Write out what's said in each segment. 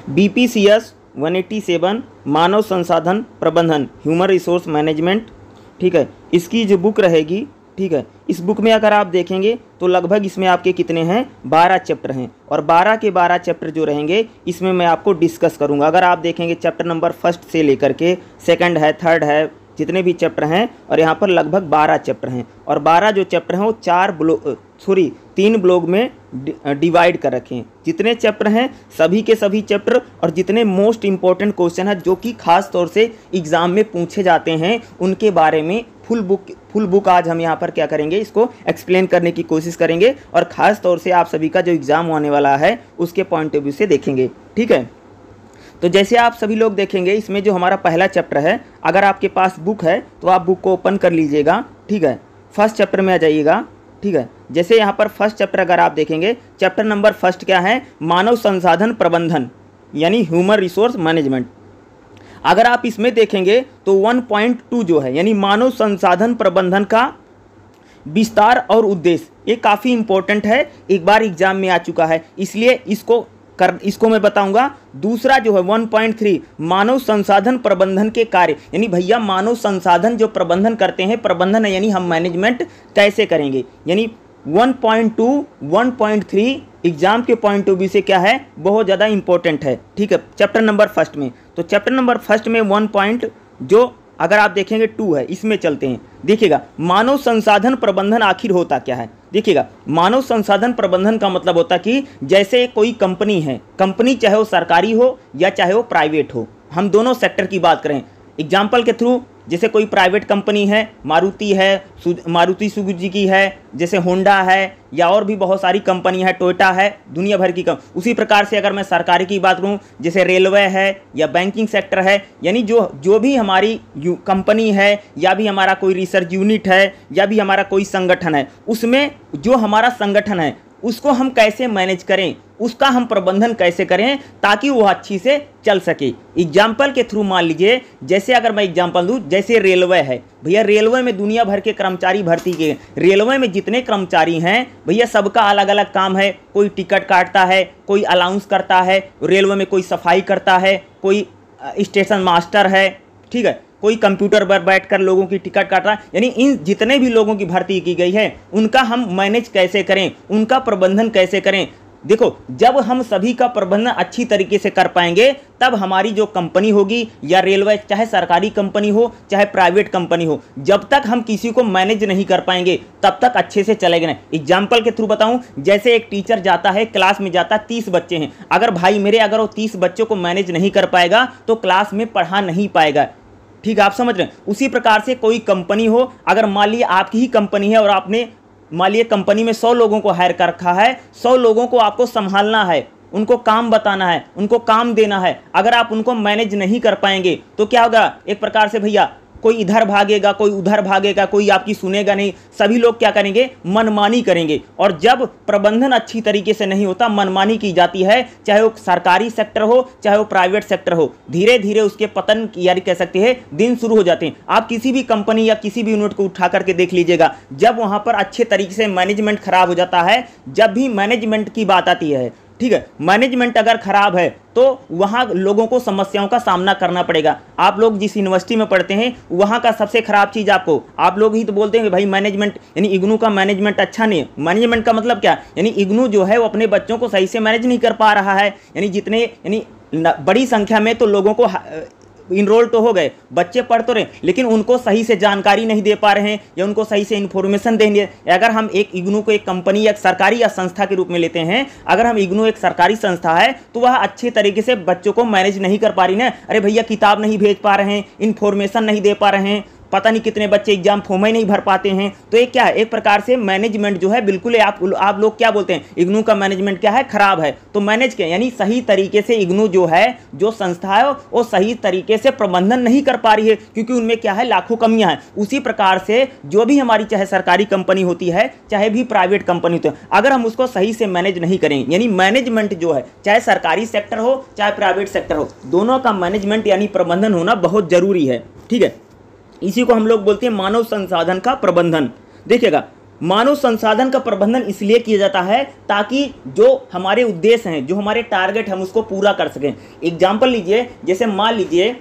BPCS 187 मानव संसाधन प्रबंधन, human resource management, ठीक है, इसकी जो बुक रहेगी, ठीक है, इस बुक में अगर आप देखेंगे तो लगभग इसमें आपके कितने हैं, 12 चैप्टर हैं, और 12 के 12 चैप्टर जो रहेंगे इसमें मैं आपको डिस्कस करूंगा। अगर आप देखेंगे चैप्टर नंबर फर्स्ट से लेकर के सेकंड है, थर्ड है, जितने भी चैप्टर हैं, और यहाँ पर लगभग 12 चैप्टर हैं, और 12 जो चैप्टर हैं वो 3 ब्लॉक में डिवाइड कर रखे हैं। जितने चैप्टर हैं सभी के सभी चैप्टर और जितने मोस्ट इंपॉर्टेंट क्वेश्चन है जो कि खास तौर से एग्ज़ाम में पूछे जाते हैं उनके बारे में फुल बुक आज हम यहाँ पर क्या करेंगे, इसको एक्सप्लेन करने की कोशिश करेंगे, और ख़ास तौर से आप सभी का जो एग्ज़ाम होने वाला है उसके पॉइंट ऑफ व्यू से देखेंगे। ठीक है, तो जैसे आप सभी लोग देखेंगे इसमें जो हमारा पहला चैप्टर है, अगर आपके पास बुक है तो आप बुक को ओपन कर लीजिएगा। ठीक है, फर्स्ट चैप्टर में आ जाइएगा। ठीक है, जैसे यहाँ पर फर्स्ट चैप्टर अगर आप देखेंगे, चैप्टर नंबर फर्स्ट क्या है, मानव संसाधन प्रबंधन यानी ह्यूमन रिसोर्स मैनेजमेंट। अगर आप इसमें देखेंगे तो 1.2 जो है यानी मानव संसाधन प्रबंधन का विस्तार और उद्देश्य, ये काफ़ी इंपॉर्टेंट है, एक बार एग्जाम में आ चुका है, इसलिए इसको मैं बताऊंगा। दूसरा जो है 1.3 मानव संसाधन प्रबंधन के कार्य, यानी भैया मानव संसाधन जो प्रबंधन करते हैं, प्रबंधन है यानी हम मैनेजमेंट कैसे करेंगे, यानी 1.2 1.3 एग्जाम के पॉइंट ऑफ व्यू से क्या है, बहुत ज़्यादा इंपॉर्टेंट है। ठीक है, चैप्टर नंबर फर्स्ट में, तो चैप्टर नंबर फर्स्ट में 1 पॉइंट जो अगर आप देखेंगे 2 है, इसमें चलते हैं। देखिएगा मानव संसाधन प्रबंधन आखिर होता क्या है। देखिएगा मानव संसाधन प्रबंधन का मतलब होता कि जैसे कोई कंपनी है, कंपनी चाहे वो सरकारी हो या चाहे वो प्राइवेट हो, हम दोनों सेक्टर की बात करें एग्जाम्पल के थ्रू, जैसे कोई प्राइवेट कंपनी है, मारुति है, मारुति सुजुकी है, जैसे होंडा है, या और भी बहुत सारी कंपनी है, टोयोटा है, दुनिया भर की उसी प्रकार से अगर मैं सरकारी की बात करूं, जैसे रेलवे है या बैंकिंग सेक्टर है, यानी जो भी हमारी कंपनी है या भी हमारा कोई रिसर्च यूनिट है या भी हमारा कोई संगठन है, उसमें जो हमारा संगठन है उसको हम कैसे मैनेज करें, उसका हम प्रबंधन कैसे करें ताकि वो अच्छी से चल सके। एग्जाम्पल के थ्रू मान लीजिए, जैसे अगर मैं एग्जाम्पल दूं, जैसे रेलवे है भैया, रेलवे में दुनिया भर के कर्मचारी भर्ती किए, रेलवे में जितने कर्मचारी हैं भैया सबका अलग अलग काम है, कोई टिकट काटता है, कोई अलाउंस करता है, रेलवे में कोई सफाई करता है, कोई स्टेशन मास्टर है, ठीक है, कोई कंप्यूटर पर बैठकर लोगों की टिकट काट रहा है, यानी इन जितने भी लोगों की भर्ती की गई है उनका हम मैनेज कैसे करें, उनका प्रबंधन कैसे करें। देखो जब हम सभी का प्रबंधन अच्छी तरीके से कर पाएंगे तब हमारी जो कंपनी होगी या रेलवे, चाहे सरकारी कंपनी हो चाहे प्राइवेट कंपनी हो, जब तक हम किसी को मैनेज नहीं कर पाएंगे तब तक अच्छे से चलेगा नहीं। एग्जाम्पल के थ्रू बताऊं, जैसे एक टीचर जाता है, क्लास में जाता है, 30 बच्चे हैं, अगर भाई मेरे अगर वो 30 बच्चों को मैनेज नहीं कर पाएगा तो क्लास में पढ़ा नहीं पाएगा। ठीक है, आप समझ रहे हैं। उसी प्रकार से कोई कंपनी हो, अगर मान लीजिए आपकी ही कंपनी है और आपने मान लीजिए कंपनी में 100 लोगों को हायर कर रखा है, 100 लोगों को आपको संभालना है, उनको काम बताना है, उनको काम देना है, अगर आप उनको मैनेज नहीं कर पाएंगे तो क्या होगा, एक प्रकार से भैया कोई इधर भागेगा, कोई उधर भागेगा, कोई आपकी सुनेगा नहीं, सभी लोग क्या करेंगे, मनमानी करेंगे। और जब प्रबंधन अच्छी तरीके से नहीं होता, मनमानी की जाती है, चाहे वो सरकारी सेक्टर हो चाहे वो प्राइवेट सेक्टर हो, धीरे धीरे उसके पतन की यारी कह सकते हैं दिन शुरू हो जाते हैं। आप किसी भी कंपनी या किसी भी यूनिट को उठा करके देख लीजिएगा, जब वहां पर अच्छे तरीके से मैनेजमेंट खराब हो जाता है, जब भी मैनेजमेंट की बात आती है, ठीक है, मैनेजमेंट अगर खराब है तो वहां लोगों को समस्याओं का सामना करना पड़ेगा। आप लोग जिस यूनिवर्सिटी में पढ़ते हैं वहां का सबसे खराब चीज आपको, आप लोग ही तो बोलते हैं कि भाई मैनेजमेंट यानी इग्नू का मैनेजमेंट अच्छा नहीं है। मैनेजमेंट का मतलब क्या, यानी इग्नू जो है वो अपने बच्चों को सही से मैनेज नहीं कर पा रहा है, यानी जितने यानी बड़ी संख्या में तो लोगों को इनरोल तो हो गए, बच्चे पढ़ तो रहे, लेकिन उनको सही से जानकारी नहीं दे पा रहे हैं या उनको सही से इन्फॉर्मेशन देंगे। अगर हम एक इग्नू को एक कंपनी या सरकारी या संस्था के रूप में लेते हैं, अगर हम इग्नू एक सरकारी संस्था है तो वह अच्छे तरीके से बच्चों को मैनेज नहीं कर पा रही ना, अरे भैया किताब नहीं भेज पा रहे हैं, इन्फॉर्मेशन नहीं दे पा रहे हैं, पता नहीं कितने बच्चे एग्जाम फॉर्म ही नहीं भर पाते हैं, तो ये क्या है, एक प्रकार से मैनेजमेंट जो है बिल्कुल आप लोग क्या बोलते हैं, इग्नू का मैनेजमेंट क्या है, खराब है। तो मैनेज के यानी सही तरीके से इग्नू जो है, जो संस्था है वो सही तरीके से प्रबंधन नहीं कर पा रही है, क्योंकि उनमें क्या है, लाखों कमियां हैं। उसी प्रकार से जो भी हमारी चाहे सरकारी कंपनी होती है चाहे भी प्राइवेट कंपनी होती है, अगर हम उसको सही से मैनेज नहीं करें, यानी मैनेजमेंट जो है चाहे सरकारी सेक्टर हो चाहे प्राइवेट सेक्टर हो, दोनों का मैनेजमेंट यानी प्रबंधन होना बहुत जरूरी है। ठीक है, इसी को हम लोग बोलते हैं मानव संसाधन का प्रबंधन। देखिएगा मानव संसाधन का प्रबंधन इसलिए किया जाता है ताकि जो हमारे उद्देश्य हैं, जो हमारे टारगेट हम उसको पूरा कर सकें। एग्जाम्पल लीजिए, जैसे मान लीजिए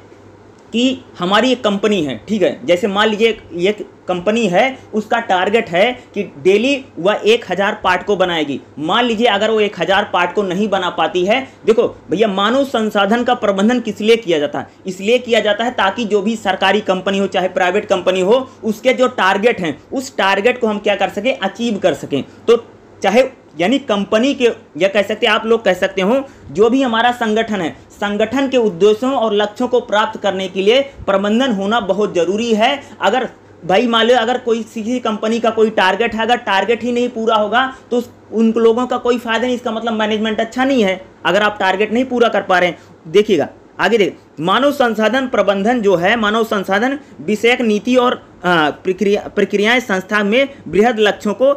कि हमारी एक कंपनी है, ठीक है, जैसे मान लीजिए एक कंपनी है, उसका टारगेट है कि डेली वह 1000 पार्ट को बनाएगी। मान लीजिए अगर वो 1000 पार्ट को नहीं बना पाती है, देखो भैया मानव संसाधन का प्रबंधन किस लिए किया जाता है? इसलिए किया जाता है ताकि जो भी सरकारी कंपनी हो चाहे प्राइवेट कंपनी हो, उसके जो टारगेट हैं उस टारगेट को हम क्या कर सकें, अचीव कर सकें। तो चाहे यानी कंपनी के, या कह सकते हैं आप लोग कह सकते हो, जो भी हमारा संगठन है, संगठन के उद्देश्यों और लक्ष्यों को प्राप्त करने के लिए प्रबंधन होना बहुत जरूरी है। अगर भाई मान लो अगर कोई किसी कंपनी का कोई टारगेट है, अगर टारगेट ही नहीं पूरा होगा तो उन लोगों का कोई फायदा नहीं, इसका मतलब मैनेजमेंट अच्छा नहीं है अगर आप टारगेट नहीं पूरा कर पा रहे हैं। देखिएगा आगे देख, मानव संसाधन प्रबंधन जो है, मानव संसाधन विषयक नीति और प्रक्रियाएं संस्था में बृहद लक्ष्यों को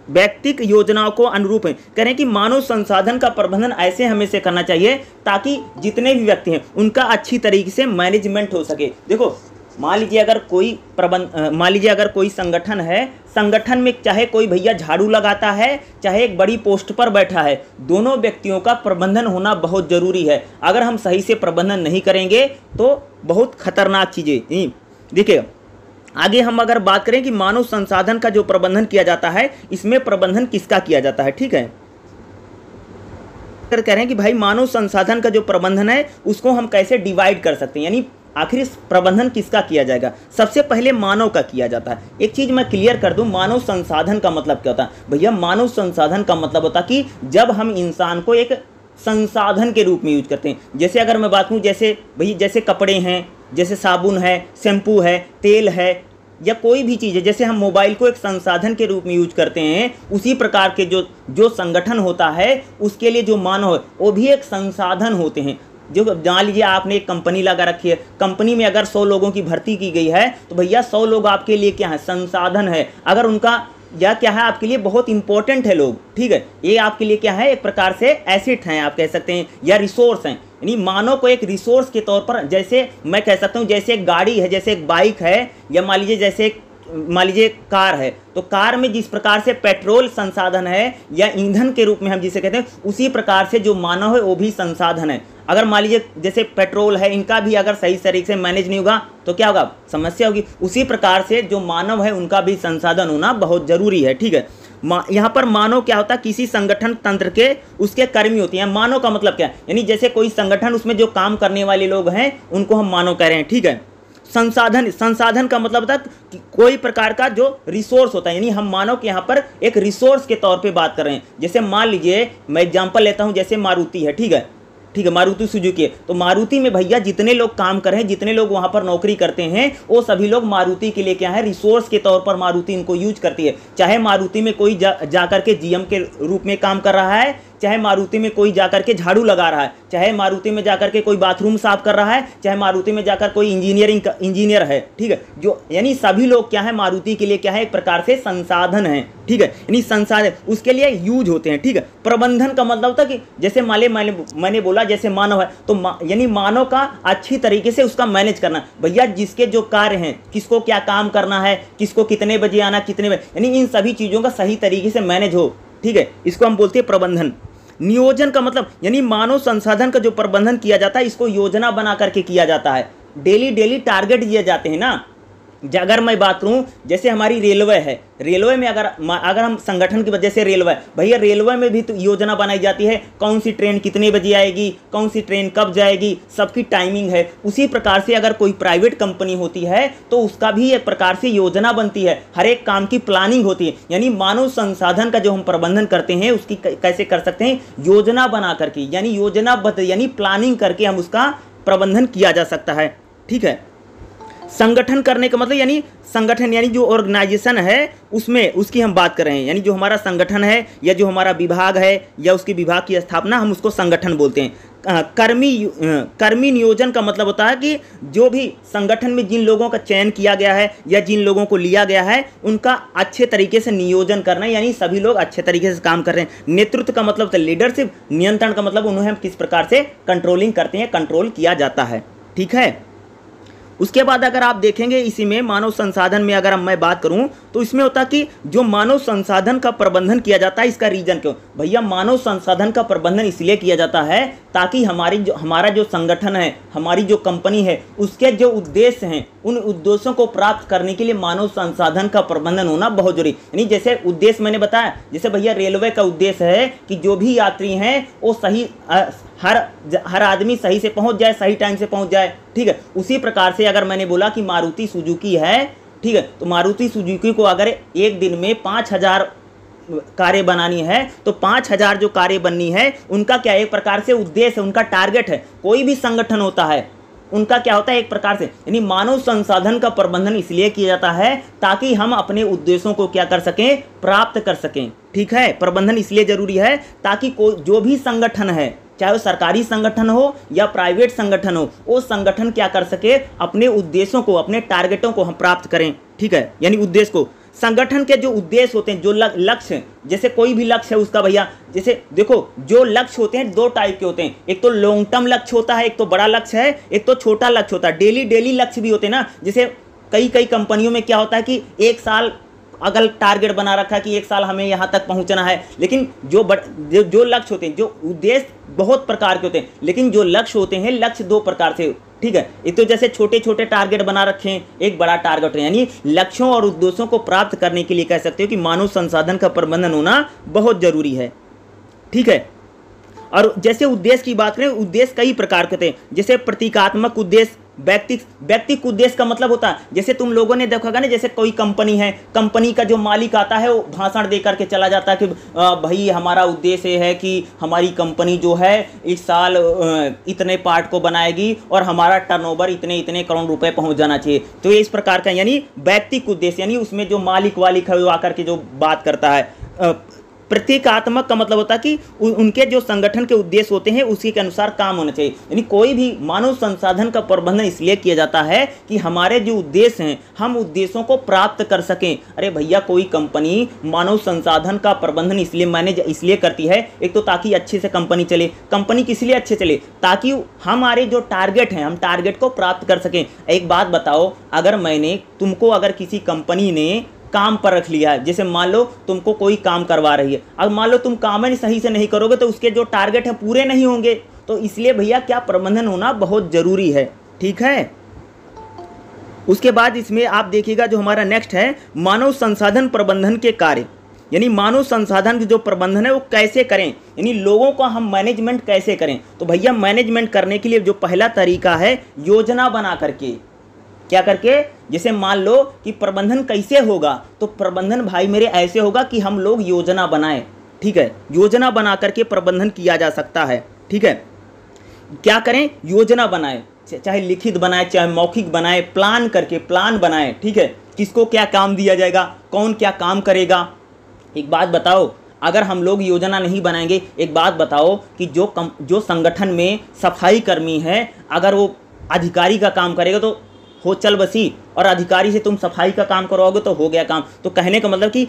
व्यक्तिगत योजनाओं को अनुरूप है। करें कि मानव संसाधन का प्रबंधन ऐसे हमें से करना चाहिए ताकि जितने भी व्यक्ति हैं उनका अच्छी तरीके से मैनेजमेंट हो सके। देखो मान लीजिए अगर कोई संगठन है, संगठन में चाहे कोई भैया झाड़ू लगाता है, चाहे एक बड़ी पोस्ट पर बैठा है, दोनों व्यक्तियों का प्रबंधन होना बहुत ज़रूरी है। अगर हम सही से प्रबंधन नहीं करेंगे तो बहुत खतरनाक चीज़ें। देखिए आगे हम अगर बात करें कि मानव संसाधन का जो प्रबंधन किया जाता है, इसमें प्रबंधन किसका किया जाता है, ठीक है। अगर कह रहे हैं कि भाई मानव संसाधन का जो प्रबंधन है उसको हम कैसे डिवाइड कर सकते हैं, यानी आखिर इस प्रबंधन किसका किया जाएगा। सबसे पहले मानव का किया जाता है। एक चीज़ मैं क्लियर कर दूं, मानव संसाधन का मतलब क्या होता है भैया? मानव संसाधन का मतलब होता है कि जब हम इंसान को एक संसाधन के रूप में यूज करते हैं। जैसे अगर मैं बात करूँ, जैसे भैया जैसे कपड़े हैं, जैसे साबुन है, शैम्पू है, तेल है, या कोई भी चीज़ है, जैसे हम मोबाइल को एक संसाधन के रूप में यूज करते हैं, उसी प्रकार के जो संगठन होता है उसके लिए जो मानव है वो भी एक संसाधन होते हैं। जो मान लीजिए आपने एक कंपनी लगा रखी है, कंपनी में अगर 100 लोगों की भर्ती की गई है तो भैया 100 लोग आपके लिए क्या है, संसाधन है। अगर उनका या क्या है आपके लिए बहुत इंपॉर्टेंट है लोग, ठीक है, ये आपके लिए क्या है, एक प्रकार से एसेट हैं आप कह सकते हैं, या रिसोर्स हैं। यानी मानव को एक रिसोर्स के तौर पर, जैसे मैं कह सकता हूँ जैसे एक गाड़ी है, जैसे एक बाइक है, या मान लीजिए कार है, तो कार में जिस प्रकार से पेट्रोल संसाधन है या ईंधन के रूप में हम जिसे कहते हैं, उसी प्रकार से जो मानव है वो भी संसाधन है। अगर मान लीजिए जैसे पेट्रोल है, इनका भी अगर सही तरीके से मैनेज नहीं होगा तो क्या होगा, समस्या होगी। उसी प्रकार से जो मानव है उनका भी संसाधन होना बहुत जरूरी है, ठीक है। यहाँ पर मानव क्या होता है, किसी संगठन तंत्र के उसके कर्मी होते हैं। मानव का मतलब क्या है, यानी जैसे कोई संगठन, उसमें जो काम करने वाले लोग हैं उनको हम मानव कह रहे हैं, ठीक है। संसाधन का मतलब होता है कि कोई प्रकार का जो रिसोर्स होता है, यानी हम मानव के यहाँ पर एक रिसोर्स के तौर पे बात कर रहे हैं। जैसे मान लीजिए मैं एग्जांपल लेता हूँ, जैसे मारुति है, ठीक है, मारुति सुजुकी है, तो मारुति में भैया जितने लोग काम कर रहे हैं, जितने लोग वहाँ पर नौकरी करते हैं, वो सभी लोग मारुति के लिए क्या है, रिसोर्स के तौर पर मारुति इनको यूज करती है। चाहे मारुति में कोई जाकर के जीएम के रूप में काम कर रहा है, चाहे मारुति में कोई जाकर के झाड़ू लगा रहा है, चाहे मारुति में जाकर के कोई बाथरूम साफ कर रहा है, चाहे मारुति में जाकर कोई इंजीनियर है, ठीक है, जो यानी सभी लोग क्या है, मारुति के लिए क्या है, एक प्रकार से संसाधन है, ठीक है। यानी संसाधन उसके लिए यूज होते हैं, ठीक है। प्रबंधन का मतलब होता है कि जैसे मैंने बोला जैसे मानव है, तो यानी मानव का अच्छी तरीके से उसका मैनेज करना। भैया जिसके जो कार्य हैं, किसको क्या काम करना है, किसको कितने बजे आना, कितने बजे, यानी इन सभी चीज़ों का सही तरीके से मैनेज हो, ठीक है, इसको हम बोलते हैं प्रबंधन। नियोजन का मतलब यानी मानव संसाधन का जो प्रबंधन किया जाता है, इसको योजना बना करके किया जाता है। डेली टारगेट दिए जाते हैं ना। अगर मैं बात करूं, जैसे हमारी रेलवे है, रेलवे में अगर हम संगठन की वजह से रेलवे, भैया रेलवे में भी तो योजना बनाई जाती है, कौन सी ट्रेन कितने बजे आएगी, कौन सी ट्रेन कब जाएगी, सबकी टाइमिंग है। उसी प्रकार से अगर कोई प्राइवेट कंपनी होती है तो उसका भी एक प्रकार से योजना बनती है, हर एक काम की प्लानिंग होती है। यानी मानव संसाधन का जो हम प्रबंधन करते हैं उसकी कैसे कर सकते हैं, योजना बना करके, यानी योजनाबद्ध यानी प्लानिंग करके हम उसका प्रबंधन किया जा सकता है, ठीक है। संगठन करने का मतलब यानी संगठन यानी जो ऑर्गेनाइजेशन है उसमें उसकी हम बात कर रहे हैं, यानी जो हमारा संगठन है या जो हमारा विभाग है या उसकी विभाग की स्थापना, हम उसको संगठन बोलते हैं। कर्मी नियोजन का मतलब होता है कि जो भी संगठन में जिन लोगों का चयन किया गया है या जिन लोगों को लिया गया है उनका अच्छे तरीके से नियोजन करना, यानी सभी लोग अच्छे तरीके से काम कर रहे हैं। नेतृत्व का मतलब होता है लीडरशिप। नियंत्रण का मतलब उन्हें हम किस प्रकार से कंट्रोलिंग करते हैं, कंट्रोल किया जाता है, ठीक है। उसके बाद अगर आप देखेंगे इसी में मानव संसाधन में अगर मैं बात करूं तो इसमें होता कि जो मानव संसाधन का प्रबंधन किया जाता है, इसका रीजन क्यों भैया, मानव संसाधन का प्रबंधन इसलिए किया जाता है ताकि हमारा जो संगठन है, हमारी जो कंपनी है, उसके जो उद्देश्य हैं, उन उद्देश्यों को प्राप्त करने के लिए मानव संसाधन का प्रबंधन होना बहुत जरूरी। यानी जैसे उद्देश्य मैंने बताया, जैसे भैया रेलवे का उद्देश्य है कि जो भी यात्री हैं वो सही हर आदमी सही से पहुंच जाए, सही टाइम से पहुंच जाए, ठीक है। उसी प्रकार से अगर मैंने बोला कि मारुति सुजुकी है, ठीक है, तो मारुति सुजुकी को अगर एक दिन में 5000 कारें बनानी है तो 5000 जो कारें बननी है उनका क्या एक प्रकार से उद्देश्य, उनका टारगेट है। कोई भी संगठन होता है उनका क्या होता है एक प्रकार से, यानी मानव संसाधन का प्रबंधन इसलिए किया जाता है ताकि हम अपने उद्देश्यों को क्या कर सकें, प्राप्त कर सकें, ठीक है। प्रबंधन इसलिए जरूरी है ताकि जो भी संगठन है, चाहे वो सरकारी संगठन हो या प्राइवेट संगठन हो, वो संगठन क्या कर सके, अपने उद्देश्यों को, अपने टारगेटों को हम प्राप्त करें, ठीक है। यानी उद्देश्य को, संगठन के जो उद्देश्य होते हैं, जो लक्ष्य, जैसे कोई भी लक्ष्य है उसका भैया, जैसे देखो जो लक्ष्य होते हैं 2 टाइप के होते हैं, एक तो लॉन्ग टर्म लक्ष्य होता है, एक तो बड़ा लक्ष्य है, एक तो छोटा लक्ष्य होता है। डेली लक्ष्य भी होते हैं ना, जैसे कई कंपनियों में क्या होता है कि 1 साल अगर टारगेट बना रखा है कि 1 साल हमें यहाँ तक पहुँचना है, लेकिन जो लक्ष्य होते हैं, जो उद्देश्य बहुत प्रकार के होते हैं, लेकिन जो लक्ष्य होते हैं, लक्ष्य 2 प्रकार से, ठीक है। एक तो जैसे छोटे टारगेट बना रखे हैं, एक बड़ा टारगेट है। यानी लक्ष्यों और उद्देश्यों को प्राप्त करने के लिए कह सकते हो कि मानव संसाधन का प्रबंधन होना बहुत जरूरी है, ठीक है। और जैसे उद्देश्य की बात करें, उद्देश्य कई प्रकार के होते हैं, जैसे प्रतीकात्मक उद्देश्य, व्यक्तिक उद्देश्य का मतलब होता है, जैसे तुम लोगों ने देखा होगा ना, जैसे कोई कंपनी है, कंपनी का जो मालिक आता है वो भाषण दे करके चला जाता है कि भाई हमारा उद्देश्य है कि हमारी कंपनी जो है इस साल इतने पार्ट को बनाएगी और हमारा टर्नओवर इतने करोड़ रुपए पहुंच जाना चाहिए। तो ये इस प्रकार का यानी व्यक्तिक उद्देश्य, यानी उसमें जो मालिक है वो आकर के जो बात करता है। प्रतीकात्मक का मतलब होता है कि उनके जो संगठन के उद्देश्य होते हैं उसी के अनुसार काम होना चाहिए। यानी कोई भी मानव संसाधन का प्रबंधन इसलिए किया जाता है कि हमारे जो उद्देश्य हैं, हम उद्देश्यों को प्राप्त कर सकें। अरे भैया, कोई कंपनी मानव संसाधन का प्रबंधन इसलिए मैनेज इसलिए करती है, एक तो ताकि अच्छे से कंपनी चले। कंपनी किस लिए अच्छे चले, ताकि हमारे जो टारगेट हैं, हम टारगेट को प्राप्त कर सकें। एक बात बताओ, अगर मैंने तुमको, अगर किसी कंपनी ने काम पर रख लिया है, जैसे मान लो तुमको कोई काम करवा रही है, अब मान लो तुम काम ही सही से नहीं करोगे तो उसके जो टारगेट है पूरे नहीं होंगे। तो इसलिए भैया क्या प्रबंधन होना बहुत जरूरी है, ठीक है। उसके बाद इसमें आप देखिएगा जो हमारा नेक्स्ट है मानव संसाधन प्रबंधन के कार्य, यानी मानव संसाधन की जो प्रबंधन है वो कैसे करें, यानी लोगों का हम मैनेजमेंट कैसे करें। तो भैया मैनेजमेंट करने के लिए जो पहला तरीका है, योजना बना करके, क्या करके, जैसे मान लो कि प्रबंधन कैसे होगा, तो प्रबंधन भाई मेरे ऐसे होगा कि हम लोग योजना बनाएं, ठीक है। योजना बना करके प्रबंधन किया जा सकता है, ठीक है। क्या करें, योजना बनाएं, चाहे लिखित बनाए चाहे मौखिक बनाए, प्लान करके प्लान बनाएं, ठीक है। किसको क्या काम दिया जाएगा, कौन क्या काम करेगा। एक बात बताओ, अगर हम लोग योजना नहीं बनाएंगे, एक बात बताओ कि जो संगठन में सफाई कर्मी है, अगर वो अधिकारी का काम करेगा तो हो चल बसी, और अधिकारी से तुम सफाई का काम करवाओगे तो हो गया काम। तो कहने का मतलब कि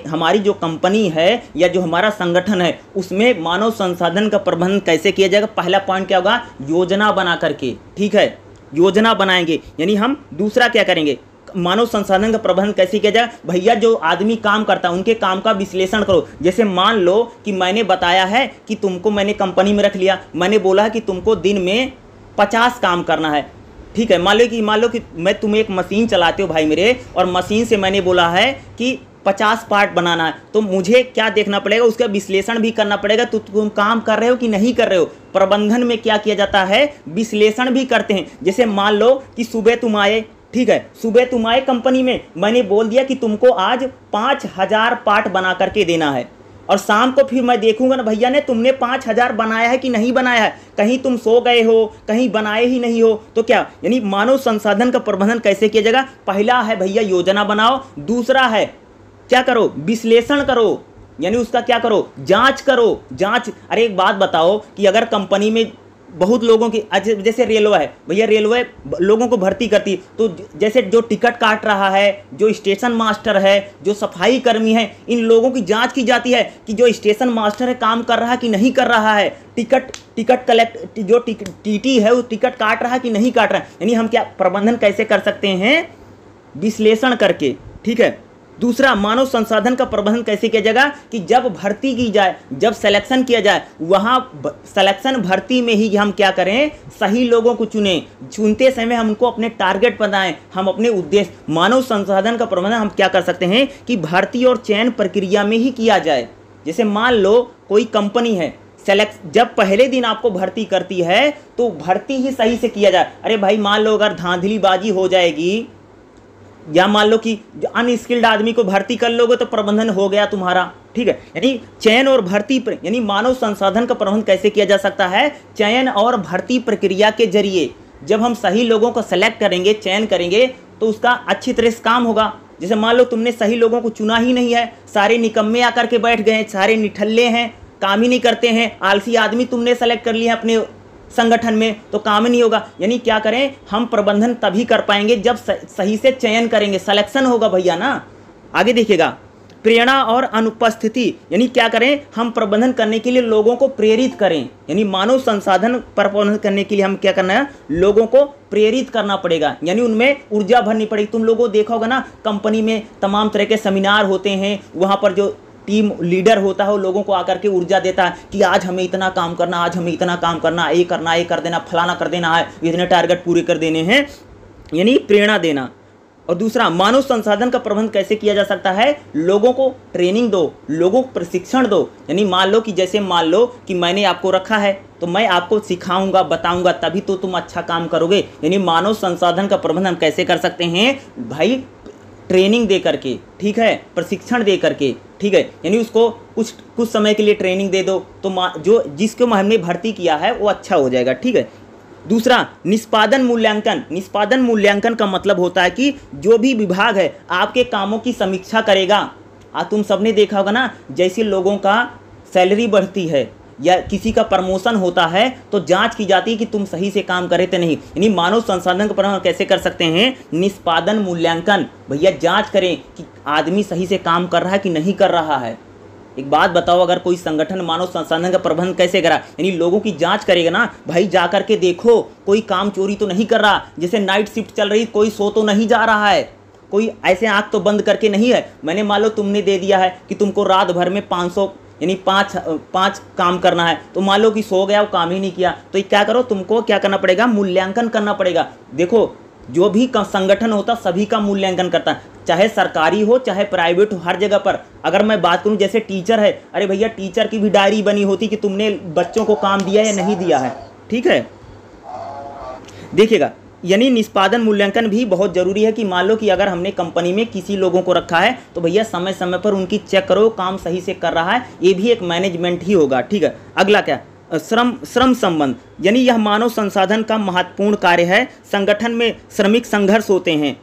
हमारी जो कंपनी है या जो हमारा संगठन है उसमें मानव संसाधन का प्रबंधन कैसे किया जाएगा। पहला पॉइंट क्या होगा, योजना बना करके, ठीक है। योजना बनाएंगे, यानी हम दूसरा क्या करेंगे, मानव संसाधन का प्रबंधन कैसे किया जाए। भैया जो आदमी काम करता है उनके काम का विश्लेषण करो। जैसे मान लो कि मैंने बताया है कि तुमको, मैंने कंपनी में रख लिया, मैंने बोला है कि तुमको दिन में 50 काम करना है, ठीक है। मान लो कि मैं तुम्हें एक मशीन चलाते हो भाई मेरे, और मशीन से मैंने बोला है कि 50 पार्ट बनाना है, तो मुझे क्या देखना पड़ेगा, उसका विश्लेषण भी करना पड़ेगा। तो तुम काम कर रहे हो कि नहीं कर रहे हो। प्रबंधन में क्या किया जाता है, विश्लेषण भी करते हैं। जैसे मान लो कि सुबह तुम आए, ठीक है, सुबह तुम आए कंपनी में, मैंने बोल दिया कि तुमको आज 5000 पार्ट बना करके देना है, और शाम को फिर मैं देखूंगा ना भैया ने तुमने 5000 बनाया है कि नहीं बनाया है, कहीं तुम सो गए हो, कहीं बनाए ही नहीं हो, तो क्या, यानी मानव संसाधन का प्रबंधन कैसे किया जाएगा। पहला है भैया योजना बनाओ, दूसरा है क्या करो, विश्लेषण करो, यानी उसका क्या करो, जांच करो, जांच। अरे एक बात बताओ कि अगर कंपनी में बहुत लोगों की जैसे रेलवे है भैया, रेलवे लोगों को भर्ती करती है, तो जैसे जो टिकट काट रहा है, जो स्टेशन मास्टर है, जो सफाई कर्मी है, इन लोगों की जांच की जाती है कि जो स्टेशन मास्टर है काम कर रहा है कि नहीं कर रहा है, टिकट कलेक्ट जो टीटी है वो टिकट काट रहा है कि नहीं काट रहा है। यानी हम क्या प्रबंधन कैसे कर सकते हैं, विश्लेषण करके, ठीक है। दूसरा, मानव संसाधन का प्रबंधन कैसे किया जाएगा कि जब भर्ती की जाए, जब सिलेक्शन किया जाए, वहाँ सिलेक्शन भर्ती में ही हम क्या करें, सही लोगों को चुनते समय हम उनको अपने टारगेट बताएं, हम अपने उद्देश्य। मानव संसाधन का प्रबंधन हम क्या कर सकते हैं कि भर्ती और चयन प्रक्रिया में ही किया जाए। जैसे मान लो कोई कंपनी है, जब पहले दिन आपको भर्ती करती है तो भर्ती ही सही से किया जाए। अरे भाई मान लो अगर धांधलीबाजी हो जाएगी, या मान लो कि अनस्किल्ड आदमी को भर्ती कर लोगे तो प्रबंधन हो गया तुम्हारा, ठीक है। यानी चयन और भर्ती यानी मानव संसाधन का प्रबंधन कैसे किया जा सकता है, चयन और भर्ती प्रक्रिया के जरिए। जब हम सही लोगों को सेलेक्ट करेंगे, चयन करेंगे, तो उसका अच्छी तरह से काम होगा। जैसे मान लो तुमने सही लोगों को चुना ही नहीं है, सारे निकम्मे आकर के बैठ गए, सारे निठल्ले हैं, काम ही नहीं करते हैं, आलसी आदमी तुमने सेलेक्ट कर लिया अपने संगठन में, तो काम ही नहीं होगा। यानी क्या करें, हम प्रबंधन तभी कर पाएंगे जब सही से चयन करेंगे, सिलेक्शन होगा भैया ना। आगे देखिएगा, प्रेरणा और अनुपस्थिति, यानी क्या करें, हम प्रबंधन करने के लिए लोगों को प्रेरित करें। यानी मानव संसाधन प्रबंधन करने के लिए हम क्या करना है, लोगों को प्रेरित करना पड़ेगा, यानी उनमें ऊर्जा भरनी पड़ेगी। तुम लोगों को देखा होगा ना, कंपनी में तमाम तरह के सेमिनार होते हैं, वहाँ पर जो टीम लीडर होता है वो लोगों को आकर के ऊर्जा देता है कि आज हमें इतना काम करना, आज हमें इतना काम करना, ये करना, ये कर देना, फलाना कर देना है, इतने टारगेट पूरे कर देने हैं, यानी प्रेरणा देना। और दूसरा, मानव संसाधन का प्रबंधन कैसे किया जा सकता है, लोगों को ट्रेनिंग दो, लोगों को प्रशिक्षण दो। यानी मान लो कि जैसे मान लो कि मैंने आपको रखा है तो मैं आपको सिखाऊंगा, बताऊंगा, तभी तो तुम अच्छा काम करोगे। यानी मानव संसाधन का प्रबंधन कैसे कर सकते हैं भाई, ट्रेनिंग दे करके, ठीक है, प्रशिक्षण दे करके, ठीक है। यानी उसको कुछ समय के लिए ट्रेनिंग दे दो तो जो जिसको हमने भर्ती किया है वो अच्छा हो जाएगा, ठीक है। दूसरा, निष्पादन मूल्यांकन। निष्पादन मूल्यांकन का मतलब होता है कि जो भी विभाग है आपके कामों की समीक्षा करेगा। तुम सबने देखा होगा ना, जैसे लोगों का सैलरी बढ़ती है या किसी का प्रमोशन होता है तो जांच की जाती है कि तुम सही से काम करे तो नहीं। यानी मानव संसाधन का प्रबंधन कैसे कर सकते हैं, निष्पादन मूल्यांकन। भैया जांच करें कि आदमी सही से काम कर रहा है कि नहीं कर रहा है। एक बात बताओ, अगर कोई संगठन मानव संसाधन का प्रबंधन कैसे करा, यानी लोगों की जांच करेगा ना, भाई जा करके देखो कोई काम चोरी तो नहीं कर रहा, जैसे नाइट शिफ्ट चल रही, कोई सो तो नहीं जा रहा है, कोई ऐसे आंख तो बंद करके नहीं है। मैंने मान लो तुमने दे दिया है कि तुमको रात भर में 500 यानी पाँच काम करना है, तो मान लो कि सो गया, वो काम ही नहीं किया, तो क्या करो, तुमको क्या करना पड़ेगा, मूल्यांकन करना पड़ेगा। देखो जो भी संगठन होता सभी का मूल्यांकन करता है, चाहे सरकारी हो चाहे प्राइवेट हो, हर जगह पर। अगर मैं बात करूं जैसे टीचर है, अरे भैया टीचर की भी डायरी बनी होती कि तुमने बच्चों को काम दिया या नहीं दिया है, ठीक है। देखिएगा, यानी निष्पादन मूल्यांकन भी बहुत ज़रूरी है कि मान लो कि अगर हमने कंपनी में किसी लोगों को रखा है तो भैया समय समय पर उनकी चेक करो, काम सही से कर रहा है, ये भी एक मैनेजमेंट ही होगा, ठीक है। अगला क्या, श्रम संबंध, यानी यह मानव संसाधन का महत्वपूर्ण कार्य है। संगठन में श्रमिक संघर्ष होते हैं,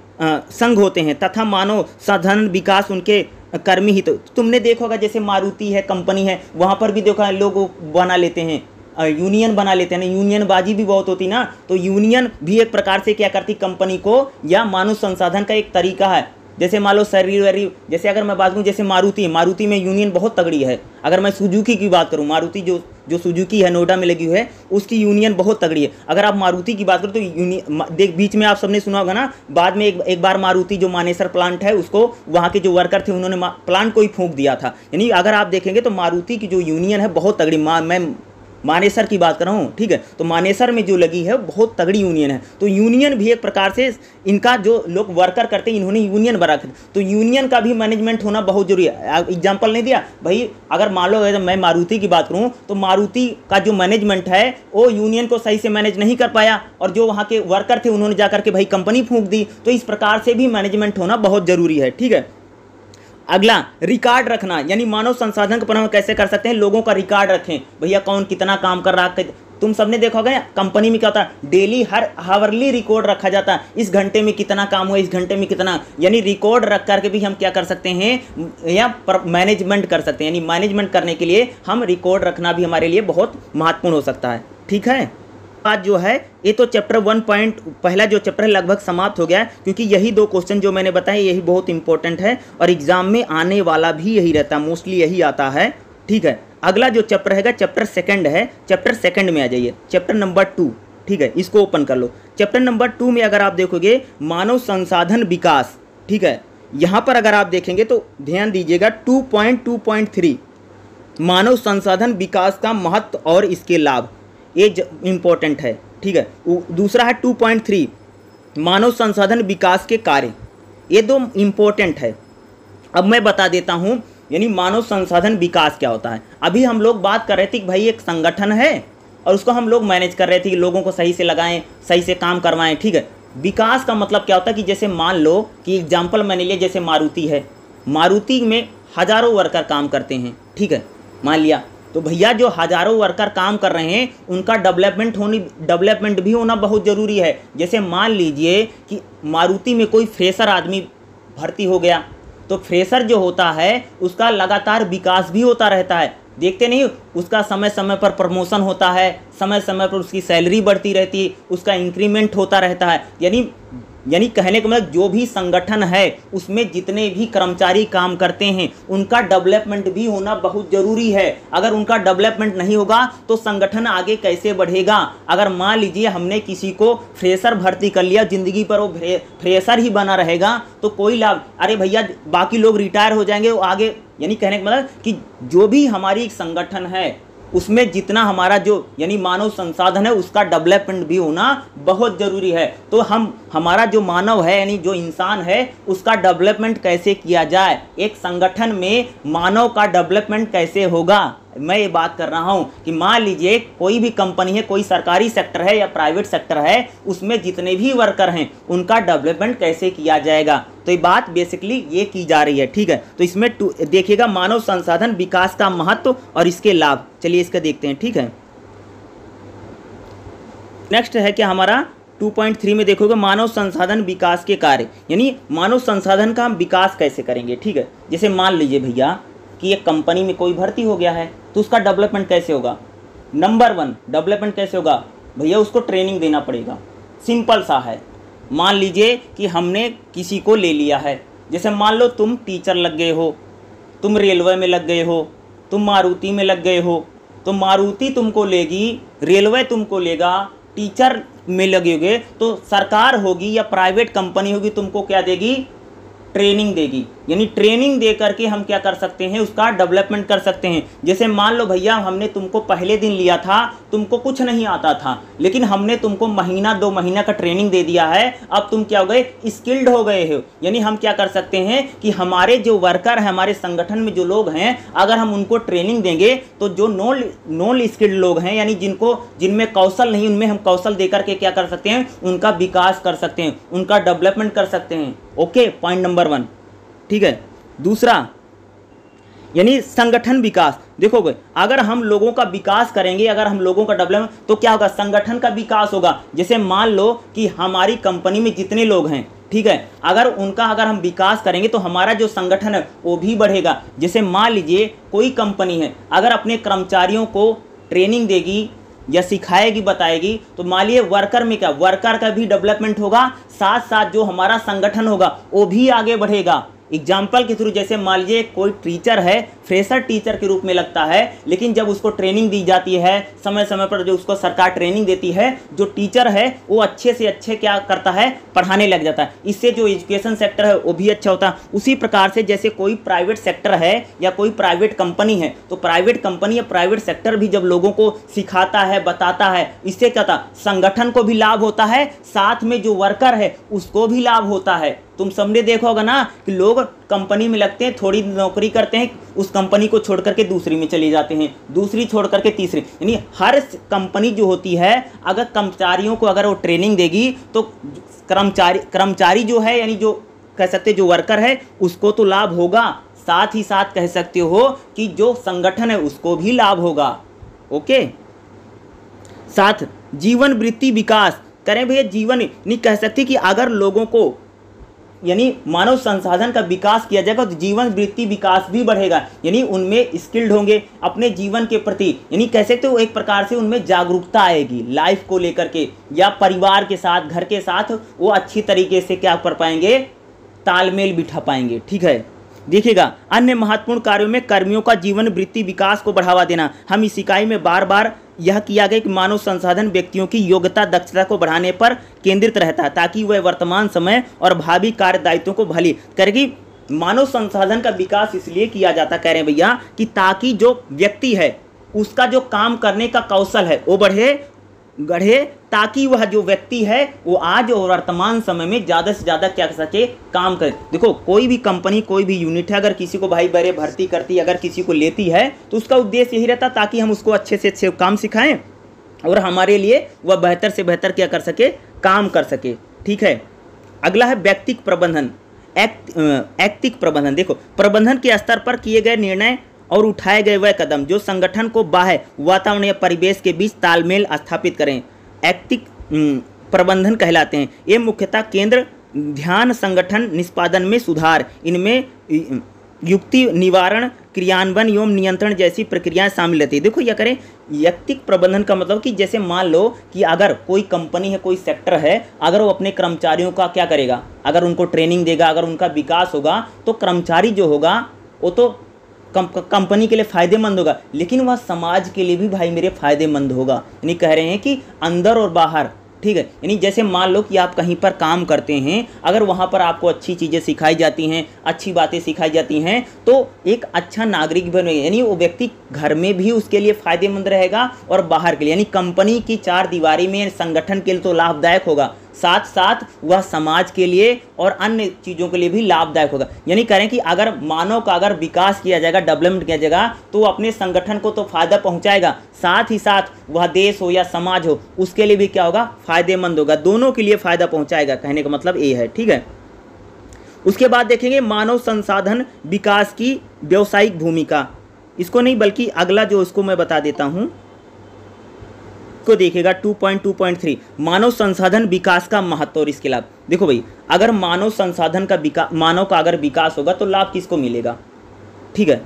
संघ होते हैं तथा मानव संसाधन विकास उनके कर्मी ही। तो तुमने देखा होगा जैसे मारुति है, कंपनी है, वहाँ पर भी देखा लोग बना लेते हैं, यूनियन बना लेते हैं ना, यूनियनबाजी भी बहुत होती ना, तो यूनियन भी एक प्रकार से क्या करती कंपनी को, या मानव संसाधन का एक तरीका है। जैसे मान लो शरीर, जैसे अगर मैं बात करूँ जैसे मारुति में यूनियन बहुत तगड़ी है। अगर मैं सुजुकी की बात करूँ, मारुति जो सुजुकी है नोएडा में लगी हुई है, उसकी यूनियन बहुत तगड़ी है। अगर आप मारुति की बात करो तो यूनियन बीच में आप सबने सुना होगा ना, बाद में एक बार मारुति जो मानेसर प्लांट है उसको वहाँ के जो वर्कर थे उन्होंने प्लांट को ही फूंक दिया था। यानी अगर आप देखेंगे तो मारुति की जो यूनियन है बहुत तगड़ी, मैं मानेसर की बात कर रहा हूँ, ठीक है। तो मानेसर में जो लगी है बहुत तगड़ी यूनियन है। तो यूनियन भी एक प्रकार से इनका जो लोग वर्कर करते हैं इन्होंने यूनियन बना कर, तो यूनियन का भी मैनेजमेंट होना बहुत जरूरी है। एग्जाम्पल नहीं दिया भाई, अगर मान लो अगर मैं मारुति की बात करूँ तो मारुति का जो मैनेजमेंट है वो यूनियन को सही से मैनेज नहीं कर पाया, और जो वहाँ के वर्कर थे उन्होंने जाकर के भाई कंपनी फूंक दी। तो इस प्रकार से भी मैनेजमेंट होना बहुत जरूरी है, ठीक है। अगला, रिकॉर्ड रखना, यानी मानव संसाधन का प्रबंधन कैसे कर सकते हैं, लोगों का रिकॉर्ड रखें। भैया कौन कितना काम कर रहा है, तुम सबने देखा होगा कंपनी में क्या होता है, डेली हर हावरली रिकॉर्ड रखा जाता है, इस घंटे में कितना काम हुआ, इस घंटे में कितना, यानी रिकॉर्ड रख करके भी हम क्या कर सकते हैं, या मैनेजमेंट कर सकते हैं। यानी मैनेजमेंट करने के लिए हम रिकॉर्ड रखना भी हमारे लिए बहुत महत्वपूर्ण हो सकता है, ठीक है। बाद जो है ये तो चैप्टर 1 पॉइंट पहला जो चैप्टर है लगभग समाप्त हो गया है, क्योंकि यही 2 क्वेश्चन जो मैंने बताए यही बहुत इंपॉर्टेंट है और एग्जाम में आने वाला भी यही रहता है, मोस्टली यही आता है। ठीक है, अगला जो चैप्टर है चैप्टर 2 है, चैप्टर 2 में आ जाइए, चैप्टर नंबर 2। ठीक है, इसको ओपन कर लो। चैप्टर नंबर 2 में अगर आप देखोगे मानव संसाधन विकास, ठीक है, यहाँ पर अगर आप देखेंगे तो ध्यान दीजिएगा 2.2.3 मानव संसाधन विकास का महत्व और इसके लाभ, ये इम्पोर्टेंट है। ठीक है, दूसरा है 2.3 मानव संसाधन विकास के कार्य, ये 2 इम्पोर्टेंट है। अब मैं बता देता हूँ यानी मानव संसाधन विकास क्या होता है। अभी हम लोग बात कर रहे थे कि भाई एक संगठन है और उसको हम लोग मैनेज कर रहे थे कि लोगों को सही से लगाएं, सही से काम करवाएं। ठीक है, विकास का मतलब क्या होता है कि जैसे मान लो कि एग्जाम्पल मैंने लिया, जैसे मारुति है, मारुति में हज़ारों वर्कर काम करते हैं। ठीक है, मान लिया, तो भैया जो हज़ारों वर्कर काम कर रहे हैं उनका डेवलपमेंट भी होना बहुत ज़रूरी है। जैसे मान लीजिए कि मारुति में कोई फ्रेशर आदमी भर्ती हो गया, तो फ्रेशर जो होता है उसका लगातार विकास भी होता रहता है। देखते नहीं, उसका समय समय पर प्रमोशन होता है, समय समय पर उसकी सैलरी बढ़ती रहती है, उसका इंक्रीमेंट होता रहता है। यानी कहने का मतलब जो भी संगठन है उसमें जितने भी कर्मचारी काम करते हैं उनका डेवलपमेंट भी होना बहुत ज़रूरी है। अगर उनका डेवलपमेंट नहीं होगा तो संगठन आगे कैसे बढ़ेगा। अगर मान लीजिए हमने किसी को फ्रेशर भर्ती कर लिया, ज़िंदगी पर वो फ्रेशर ही बना रहेगा तो कोई लाभ, अरे भैया बाकी लोग रिटायर हो जाएंगे, वो आगे, यानी कहने का मतलब कि जो भी हमारी एक संगठन है उसमें जितना हमारा जो यानी मानव संसाधन है उसका डेवलपमेंट भी होना बहुत ज़रूरी है। तो हमारा जो मानव है यानी जो इंसान है उसका डेवलपमेंट कैसे किया जाए, एक संगठन में मानव का डेवलपमेंट कैसे होगा, मैं ये बात कर रहा हूँ कि मान लीजिए कोई भी कंपनी है, कोई सरकारी सेक्टर है या प्राइवेट सेक्टर है, उसमें जितने भी वर्कर हैं उनका डेवलपमेंट कैसे किया जाएगा। तो ये बात बेसिकली ये की जा रही है। ठीक है, तो इसमें देखिएगा मानव संसाधन विकास का महत्व और इसके लाभ। चलिए इसका देखते हैं। ठीक है, नेक्स्ट है क्या हमारा 2.3 में देखोगे मानव संसाधन विकास के कार्य, यानी मानव संसाधन का हम विकास कैसे करेंगे। ठीक है, जैसे मान लीजिए भैया कि एक कंपनी में कोई भर्ती हो गया है तो उसका डेवलपमेंट कैसे होगा। नंबर 1 डेवलपमेंट कैसे होगा भैया, उसको ट्रेनिंग देना पड़ेगा। सिंपल सा है, मान लीजिए कि हमने किसी को ले लिया है, जैसे मान लो तुम टीचर लग गए हो, तुम रेलवे में लग गए हो, तुम मारुति में लग गए हो, तो मारुति तुमको लेगी, रेलवे तुमको लेगा, टीचर में लगोगे तो सरकार होगी या प्राइवेट कंपनी होगी तुमको क्या देगी, ट्रेनिंग देगी। यानी ट्रेनिंग दे करके हम क्या कर सकते हैं, उसका डेवलपमेंट कर सकते हैं। जैसे मान लो भैया हमने तुमको पहले दिन लिया था, तुमको कुछ नहीं आता था, लेकिन हमने तुमको महीना 2 महीना का ट्रेनिंग दे दिया है, अब तुम क्या हो गए, स्किल्ड हो गए हो। यानी हम क्या कर सकते हैं कि हमारे जो वर्कर हैं, हमारे संगठन में जो लोग हैं, अगर हम उनको ट्रेनिंग देंगे तो जो नॉन स्किल्ड लोग हैं यानी जिनमें कौशल नहीं, उनमें हम कौशल दे करके क्या कर सकते हैं, उनका विकास कर सकते हैं, उनका डेवलपमेंट कर सकते हैं। Okay, point number 1। ठीक है, दूसरा यानी संगठन विकास। देखोगे अगर हम लोगों का विकास करेंगे, अगर हम लोगों का डेवलपमेंट, तो क्या होगा, संगठन का विकास होगा। जैसे मान लो कि हमारी कंपनी में जितने लोग हैं, ठीक है, अगर हम विकास करेंगे तो हमारा जो संगठन है वो भी बढ़ेगा। जैसे मान लीजिए कोई कंपनी है, अगर अपने कर्मचारियों को ट्रेनिंग देगी या सिखाएगी, बताएगी, तो मान लीजिए वर्कर में क्या, वर्कर का भी डेवलपमेंट होगा, साथ साथ जो हमारा संगठन होगा वो भी आगे बढ़ेगा। एग्जाम्पल के थ्रू, जैसे मान लीजिए कोई टीचर है, फ्रेशर टीचर के रूप में लगता है, लेकिन जब उसको ट्रेनिंग दी जाती है, समय समय पर जो उसको सरकार ट्रेनिंग देती है, जो टीचर है वो अच्छे से अच्छे क्या करता है, पढ़ाने लग जाता है। इससे जो एजुकेशन सेक्टर है वो भी अच्छा होता है। उसी प्रकार से जैसे कोई प्राइवेट सेक्टर है या कोई प्राइवेट कंपनी है, तो प्राइवेट कंपनी या प्राइवेट सेक्टर भी जब लोगों को सिखाता है, बताता है, इससे क्या होता, संगठन को भी लाभ होता है, साथ में जो वर्कर है उसको भी लाभ होता है। तुम सबने देखा होगा ना कि लोग कंपनी में लगते हैं, थोड़ी नौकरी करते हैं, उस कंपनी को छोड़ करके दूसरी में चले जाते हैं, दूसरी छोड़ करके तीसरी। यानी हर कंपनी जो होती है अगर कर्मचारियों को अगर वो ट्रेनिंग देगी तो कर्मचारी जो है यानी जो कह सकते जो वर्कर है उसको तो लाभ होगा, साथ ही साथ कह सकते हो कि जो संगठन है उसको भी लाभ होगा। ओके, साथ जीवन वृत्ति विकास करें भैया। जीवन नहीं कह सकते कि अगर लोगों को यानी मानव संसाधन का विकास किया जाएगा तो जीवन वृत्ति विकास भी बढ़ेगा, यानी उनमें स्किल्ड होंगे अपने जीवन के प्रति, यानी कैसे तो एक प्रकार से उनमें जागरूकता आएगी लाइफ को लेकर के, या परिवार के साथ घर के साथ वो अच्छी तरीके से क्या कर पाएंगे, तालमेल बिठा पाएंगे। ठीक है, देखिएगा अन्य महत्वपूर्ण कार्यों में कर्मियों का जीवन वृत्ति विकास को बढ़ावा देना। हम इस इकाई में बार बार यह किया गया कि मानव संसाधन व्यक्तियों की योग्यता दक्षता को बढ़ाने पर केंद्रित रहता है ताकि वह वर्तमान समय और भावी कार्य दायित्वों को भली करेगी। मानव संसाधन का विकास इसलिए किया जाता, कह रहे हैं भैया, कि ताकि जो व्यक्ति है उसका जो काम करने का कौशल है वो गढ़े, ताकि वह जो व्यक्ति है वो आज और वर्तमान समय में ज़्यादा से ज़्यादा क्या कर सके, काम करे। देखो कोई भी कंपनी, कोई भी यूनिट है, अगर किसी को भाई बड़े भर्ती करती है, अगर किसी को लेती है तो उसका उद्देश्य यही रहता ताकि हम उसको अच्छे से अच्छे काम सिखाएं और हमारे लिए वह बेहतर से बेहतर क्या कर सके, काम कर सके। ठीक है, अगला है व्यक्तिक प्रबंधन, ऐक्तिक प्रबंधन। देखो प्रबंधन के स्तर पर किए गए निर्णय और उठाए गए वह कदम जो संगठन को बाह्य वातावरण या परिवेश के बीच तालमेल स्थापित करें, ऐक्तिक प्रबंधन कहलाते हैं। ये मुख्यतः केंद्र, ध्यान, संगठन निष्पादन में सुधार, इनमें युक्ति निवारण, क्रियान्वयन एवं नियंत्रण जैसी प्रक्रियाएं शामिल रहती है। देखो यह करें, ऐक्तिक प्रबंधन का मतलब कि जैसे मान लो कि अगर कोई कंपनी है, कोई सेक्टर है, अगर वो अपने कर्मचारियों का क्या करेगा, अगर उनको ट्रेनिंग देगा, अगर उनका विकास होगा तो कर्मचारी जो होगा वो तो कंपनी के लिए फ़ायदेमंद होगा, लेकिन वह समाज के लिए भी भाई मेरे फ़ायदेमंद होगा। यानी कह रहे हैं कि अंदर और बाहर। ठीक है, यानी जैसे मान लो कि आप कहीं पर काम करते हैं, अगर वहाँ पर आपको अच्छी चीज़ें सिखाई जाती हैं, अच्छी बातें सिखाई जाती हैं, तो एक अच्छा नागरिक बनेगा, यानी वो व्यक्ति घर में भी उसके लिए फ़ायदेमंद रहेगा और बाहर के लिए, यानी कंपनी की चार दीवारी में संगठन के लिए तो लाभदायक होगा, साथ साथ वह समाज के लिए और अन्य चीज़ों के लिए भी लाभदायक होगा। यानी करें कि अगर मानव का अगर विकास किया जाएगा, डेवलपमेंट किया जाएगा, तो वो अपने संगठन को तो फायदा पहुंचाएगा, साथ ही साथ वह देश हो या समाज हो उसके लिए भी क्या होगा, फायदेमंद होगा, दोनों के लिए फायदा पहुंचाएगा। कहने का मतलब ये है। ठीक है, उसके बाद देखेंगे मानव संसाधन विकास की व्यावसायिक भूमिका। इसको नहीं बल्कि अगला जो इसको मैं बता देता हूँ को देखिएगा 2.2.3 मानव संसाधन विकास का महत्व और इसके लाभ। देखो भाई, अगर मानव संसाधन का विकास, मानव का अगर विकास होगा तो लाभ किसको मिलेगा। ठीक है,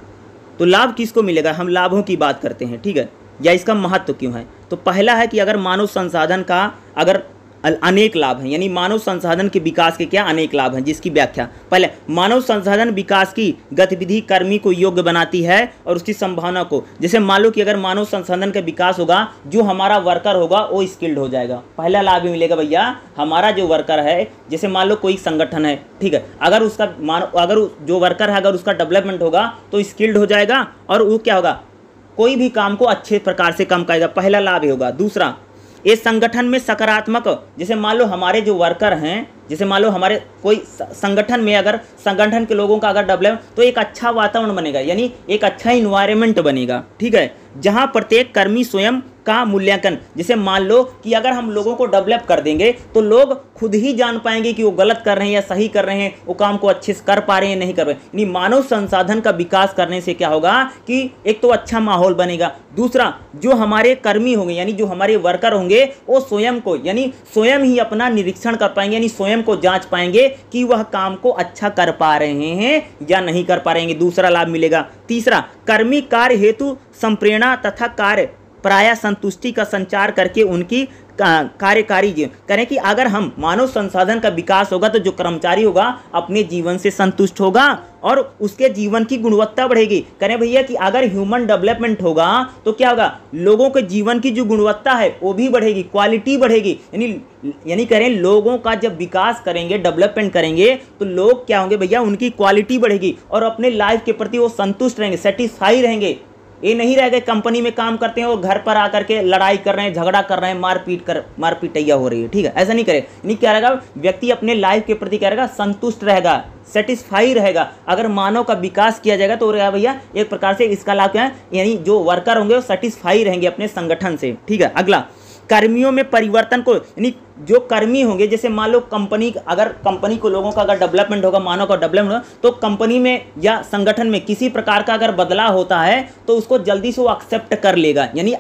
तो लाभ किसको मिलेगा, हम लाभों की बात करते हैं। ठीक है, या इसका महत्व क्यों है, तो पहला है कि अगर मानव संसाधन का अगर अनेक लाभ हैं, यानी मानव संसाधन के विकास के क्या अनेक लाभ हैं, जिसकी व्याख्या पहले, मानव संसाधन विकास की गतिविधि कर्मी को योग्य बनाती है और उसकी संभावना को, जैसे मान लो कि अगर मानव संसाधन का विकास होगा, जो हमारा वर्कर होगा वो स्किल्ड हो जाएगा। पहला लाभ भी मिलेगा भैया, हमारा जो वर्कर है, जैसे मान लो कोई संगठन है, ठीक है, अगर उसका अगर जो वर्कर है अगर उसका डेवलपमेंट होगा तो स्किल्ड हो जाएगा और वो क्या होगा, कोई भी काम को अच्छे प्रकार से काम करेगा, पहला लाभ ही होगा। दूसरा, ये संगठन में सकारात्मक, जैसे मान लो हमारे जो वर्कर हैं, जैसे मान लो हमारे कोई संगठन में अगर संगठन के लोगों का अगर डेवलप, तो एक अच्छा वातावरण बनेगा, यानी एक अच्छा इन्वायरमेंट बनेगा। ठीक है, जहां प्रत्येक कर्मी स्वयं का मूल्यांकन, जैसे मान लो कि अगर हम लोगों को डेवलप कर देंगे तो लोग खुद ही जान पाएंगे कि वो गलत कर रहे हैं या सही कर रहे हैं, वो काम को अच्छे से कर पा रहे हैं नहीं कर रहे हैं। यानी मानव संसाधन का विकास करने से क्या होगा कि एक तो अच्छा माहौल बनेगा, दूसरा जो हमारे कर्मी होंगे यानी जो हमारे वर्कर होंगे वो स्वयं को यानी स्वयं ही अपना निरीक्षण कर पाएंगे, यानी स्वयं को जांच पाएंगे कि वह काम को अच्छा कर पा रहे हैं या नहीं कर पा रहे हैं, दूसरा लाभ मिलेगा। तीसरा, कर्मी कार्य हेतु संप्रेरणा तथा कार्य प्राय संतुष्टि का संचार करके उनकी कार्यकारी जीवन करें कि अगर हम मानव संसाधन का विकास होगा तो जो कर्मचारी होगा अपने जीवन से संतुष्ट होगा और उसके जीवन की गुणवत्ता बढ़ेगी। करें भैया कि अगर ह्यूमन डेवलपमेंट होगा तो क्या होगा, लोगों के जीवन की जो गुणवत्ता है वो भी बढ़ेगी, क्वालिटी बढ़ेगी। यानी करें लोगों का जब विकास करेंगे, डेवलपमेंट करेंगे तो लोग क्या होंगे भैया, उनकी क्वालिटी बढ़ेगी और अपने लाइफ के प्रति वो संतुष्ट रहेंगे, सेटिस्फाई रहेंगे। ये नहीं रहेगा कंपनी में काम करते हैं और घर पर आकर के लड़ाई कर रहे हैं, झगड़ा कर रहे हैं, मारपीटैया हो रही है। ठीक है, ऐसा नहीं करे। यानी क्या रहेगा, व्यक्ति अपने लाइफ के प्रति क्या रहेगा, संतुष्ट रहेगा, सेटिस्फाई रहेगा। अगर मानव का विकास किया जाएगा तो रहेगा भैया एक प्रकार से इसका लाभ क्या है, यानी जो वर्कर होंगे वो सेटिस्फाई रहेंगे अपने संगठन से। ठीक है, अगला, कर्मियों में परिवर्तन को, यानी जो कर्मी होंगे, जैसे मान लो कंपनी, अगर कंपनी को लोगों का अगर डेवलपमेंट होगा, मानव का डेवलपमेंट होगा, तो कंपनी में या संगठन में किसी प्रकार का अगर बदलाव होता है तो उसको जल्दी से वो एक्सेप्ट कर लेगा। यानी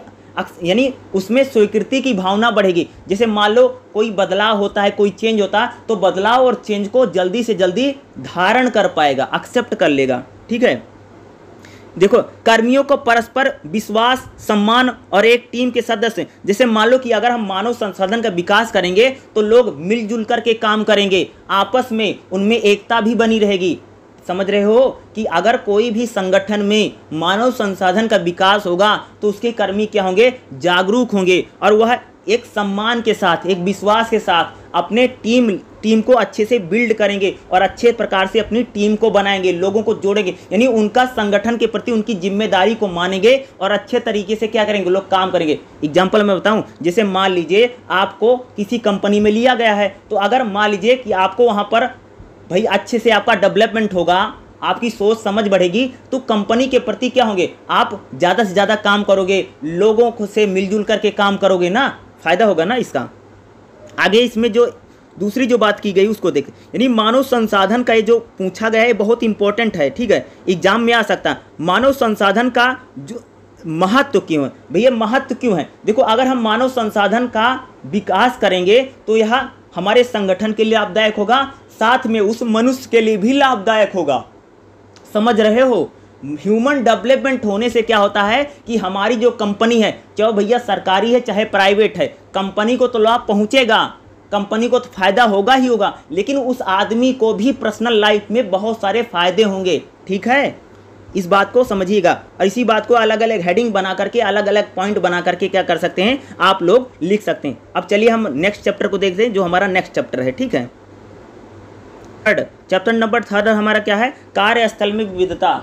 यानी उसमें स्वीकृति की भावना बढ़ेगी। जैसे मान लो कोई बदलाव होता है, कोई चेंज होता है, तो बदलाव और चेंज को जल्दी से जल्दी धारण कर पाएगा, एक्सेप्ट कर लेगा। ठीक है, देखो कर्मियों को परस्पर विश्वास, सम्मान और एक टीम के सदस्य, जैसे मान लो कि अगर हम मानव संसाधन का विकास करेंगे तो लोग मिलजुल करके काम करेंगे, आपस में उनमें एकता भी बनी रहेगी। समझ रहे हो कि अगर कोई भी संगठन में मानव संसाधन का विकास होगा तो उसके कर्मी क्या होंगे, जागरूक होंगे, और वह एक सम्मान के साथ, एक विश्वास के साथ अपने टीम को अच्छे से बिल्ड करेंगे और अच्छे प्रकार से अपनी टीम को बनाएंगे, लोगों को जोड़ेंगे, यानी उनका संगठन के प्रति उनकी जिम्मेदारी को मानेंगे और अच्छे तरीके से क्या करेंगे, लोग काम करेंगे। एग्जाम्पल मैं बताऊं, जैसे मान लीजिए आपको किसी कंपनी में लिया गया है, तो अगर मान लीजिए कि आपको वहां पर भाई अच्छे से आपका डेवलपमेंट होगा, आपकी सोच समझ बढ़ेगी, तो कंपनी के प्रति क्या होंगे, आप ज़्यादा से ज़्यादा काम करोगे, लोगों से मिलजुल करके काम करोगे ना, फायदा होगा ना इसका। आगे इसमें जो दूसरी जो बात की गई उसको देखें, यानी मानव संसाधन का ये जो पूछा गया है बहुत इंपॉर्टेंट है। ठीक है, एग्जाम में आ सकता है। मानव संसाधन का जो महत्व क्यों है, भैया महत्व क्यों है? देखो अगर हम मानव संसाधन का विकास करेंगे तो यह हमारे संगठन के लिए लाभदायक होगा, साथ में उस मनुष्य के लिए भी लाभदायक होगा। समझ रहे हो, ह्यूमन डेवलपमेंट होने से क्या होता है कि हमारी जो कंपनी है, चाहे भैया सरकारी है चाहे प्राइवेट है, कंपनी को तो लाभ पहुंचेगा, कंपनी को तो फायदा होगा ही होगा, लेकिन उस आदमी को भी पर्सनल लाइफ में बहुत सारे फायदे होंगे। ठीक है, इस बात को समझिएगा, और इसी बात को अलग अलग हेडिंग बना करके, अलग अलग पॉइंट बना करके क्या कर सकते हैं, आप लोग लिख सकते हैं। अब चलिए हम नेक्स्ट चैप्टर को देखते हैं, जो हमारा नेक्स्ट चैप्टर है। ठीक है, चैप्टर नंबर 3 हमारा क्या है, कार्यस्थल में विविधता।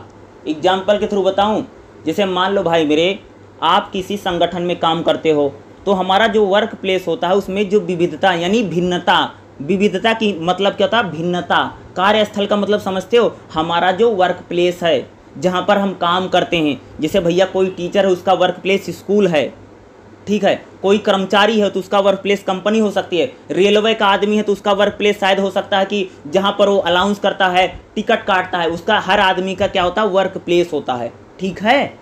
एग्जाम्पल के थ्रू बताऊं, जैसे मान लो भाई मेरे, आप किसी संगठन में काम करते हो, तो हमारा जो वर्क प्लेस होता है उसमें जो विविधता यानी भिन्नता, विविधता की मतलब क्या होता है, भिन्नता। कार्यस्थल का मतलब समझते हो, हमारा जो वर्क प्लेस है जहाँ पर हम काम करते हैं, जैसे भैया कोई टीचर है उसका वर्क प्लेस स्कूल है, ठीक है, कोई कर्मचारी है तो उसका वर्क प्लेस कंपनी हो सकती है, रेलवे का आदमी है तो उसका वर्क प्लेस शायद हो सकता है कि जहाँ पर वो अलाउंस करता है, टिकट काटता है, उसका हर आदमी का क्या होता है, वर्क प्लेस होता है। ठीक है,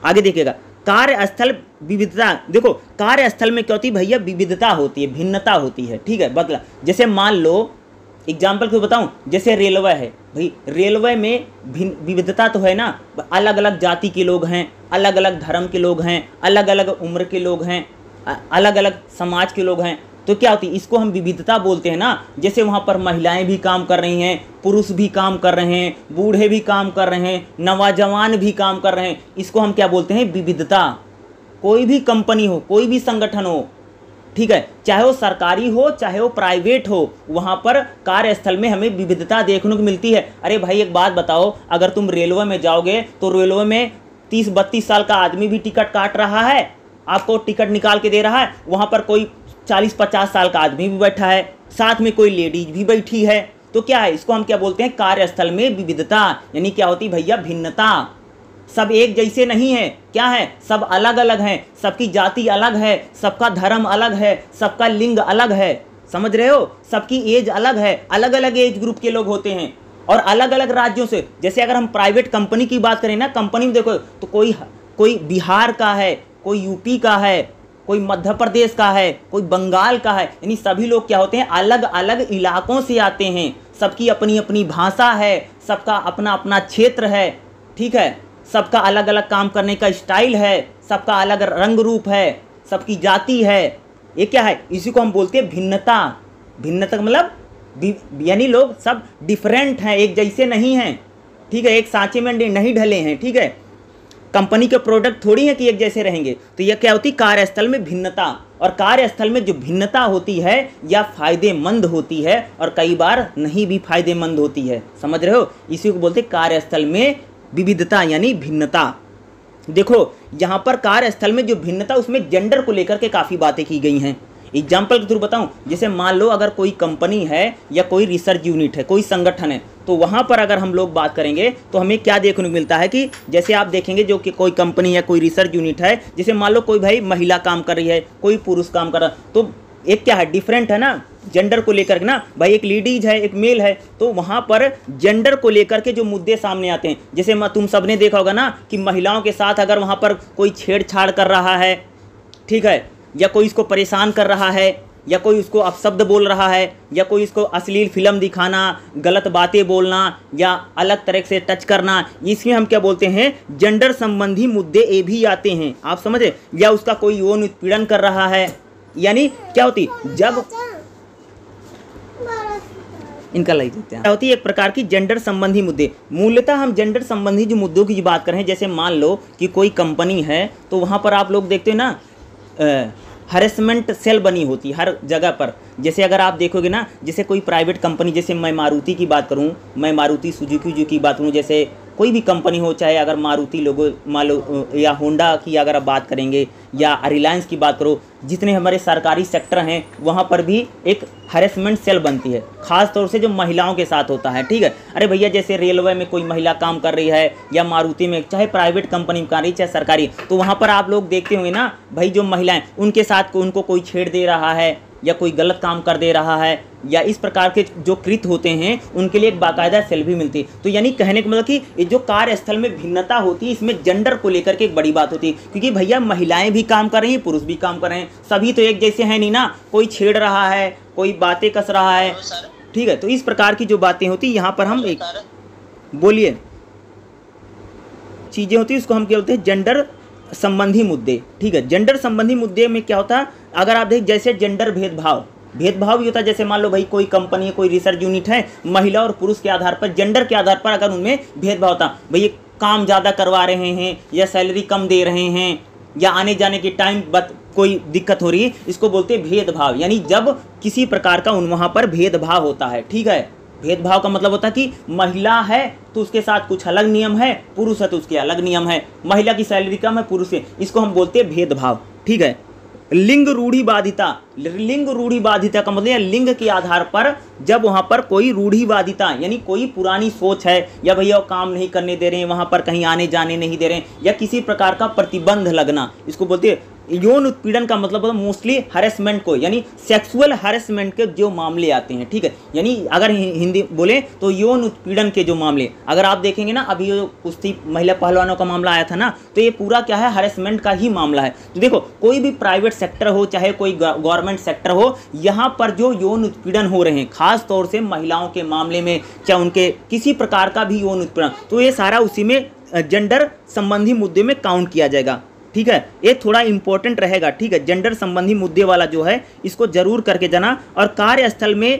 आगे देखिएगा, कार्यस्थल विविधता। देखो कार्यस्थल में क्या होती है भैया, विविधता होती है, भिन्नता होती है। ठीक है, बदला, जैसे मान लो एग्जाम्पल को बताऊं, जैसे रेलवे है भाई, रेलवे में विविधता तो है ना, अलग अलग जाति के लोग हैं, अलग अलग धर्म के लोग हैं, अलग अलग उम्र के लोग हैं, अलग अलग समाज के लोग हैं, तो क्या होती है, इसको हम विविधता बोलते हैं ना। जैसे वहाँ पर महिलाएं भी काम कर रही हैं, पुरुष भी काम कर रहे हैं, बूढ़े भी काम कर रहे हैं, नौजवान भी काम कर रहे हैं, इसको हम क्या बोलते हैं, विविधता। कोई भी कंपनी हो, कोई भी संगठन हो, ठीक है, चाहे वो सरकारी हो चाहे वो प्राइवेट हो, वहाँ पर कार्यस्थल में हमें विविधता देखने को मिलती है। अरे भाई एक बात बताओ, अगर तुम रेलवे में जाओगे तो रेलवे में 30-32 साल का आदमी भी टिकट काट रहा है, आपको टिकट निकाल के दे रहा है, वहाँ पर कोई 40-50 साल का आदमी भी बैठा है, साथ में कोई लेडीज भी बैठी है, तो क्या है, इसको हम क्या बोलते हैं, कार्यस्थल में विविधता। यानी क्या होती भैया, भिन्नता। सब एक जैसे नहीं है, क्या है, सब अलग अलग हैं, सबकी जाति अलग है, सबका धर्म अलग है, सबका लिंग अलग है। समझ रहे हो, सबकी एज अलग है, अलग अलग एज ग्रुप के लोग होते हैं, और अलग अलग राज्यों से। जैसे अगर हम प्राइवेट कंपनी की बात करें ना, कंपनी में देखो तो कोई बिहार का है, कोई यूपी का है, कोई मध्य प्रदेश का है, कोई बंगाल का है, यानी सभी लोग क्या होते हैं, अलग अलग इलाकों से आते हैं, सबकी अपनी अपनी भाषा है, सबका अपना अपना क्षेत्र है। ठीक है, सबका अलग अलग काम करने का स्टाइल है, सबका अलग रंग रूप है, सबकी जाति है, ये क्या है, इसी को हम बोलते हैं भिन्नता। भिन्नता मतलब यानी लोग सब डिफरेंट हैं, एक जैसे नहीं हैं। ठीक है, एक सांचे में नहीं ढले हैं। ठीक है, कंपनी के प्रोडक्ट थोड़ी है कि एक जैसे रहेंगे। तो यह क्या होती, कार्यस्थल में भिन्नता। और कार्यस्थल में जो भिन्नता होती है या फायदेमंद होती है, और कई बार नहीं भी फायदेमंद होती है। समझ रहे हो, इसी को बोलते कार्यस्थल में विविधता यानी भिन्नता। देखो यहाँ पर कार्यस्थल में जो भिन्नता, उसमें जेंडर को लेकर के काफ़ी बातें की गई हैं। एग्जाम्पल के थ्रू बताऊं, जैसे मान लो अगर कोई कंपनी है या कोई रिसर्च यूनिट है, कोई संगठन है, तो वहाँ पर अगर हम लोग बात करेंगे तो हमें क्या देखने को मिलता है कि जैसे आप देखेंगे जो कि कोई कंपनी है, कोई रिसर्च यूनिट है, जैसे मान लो कोई भाई महिला काम कर रही है, कोई पुरुष काम कर रहा है, तो एक क्या है, डिफरेंट है ना, जेंडर को लेकर के ना भाई, एक लेडीज है एक मेल है, तो वहाँ पर जेंडर को लेकर के जो मुद्दे सामने आते हैं, जैसे तुम सबने देखा होगा ना कि महिलाओं के साथ अगर वहाँ पर कोई छेड़छाड़ कर रहा है, ठीक है, या कोई इसको परेशान कर रहा है, या कोई उसको अपशब्द बोल रहा है, या कोई इसको अश्लील फिल्म दिखाना, गलत बातें बोलना, या अलग तरह से टच करना, इसमें हम क्या बोलते हैं, जेंडर संबंधी मुद्दे ये भी आते हैं, आप समझे। या उसका कोई यौन उत्पीड़न कर रहा है, यानी क्या होती, जब इनका लाइक देते हैं, क्या होती है एक प्रकार की जेंडर संबंधी मुद्दे। मूलतः हम जेंडर संबंधी जो मुद्दों की बात करें, जैसे मान लो कि कोई कंपनी है, तो वहाँ पर आप लोग देखते हो ना हरेसमेंट सेल बनी होती हर जगह पर। जैसे अगर आप देखोगे ना, जैसे कोई प्राइवेट कंपनी, जैसे मैं मारुति की बात करूं, मैं मारुति सुजुकी की बात करूं, जैसे कोई भी कंपनी हो, चाहे अगर मारुति लोगो मान लो, या होंडा की अगर आप बात करेंगे, या रिलायंस की बात करो, जितने हमारे सरकारी सेक्टर हैं वहाँ पर भी एक हरेसमेंट सेल बनती है, खास तौर से जो महिलाओं के साथ होता है, ठीक है। अरे भैया जैसे रेलवे में कोई महिला काम कर रही है, या मारुति में, चाहे प्राइवेट कंपनी में कर रही चाहे सरकारी, तो वहाँ पर आप लोग देखते होंगे ना भाई, जो महिलाएं उनके साथ उनको कोई छेड़ दे रहा है, या कोई गलत काम कर दे रहा है, या इस प्रकार के जो कृत होते हैं, उनके लिए एक बाकायदा सेल भी मिलती है। तो यानी कहने का मतलब कि ये जो कार्यस्थल में भिन्नता होती है, इसमें जेंडर को लेकर के एक बड़ी बात होती है, क्योंकि भैया महिलाएं भी काम कर रही हैं, पुरुष भी काम कर रहे हैं, सभी तो एक जैसे हैं नहीं ना, कोई छेड़ रहा है, कोई बातें कस रहा है, ठीक है। तो इस प्रकार की जो बातें होती है यहाँ पर हम एक बोलिए चीज़ें होती है, उसको हम क्या बोलते हैं, जेंडर संबंधी मुद्दे, ठीक है। जेंडर संबंधी मुद्दे में क्या होता है, अगर आप देख, जैसे जेंडर भेदभाव भी होता है। जैसे मान लो भाई कोई कंपनी, कोई रिसर्च यूनिट है, महिला और पुरुष के आधार पर, जेंडर के आधार पर अगर उनमें भेदभाव होता, भाई ये काम ज़्यादा करवा रहे हैं, या सैलरी कम दे रहे हैं, या आने जाने के टाइम कोई दिक्कत हो रही है, इसको बोलते हैं भेदभाव। यानी जब किसी प्रकार का वहाँ पर भेदभाव होता है, ठीक है। भेदभाव का मतलब होता है कि महिला है तो उसके साथ कुछ अलग नियम है, पुरुष है तो उसके अलग नियम है, महिला की सैलरी कम है, पुरुष है, इसको हम बोलते हैं भेदभाव, ठीक है। लिंग रूढ़िवादिता, लिंग रूढ़िवादिता का मतलब लिंग के आधार पर जब वहाँ पर कोई रूढ़िवादिता, यानी कोई पुरानी सोच है, या भैया काम नहीं करने दे रहे हैं, वहाँ पर कहीं आने जाने नहीं दे रहे हैं, या किसी प्रकार का प्रतिबंध लगना, इसको बोलते हैं। यौन उत्पीड़न का मतलब मोस्टली हरेसमेंट को, यानी सेक्सुअल हरेसमेंट के जो मामले आते हैं, ठीक है। यानी अगर हिंदी बोले तो यौन उत्पीड़न के जो मामले, अगर आप देखेंगे ना, अभी जो कुश्ती महिला पहलवानों का मामला आया था ना, तो ये पूरा क्या है, हरेसमेंट का ही मामला है। तो देखो, कोई भी प्राइवेट सेक्टर हो, चाहे कोई गवर्नमेंट सेक्टर हो, यहाँ पर जो यौन उत्पीड़न हो रहे हैं, खास तौर से महिलाओं के मामले में, चाहे उनके किसी प्रकार का भी यौन उत्पीड़न, तो ये सारा उसी में जेंडर संबंधी मुद्दे में काउंट किया जाएगा, ठीक है। ये थोड़ा इंपॉर्टेंट रहेगा, ठीक है। जेंडर संबंधी मुद्दे वाला जो है, इसको जरूर करके जाना। और कार्यस्थल में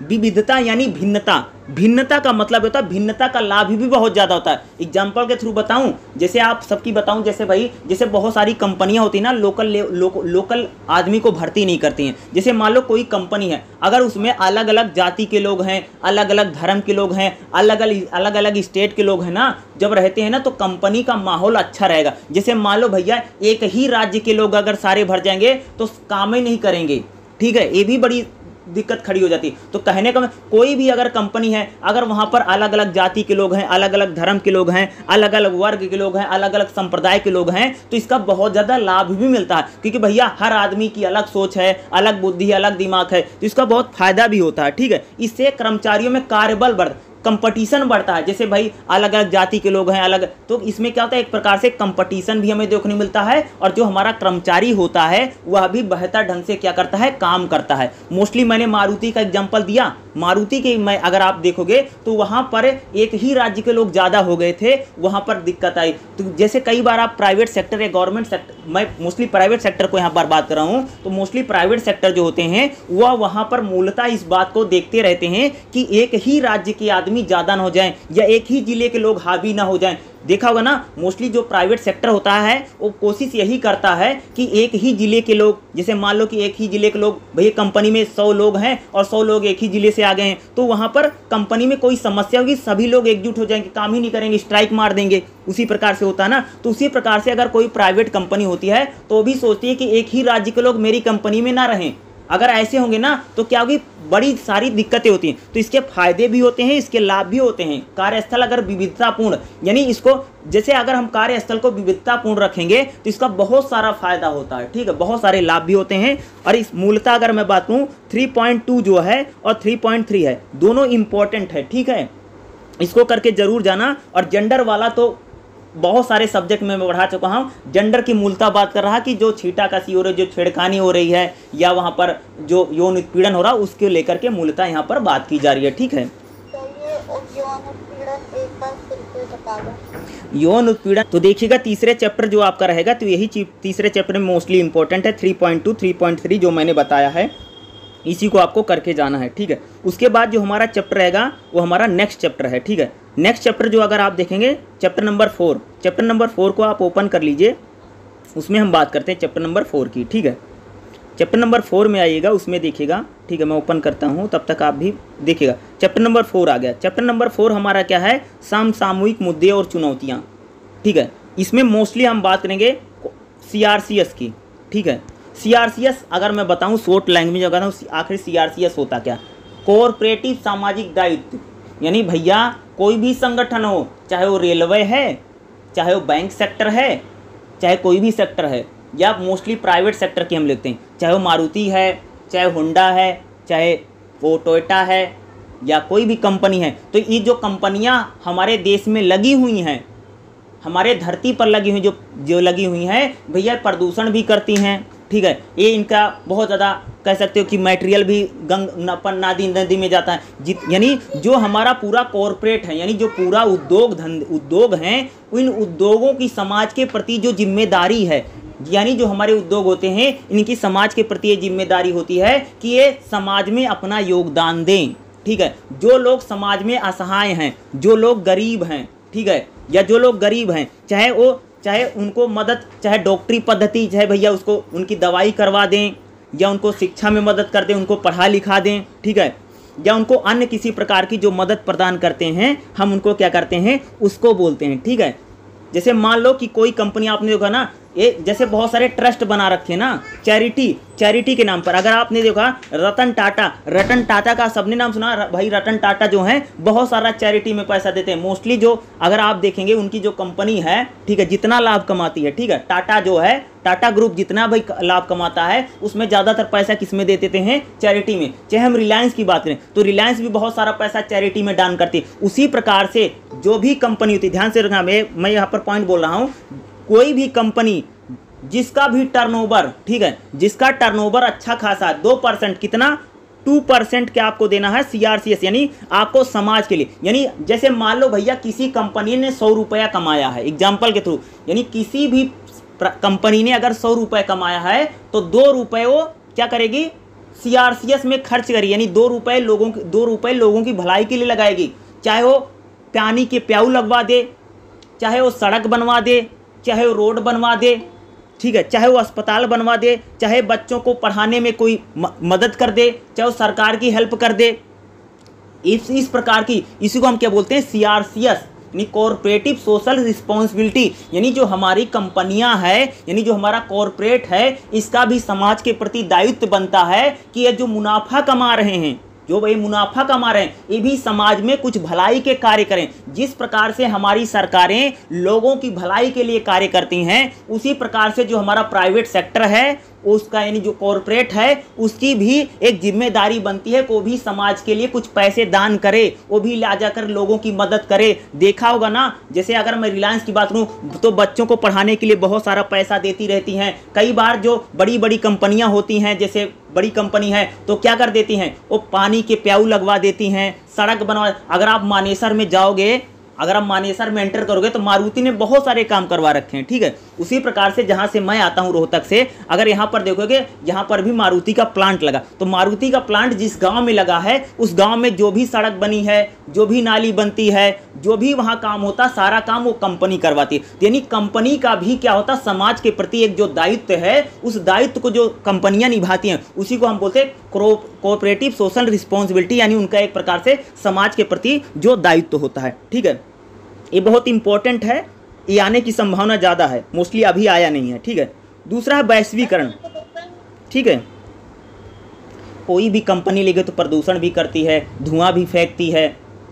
विविधता यानी भिन्नता, भिन्नता का मतलब होता है, भिन्नता का लाभ भी बहुत ज़्यादा होता है। एग्जाम्पल के थ्रू बताऊं, जैसे आप सबकी बताऊं, जैसे भाई, जैसे बहुत सारी कंपनियां होती हैं ना, लोकल आदमी को भर्ती नहीं करती हैं। जैसे मान लो कोई कंपनी है, अगर उसमें अलग अलग जाति के लोग हैं, अलग अलग धर्म के लोग हैं, अलग अलग स्टेट के लोग हैं ना, जब रहते हैं ना, तो कंपनी का माहौल अच्छा रहेगा। जैसे मान लो भैया एक ही राज्य के लोग अगर सारे भर जाएंगे तो काम ही नहीं करेंगे, ठीक है, ये भी बड़ी दिक्कत खड़ी हो जाती है। तो कहने का कोई भी अगर कंपनी है, अगर वहाँ पर अलग अलग जाति के लोग हैं, अलग अलग धर्म के लोग हैं, अलग अलग वर्ग के लोग हैं, अलग अलग संप्रदाय के लोग हैं, तो इसका बहुत ज़्यादा लाभ भी मिलता है, क्योंकि भैया हर आदमी की अलग सोच है, अलग बुद्धि है, अलग दिमाग है, तो इसका बहुत फायदा भी होता है, ठीक है। इससे कर्मचारियों में कार्यबल कंपटीशन बढ़ता है। जैसे भाई अलग अलग जाति के लोग हैं, अलग, तो इसमें क्या होता है, एक प्रकार से कंपटीशन भी हमें देखने मिलता है, और जो हमारा कर्मचारी होता है वह भी बेहतर ढंग से क्या करता है, काम करता है। मोस्टली मैंने मारुति का एग्जांपल दिया, मारुति के में अगर आप देखोगे तो वहाँ पर एक ही राज्य के लोग ज़्यादा हो गए थे, वहाँ पर दिक्कत आई। तो जैसे कई बार आप प्राइवेट सेक्टर या गवर्नमेंट सेक्टर, मैं मोस्टली प्राइवेट सेक्टर को यहाँ पर बात कर रहा हूँ, तो मोस्टली प्राइवेट सेक्टर जो होते हैं वह वहाँ पर मूलतः इस बात को देखते रहते हैं कि एक ही राज्य के आदमी ज़्यादा ना हो जाएं, या एक ही जिले के लोग हावी ना हो जाएं। देखा होगा ना, मोस्टली जो प्राइवेट सेक्टर होता है वो कोशिश यही करता है कि एक ही जिले के लोग, जैसे मान लो कि एक ही जिले के लोग, भैया कंपनी में 100 लोग हैं और 100 लोग एक ही जिले से आ गए हैं, तो वहाँ पर कंपनी में कोई समस्या होगी, सभी लोग एकजुट हो जाएंगे, काम ही नहीं करेंगे, स्ट्राइक मार देंगे। उसी प्रकार से होता है ना। तो उसी प्रकार से अगर कोई प्राइवेट कंपनी होती है तो भी सोचती है कि एक ही राज्य के लोग मेरी कंपनी में ना रहें, अगर ऐसे होंगे ना तो क्या होगी, बड़ी सारी दिक्कतें होती हैं। तो इसके फायदे भी होते हैं, इसके लाभ भी होते हैं। कार्यस्थल अगर विविधतापूर्ण, यानी इसको जैसे अगर हम कार्यस्थल को विविधतापूर्ण रखेंगे तो इसका बहुत सारा फायदा होता है, ठीक है, बहुत सारे लाभ भी होते हैं। और इस मूलतः अगर मैं बात करूँ 3.2 जो है और 3.3 है, दोनों इंपॉर्टेंट है, ठीक है, इसको करके जरूर जाना। और जेंडर वाला तो बहुत सारे सब्जेक्ट में मैं पढ़ा चुका हूँ। जेंडर की मूलतः बात कर रहा कि जो छींटाकशी हो रही है, जो छेड़खानी हो रही है, या वहाँ पर जो यौन उत्पीड़न हो रहा है, उसके लेकर के मूलतः यहाँ पर बात की जा रही है, ठीक है। यौन उत्पीड़न तो देखिएगा तीसरे चैप्टर जो आपका रहेगा, तो यही तीसरे चैप्टर में मोस्टली इंपॉर्टेंट है। 3.2 3.3 जो मैंने बताया है, इसी को आपको करके जाना है, ठीक है। उसके बाद जो हमारा चैप्टर रहेगा वो हमारा नेक्स्ट चैप्टर है, ठीक है। नेक्स्ट चैप्टर जो अगर आप देखेंगे चैप्टर नंबर 4, चैप्टर नंबर 4 को आप ओपन कर लीजिए, उसमें हम बात करते हैं चैप्टर नंबर 4 की, ठीक है। चैप्टर नंबर 4 में आइएगा, उसमें देखिएगा, ठीक है, मैं ओपन करता हूँ, तब तक आप भी देखिएगा। चैप्टर नंबर 4 आ गया। चैप्टर नंबर 4 हमारा क्या है, समसामयिक मुद्दे और चुनौतियाँ, ठीक है। इसमें मोस्टली हम बात करेंगे CRCS की, ठीक है। CRCS अगर मैं बताऊं शॉर्ट लैंग्वेज अगर हूँ, आखिर CRCS होता क्या, कोऑपरेटिव सामाजिक दायित्व। यानी भैया कोई भी संगठन हो, चाहे वो रेलवे है, चाहे वो बैंक सेक्टर है, चाहे कोई भी सेक्टर है, या मोस्टली प्राइवेट सेक्टर की हम लेते हैं, चाहे वो मारुति है, चाहे होंडा है, चाहे वो टोयोटा है, या कोई भी कंपनी है। तो ये जो कंपनियां हमारे देश में लगी हुई हैं, हमारे धरती पर लगी हुई जो लगी हुई हैं भैया, प्रदूषण भी करती हैं, ठीक है। ये इनका बहुत ज़्यादा कह सकते हो कि मटेरियल भी नदी में जाता है। यानी जो हमारा पूरा कॉरपोरेट है, यानी जो पूरा उद्योग हैं, उन उद्योगों की समाज के प्रति जो जिम्मेदारी है, यानी जो हमारे उद्योग होते हैं इनकी समाज के प्रति ये जिम्मेदारी होती है कि ये समाज में अपना योगदान दें, ठीक है। जो लोग समाज में असहाय हैं, जो लोग गरीब हैं, ठीक है, या जो लोग गरीब हैं, चाहे उनको मदद, चाहे डॉक्टरी पद्धति, चाहे भैया उसको उनकी दवाई करवा दें, या उनको शिक्षा में मदद कर दें, उनको पढ़ा लिखा दें, ठीक है, या उनको अन्य किसी प्रकार की जो मदद प्रदान करते हैं, हम उनको क्या करते हैं, उसको बोलते हैं, ठीक है। जैसे मान लो कि कोई कंपनी, आपने देखा ना, ये जैसे बहुत सारे ट्रस्ट बना रखे हैं ना, चैरिटी के नाम पर। अगर आपने देखा रतन टाटा का सबने नाम सुना भाई, रतन टाटा जो हैं बहुत सारा चैरिटी में पैसा देते हैं। मोस्टली जो अगर आप देखेंगे उनकी जो कंपनी है, ठीक है, जितना लाभ कमाती है, ठीक है, टाटा जो है, टाटा ग्रुप जितना भाई लाभ कमाता है, उसमें ज़्यादातर पैसा किस में दे देते हैं, चैरिटी में। चाहे हम रिलायंस की बात करें तो रिलायंस भी बहुत सारा पैसा चैरिटी में दान करती है। उसी प्रकार से जो भी कंपनी होती है, ध्यान से रखना, मैं यहाँ पर पॉइंट बोल रहा हूँ, कोई भी कंपनी जिसका भी टर्नओवर, ठीक है, जिसका टर्नओवर अच्छा खासा 2%, कितना 2% क्या आपको देना है CRCS, यानी आपको समाज के लिए। यानी जैसे मान लो भैया किसी कंपनी ने 100 रुपया कमाया है, एग्जाम्पल के थ्रू, यानी किसी भी कंपनी ने अगर 100 रुपये कमाया है तो 2 रुपये वो क्या करेगी, CRCS में खर्च करेगी, यानी 2 रुपये लोगों की भलाई के लिए लगाएगी। चाहे वो पानी के प्याऊ लगवा दे, चाहे वो सड़क बनवा दे, चाहे वो रोड बनवा दे, ठीक है, चाहे वो अस्पताल बनवा दे, चाहे बच्चों को पढ़ाने में कोई मदद कर दे, चाहे वो सरकार की हेल्प कर दे। इस प्रकार की, इसी को हम क्या बोलते हैं, CRCS, यानी कॉरपोरेटिव सोशल रिस्पॉन्सिबिलिटी। यानी जो हमारी कंपनियां हैं, यानी जो हमारा कॉरपोरेट है, इसका भी समाज के प्रति दायित्व बनता है कि ये जो मुनाफा कमा रहे हैं, जो भाई मुनाफा कमा रहे हैं, ये भी समाज में कुछ भलाई के कार्य करें। जिस प्रकार से हमारी सरकारें लोगों की भलाई के लिए कार्य करती हैं, उसी प्रकार से जो हमारा प्राइवेट सेक्टर है उसका, यानी जो कॉरपोरेट है, उसकी भी एक जिम्मेदारी बनती है कि वो भी समाज के लिए कुछ पैसे दान करे, वो भी ला जाकर लोगों की मदद करे। देखा होगा ना, जैसे अगर मैं रिलायंस की बात करूं तो बच्चों को पढ़ाने के लिए बहुत सारा पैसा देती रहती हैं। कई बार जो बड़ी बड़ी कंपनियां होती हैं, जैसे बड़ी कंपनी है तो क्या कर देती हैं, वो पानी के प्याऊ लगवा देती हैं, सड़क बनवा। अगर आप मानेसर में जाओगे, अगर आप मानेसर में एंटर करोगे तो मारुति ने बहुत सारे काम करवा रखे हैं, ठीक है। उसी प्रकार से जहाँ से मैं आता हूँ रोहतक से, अगर यहाँ पर देखोगे, यहाँ पर भी मारुति का प्लांट लगा, तो मारुति का प्लांट जिस गांव में लगा है, उस गांव में जो भी सड़क बनी है, जो भी नाली बनती है, जो भी वहाँ काम होता, सारा काम वो कंपनी करवाती है। यानी कंपनी का भी क्या होता, समाज के प्रति एक जो दायित्व है, उस दायित्व को जो कंपनियां निभाती हैं, उसी को हम बोलते हैं कोऑपरेटिव सोशल रिस्पॉन्सिबिलिटी, यानी उनका एक प्रकार से समाज के प्रति जो दायित्व होता है, ठीक है। ये बहुत इंपॉर्टेंट है, ये आने की संभावना ज़्यादा है, मोस्टली अभी आया नहीं है, ठीक है। दूसरा है वैश्वीकरण, ठीक है। कोई भी कंपनी लेंगे तो प्रदूषण भी करती है, धुआं भी फेंकती है,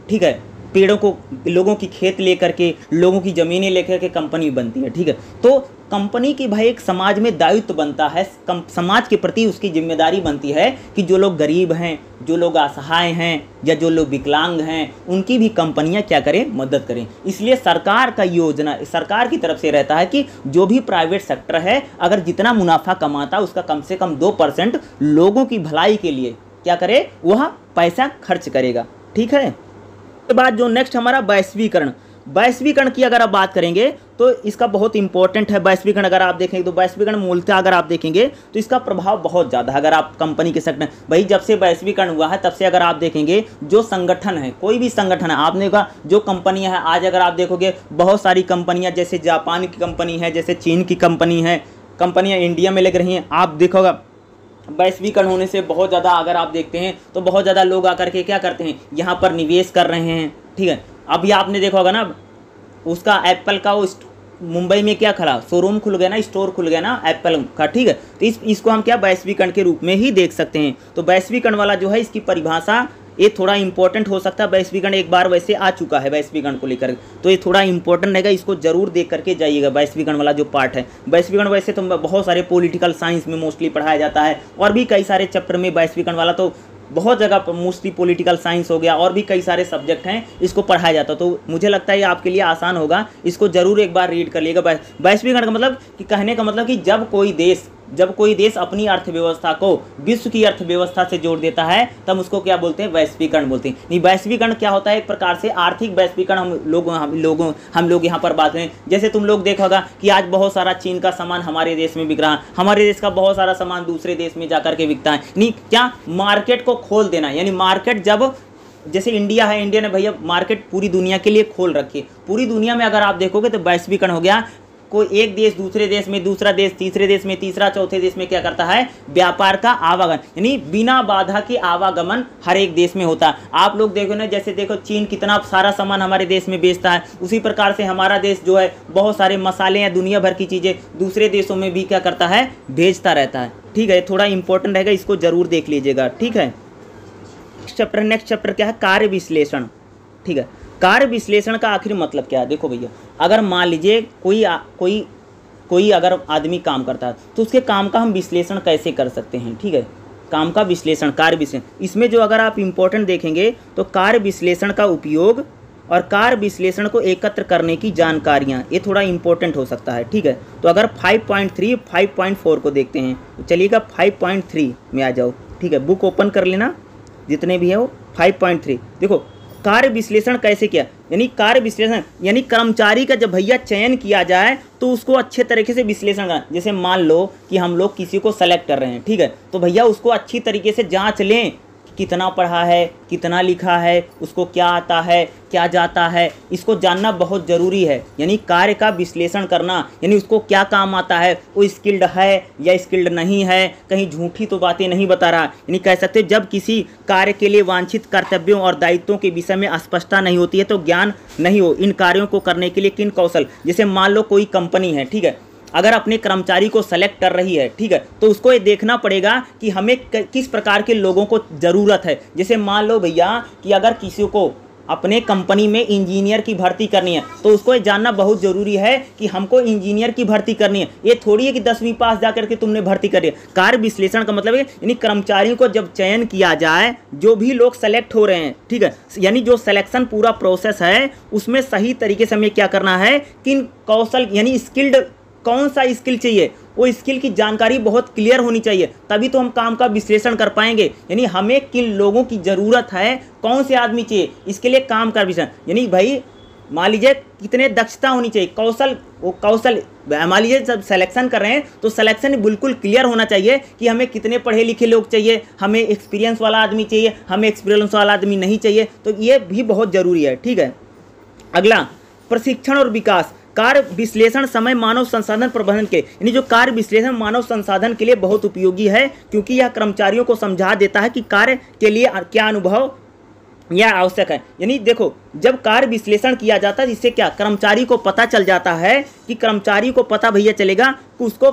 ठीक है। पेड़ों को, लोगों की खेत लेकर के, लोगों की ज़मीनें लेकर के कंपनी बनती है, ठीक है। तो कंपनी की भाई एक समाज में दायित्व बनता है, समाज के प्रति उसकी जिम्मेदारी बनती है कि जो लोग गरीब हैं, जो लोग असहाय हैं या जो लोग विकलांग हैं, उनकी भी कंपनियां क्या करें, मदद करें। इसलिए सरकार का योजना, सरकार की तरफ से रहता है कि जो भी प्राइवेट सेक्टर है, अगर जितना मुनाफा कमाता उसका कम से कम 2% लोगों की भलाई के लिए क्या करे, वह पैसा खर्च करेगा, ठीक है। के बाद जो नेक्स्ट हमारा वैश्वीकरण, वैश्वीकरण की अगर आप बात करेंगे तो इसका बहुत इंपॉर्टेंट है। वैश्वीकरण अगर आप देखेंगे तो वैश्वीकरण मूलतः अगर आप देखेंगे तो इसका प्रभाव बहुत ज़्यादा है। अगर आप कंपनी के सेक्टर, भाई जब से वैश्वीकरण हुआ है तब से अगर आप देखेंगे जो संगठन है, कोई भी संगठन है, आपने कहा जो कंपनियां हैं, आज अगर आप देखोगे बहुत सारी कंपनियां, जैसे जापान की कंपनी है, जैसे चीन की कंपनी है, कंपनियाँ इंडिया में लग रही हैं। आप देखोगा वैश्वीकरण होने से बहुत ज़्यादा अगर आप देखते हैं तो बहुत ज़्यादा लोग आकर के क्या करते हैं, यहाँ पर निवेश कर रहे हैं, ठीक है। अभी आपने देखा होगा ना, उसका एप्पल का वो मुंबई में क्या खड़ा शोरूम खुल गया ना, स्टोर खुल गया ना एप्पल का, ठीक है। तो इसको हम क्या वैश्वीकरण के रूप में ही देख सकते हैं। तो वैश्वीकरण वाला जो है, इसकी परिभाषा ये थोड़ा इंपॉर्टेंट हो सकता है। वैश्वीकरण एक बार वैसे आ चुका है वैश्वीकरण को लेकर, तो ये थोड़ा इंपॉर्टेंट रहेगा, इसको जरूर देख करके जाइएगा। वैश्वीकरण वाला जो पार्ट है, वैश्वीकरण वैसे तो बहुत सारे पॉलिटिकल साइंस में मोस्टली पढ़ाया जाता है, और भी कई सारे चैप्टर में वैश्वीकरण वाला तो बहुत जगह मोस्टली पॉलिटिकल साइंस हो गया, और भी कई सारे सब्जेक्ट हैं, इसको पढ़ाया जाता है। तो मुझे लगता है ये आपके लिए आसान होगा, इसको जरूर एक बार रीड कर लीजिएगा। वैश्वीकरण का मतलब कि कहने का मतलब कि जब कोई देश अपनी अर्थव्यवस्था को विश्व की अर्थव्यवस्था से जोड़ देता है, तब उसको क्या बोलते हैं, वैश्वीकरण बोलते हैं। नहीं, वैश्वीकरण क्या होता है, एक प्रकार से आर्थिक वैश्वीकरण हम लोग यहाँ पर बात करें। जैसे तुम लोग देखोगा कि आज बहुत सारा चीन का सामान हमारे देश में बिक रहा है, हमारे देश का बहुत सारा सामान दूसरे देश में जाकर के बिकता है। नहीं, क्या मार्केट को खोल देना, यानी मार्केट जब, जैसे इंडिया है, इंडिया ने भैया मार्केट पूरी दुनिया के लिए खोल रखी है। पूरी दुनिया में अगर आप देखोगे तो वैश्वीकरण हो गया, कोई एक देश दूसरे देश में, दूसरा देश तीसरे देश में, तीसरा चौथे देश में क्या करता है, व्यापार का आवागमन, यानी बिना बाधा के आवागमन हर एक देश में होता है। आप लोग देखो ना, जैसे देखो चीन कितना सारा सामान हमारे देश में बेचता है, उसी प्रकार से हमारा देश जो है बहुत सारे मसाले या दुनिया भर की चीज़ें दूसरे देशों में भी क्या करता है, भेजता रहता है, ठीक है। थोड़ा इंपॉर्टेंट रहेगा, इसको जरूर देख लीजिएगा, ठीक है। नेक्स्ट चैप्टर क्या है, कार्य विश्लेषण, ठीक है। कार्य विश्लेषण का आखिर मतलब क्या है, देखो भैया, अगर मान लीजिए कोई अगर आदमी काम करता है तो उसके काम का हम विश्लेषण कैसे कर सकते हैं, ठीक है। काम का विश्लेषण, कार्य विश्लेषण, इसमें जो अगर आप इंपॉर्टेंट देखेंगे तो कार्य विश्लेषण का उपयोग और कार्य विश्लेषण को एकत्र करने की जानकारियाँ, ये थोड़ा इंपॉर्टेंट हो सकता है, ठीक है। तो अगर 5.3 5.4 को देखते हैं तो चलिएगा 5.3 में आ जाओ, ठीक है। बुक ओपन कर लेना, जितने भी है वो 5.3 देखो। कार्य विश्लेषण कैसे किया, यानी कार्य विश्लेषण यानी कर्मचारी का जब भैया चयन किया जाए तो उसको अच्छे तरीके से विश्लेषण करना। जैसे मान लो कि हम लोग किसी को सेलेक्ट कर रहे हैं, ठीक है, तो भैया उसको अच्छी तरीके से जांच लें, कितना पढ़ा है, कितना लिखा है, उसको क्या आता है, क्या जाता है, इसको जानना बहुत ज़रूरी है। यानी कार्य का विश्लेषण करना, यानी उसको क्या काम आता है, वो स्किल्ड है या स्किल्ड नहीं है, कहीं झूठी तो बातें नहीं बता रहा। यानी कह सकते हो जब किसी कार्य के लिए वांछित कर्तव्यों और दायित्वों के विषय में स्पष्टता नहीं होती है तो ज्ञान नहीं हो इन कार्यों को करने के लिए किन कौशल, जैसे मान लो कोई कंपनी है, ठीक है, अगर अपने कर्मचारी को सेलेक्ट कर रही है, ठीक है, तो उसको ये देखना पड़ेगा कि हमें किस प्रकार के लोगों को ज़रूरत है। जैसे मान लो भैया कि अगर किसी को अपने कंपनी में इंजीनियर की भर्ती करनी है तो उसको ये जानना बहुत ज़रूरी है कि हमको इंजीनियर की भर्ती करनी है। ये थोड़ी है कि 10वीं पास जा करके तुमने भर्ती करी है। कार्य विश्लेषण का मतलब है यानी कर्मचारियों को जब चयन किया जाए, जो भी लोग सेलेक्ट हो रहे हैं, ठीक है, यानी जो सिलेक्शन पूरा प्रोसेस है उसमें सही तरीके से हमें क्या करना है, किन कौशल यानी स्किल्ड, कौन सा स्किल चाहिए, वो स्किल की जानकारी बहुत क्लियर होनी चाहिए, तभी तो हम काम का विश्लेषण कर पाएंगे। यानी हमें किन लोगों की ज़रूरत है, कौन से आदमी चाहिए, इसके लिए काम का विश्लेषण। यानी भाई मान लीजिए कितने दक्षता होनी चाहिए, कौशल, वो कौशल मान लीजिए जब सिलेक्शन कर रहे हैं तो सिलेक्शन बिल्कुल क्लियर होना चाहिए कि हमें कितने पढ़े लिखे लोग चाहिए, हमें एक्सपीरियंस वाला आदमी चाहिए, हमें एक्सपीरियंस वाला आदमी नहीं चाहिए, तो ये भी बहुत ज़रूरी है, ठीक है। अगला प्रशिक्षण और विकास। कार्य विश्लेषण समय मानव संसाधन प्रबंधन के, यानी जो कार्य विश्लेषण मानव संसाधन के लिए बहुत उपयोगी है, क्योंकि यह कर्मचारियों को समझा देता है कि कार्य के लिए क्या अनुभव या आवश्यक है। यानी देखो जब कार्य विश्लेषण किया जाता है इससे क्या कर्मचारी को पता चल जाता है कि कर्मचारी को पता भैया चलेगा कि उसको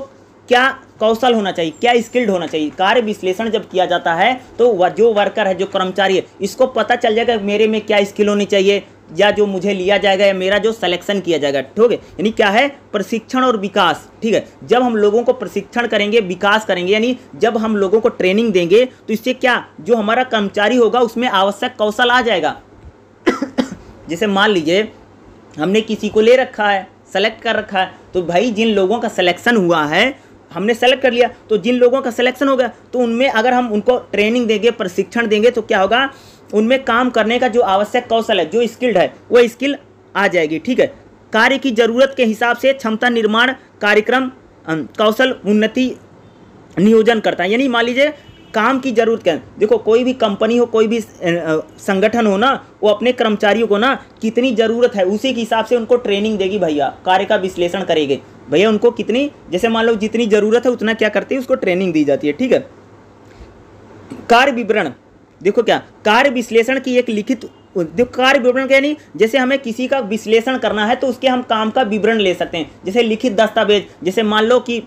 क्या कौशल होना चाहिए, क्या स्किल्ड होना चाहिए। कार्य विश्लेषण जब किया जाता है तो जो वर्कर है, जो कर्मचारी है, इसको पता चल जाएगा मेरे में क्या स्किल होनी चाहिए, या जो मुझे लिया जाएगा या मेरा जो सिलेक्शन किया जाएगा। ठीक है, यानी क्या है, प्रशिक्षण और विकास। ठीक है, जब हम लोगों को प्रशिक्षण करेंगे, विकास करेंगे, यानी जब हम लोगों को ट्रेनिंग देंगे तो इससे क्या, जो हमारा कर्मचारी होगा उसमें आवश्यक कौशल आ जाएगा। जैसे मान लीजिए हमने किसी को ले रखा है, सेलेक्ट कर रखा है, तो भाई जिन लोगों का सिलेक्शन हुआ है, हमने सेलेक्ट कर लिया, तो जिन लोगों का सिलेक्शन हो गया तो उनमें अगर हम उनको ट्रेनिंग देंगे, प्रशिक्षण देंगे तो क्या होगा, उनमें काम करने का जो आवश्यक कौशल है, जो स्किल्ड है, वो स्किल आ जाएगी। ठीक है, कार्य की ज़रूरत के हिसाब से क्षमता निर्माण कार्यक्रम कौशल उन्नति नियोजन करता है। यानी मान लीजिए काम की ज़रूरत क्या है, देखो कोई भी कंपनी हो, कोई भी संगठन हो ना, वो अपने कर्मचारियों को ना कितनी ज़रूरत है उसी के हिसाब से उनको ट्रेनिंग देगी भैया, कार्य का विश्लेषण करेगी भैया, उनको कितनी, जैसे मान लो जितनी ज़रूरत है उतना क्या करती है, उसको ट्रेनिंग दी जाती है। ठीक है, कार्य विवरण, देखो क्या, कार्य विश्लेषण की एक लिखित, जो कार्य विवरण क्या, नहीं जैसे हमें किसी का विश्लेषण करना है तो उसके हम काम का विवरण ले सकते हैं, जैसे लिखित दस्तावेज। जैसे मान लो कि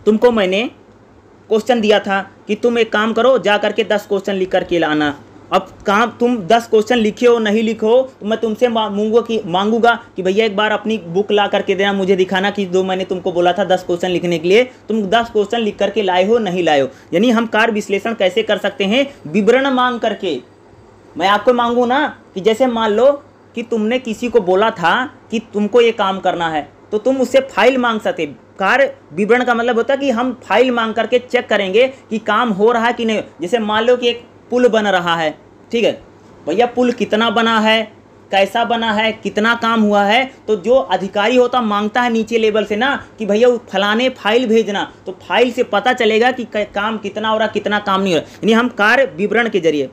तुमको मैंने क्वेश्चन दिया था कि तुम एक काम करो, जा करके 10 क्वेश्चन लिख करके लाना। अब काम तुम 10 क्वेश्चन लिखे हो नहीं लिखे हो तो मैं तुमसे मांगूंगा कि भैया एक बार अपनी बुक ला करके देना, मुझे दिखाना कि जो मैंने तुमको बोला था 10 क्वेश्चन लिखने के लिए, तुम 10 क्वेश्चन लिख करके लाए हो नहीं लाए हो। यानी हम कार्य विश्लेषण कैसे कर सकते हैं, विवरण मांग करके। मैं आपको मांगू ना कि जैसे मान लो कि तुमने किसी को बोला था कि तुमको ये काम करना है, तो तुम उससे फाइल मांग सकते। कार्य विवरण का मतलब होता है कि हम फाइल मांग करके चेक करेंगे कि काम हो रहा है कि नहीं। जैसे मान लो कि एक पुल बन रहा है, ठीक है भैया, पुल कितना बना है, कैसा बना है, कितना काम हुआ है, तो जो अधिकारी होता मांगता है नीचे लेवल से ना कि भैया फलाने फाइल भेजना, तो फाइल से पता चलेगा कि काम कितना हो रहा, कितना काम नहीं हो रहा। यानी हम कार्य विवरण के जरिए,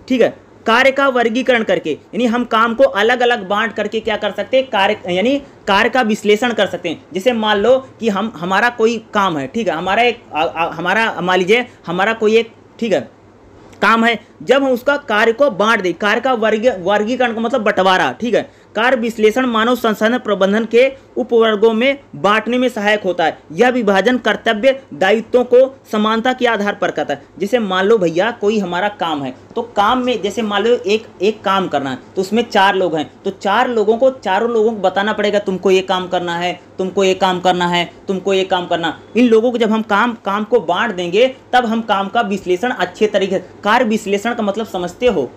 ठीक है, कार्य का वर्गीकरण करके, यानी हम काम को अलग अलग बांट करके क्या कर सकते हैं, कार्य यानी कार्य का विश्लेषण कर सकते हैं। जैसे मान लो कि हमारा कोई काम है, ठीक है, हमारा मान लीजिए हमारा कोई एक, ठीक है, काम है, जब हम उसका कार्य को बांट दें, कार्य का वर्गीकरण का मतलब बंटवारा। ठीक है, कार्य विश्लेषण मानव संसाधन प्रबंधन के उपवर्गों में बांटने में सहायक होता है। यह विभाजन कर्तव्य दायित्वों को समानता के आधार पर करता है। जैसे मान लो भैया कोई हमारा काम है, तो काम में जैसे मान लो एक काम करना है, तो उसमें 4 लोग हैं, तो चारों लोगों को बताना पड़ेगा तुमको ये काम करना है, तुमको ये काम करना है, तुमको ये काम करना। इन लोगों को जब हम काम को बांट देंगे तब हम काम का विश्लेषण अच्छे तरीके से, कार्य विश्लेषण का मतलब समझते हो,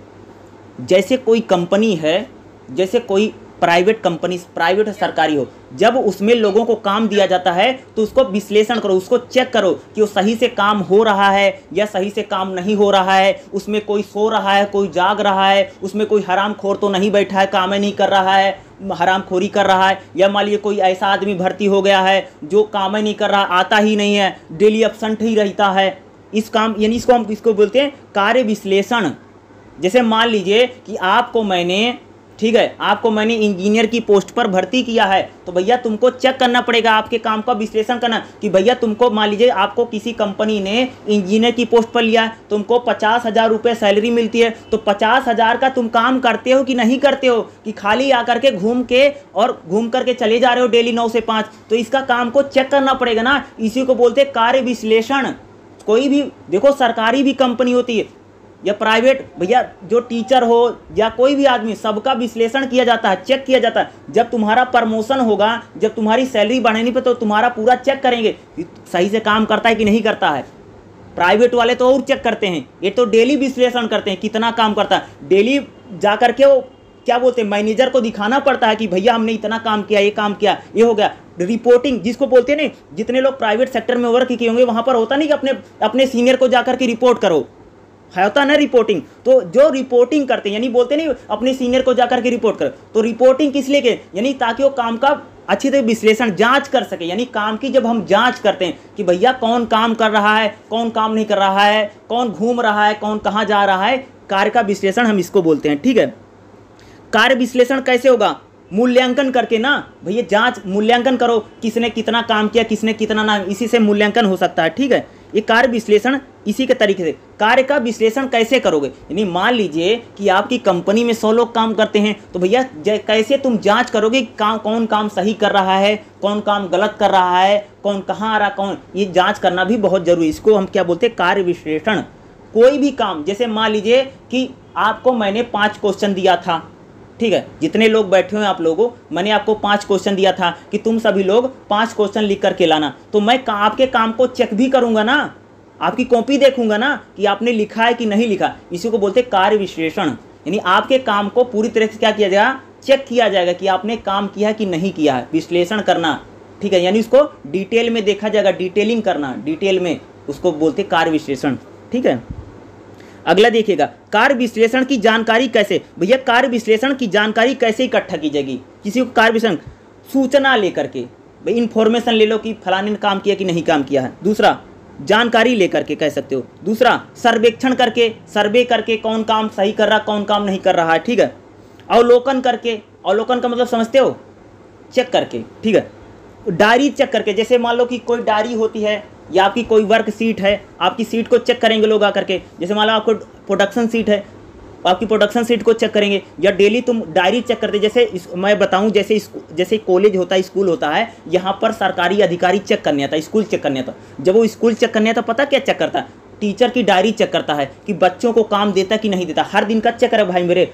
जैसे कोई कंपनी है, जैसे कोई प्राइवेट कंपनी, प्राइवेट और सरकारी हो, जब उसमें लोगों को काम दिया जाता है तो उसको विश्लेषण करो, उसको चेक करो कि वो सही से काम हो रहा है या सही से काम नहीं हो रहा है, उसमें कोई सो रहा है, कोई जाग रहा है, उसमें कोई हरामखोर तो नहीं बैठा है, काम नहीं कर रहा है, हरामखोरी कर रहा है, या मान लीजिए कोई ऐसा आदमी भर्ती हो गया है जो काम नहीं कर रहा, आता ही नहीं है, डेली एब्सेंट ही रहता है। इस काम यानी इसको बोलते हैं कार्य विश्लेषण। जैसे मान लीजिए कि आपको मैंने, ठीक है, आपको मैंने इंजीनियर की पोस्ट पर भर्ती किया है, तो भैया तुमको चेक करना पड़ेगा, आपके काम का विश्लेषण करना कि भैया तुमको, मान लीजिए आपको किसी कंपनी ने इंजीनियर की पोस्ट पर लिया है, तुमको 50,000 रुपये सैलरी मिलती है, तो 50,000 का तुम काम करते हो कि नहीं करते हो, कि खाली आकर के घूम करके चले जा रहे हो डेली 9 से 5, तो इसका काम को चेक करना पड़ेगा ना। इसी को बोलते हैं कार्य विश्लेषण। कोई भी देखो, सरकारी भी कंपनी होती है या प्राइवेट, भैया जो टीचर हो या कोई भी आदमी, सबका विश्लेषण किया जाता है, चेक किया जाता है। जब तुम्हारा प्रमोशन होगा, जब तुम्हारी सैलरी बढ़ानी पे, तो तुम्हारा पूरा चेक करेंगे कि सही से काम करता है कि नहीं करता है। प्राइवेट वाले तो और चेक करते हैं, ये तो डेली विश्लेषण करते हैं कितना काम करता है। डेली जा करके वो क्या बोलते हैं, मैनेजर को दिखाना पड़ता है कि भैया हमने इतना काम किया, ये काम किया, ये हो गया। रिपोर्टिंग जिसको बोलते हैं ना, जितने लोग प्राइवेट सेक्टर में वर्क किए होंगे वहाँ पर होता नहीं कि अपने सीनियर को जाकर के रिपोर्ट करो, होता ना रिपोर्टिंग। तो जो रिपोर्टिंग करते हैं, यानी बोलते नहीं अपने सीनियर को जाकर के रिपोर्ट करो, तो रिपोर्टिंग किस लिए के, यानी ताकि वो काम का अच्छी तरह विश्लेषण जांच कर सके। यानी काम की जब हम जांच करते हैं कि भैया कौन काम कर रहा है, कौन काम नहीं कर रहा है, कौन घूम रहा है, कौन कहाँ जा रहा है, कार्य का विश्लेषण हम इसको बोलते हैं। ठीक है, कार्य विश्लेषण कैसे होगा, मूल्यांकन करके ना भैया, जांच मूल्यांकन करो, किसने कितना काम किया, किसने कितना ना, इसी से मूल्यांकन हो सकता है। ठीक है, ये कार्य विश्लेषण इसी के तरीके से, कार्य का विश्लेषण कैसे करोगे, यानी मान लीजिए कि आपकी कंपनी में 100 लोग काम करते हैं, तो भैया कैसे तुम जांच करोगे कौन काम सही कर रहा है, कौन काम गलत कर रहा है, कौन कहाँ आ रहा, कौन, ये जांच करना भी बहुत जरूरी है। इसको हम क्या बोलते हैं, कार्य विश्लेषण। कोई भी काम, जैसे मान लीजिए कि आपको मैंने 5 क्वेश्चन दिया था, ठीक है, जितने लोग बैठे हुए आप लोगों, मैंने आपको 5 क्वेश्चन दिया था कि तुम सभी लोग 5 क्वेश्चन लिख करके लाना, तो मैं आपके काम को चेक भी करूंगा ना, आपकी कॉपी देखूंगा ना कि आपने लिखा है कि नहीं लिखा। इसी को बोलते हैं कार्य विश्लेषण, यानी आपके काम को पूरी तरह से क्या किया जाएगा, चेक किया जाएगा कि आपने काम किया है कि नहीं किया है, विश्लेषण करना, ठीक है, यानी उसको डिटेल में देखा जाएगा, डिटेलिंग करना, डिटेल में, उसको बोलते कार्य विश्लेषण, ठीक है। अगला देखिएगा, कार्य विश्लेषण की जानकारी कैसे, भैया कार्य विश्लेषण की जानकारी कैसे इकट्ठा की जाएगी, किसी को कार्य विश्लेषण, सूचना लेकर के, भाई इंफॉर्मेशन ले लो कि फलाने ने काम किया कि नहीं काम किया है। दूसरा, जानकारी लेकर के कह सकते हो। दूसरा, सर्वेक्षण करके, सर्वे करके कौन काम सही कर रहा, कौन काम नहीं कर रहा है, ठीक है। अवलोकन करके, अवलोकन का मतलब समझते हो, चेक करके, ठीक है। डायरी चेक करके, जैसे मान लो कि कोई डायरी होती है या आपकी कोई वर्क सीट है, आपकी सीट को चेक करेंगे लोग आकर के, जैसे मान लो आपको प्रोडक्शन सीट है, आपकी प्रोडक्शन सीट को चेक करेंगे, या डेली तुम डायरी चेक करते, जैसे मैं बताऊं, जैसे कॉलेज होता है, स्कूल होता है, यहाँ पर सरकारी अधिकारी चेक करने आता है, स्कूल चेक करने आता है। जब वो स्कूल चेक करने आता, पता क्या चेक करता है, टीचर की डायरी चेक करता है कि बच्चों को काम देता कि नहीं देता, हर दिन का चेक करे भाई मेरे,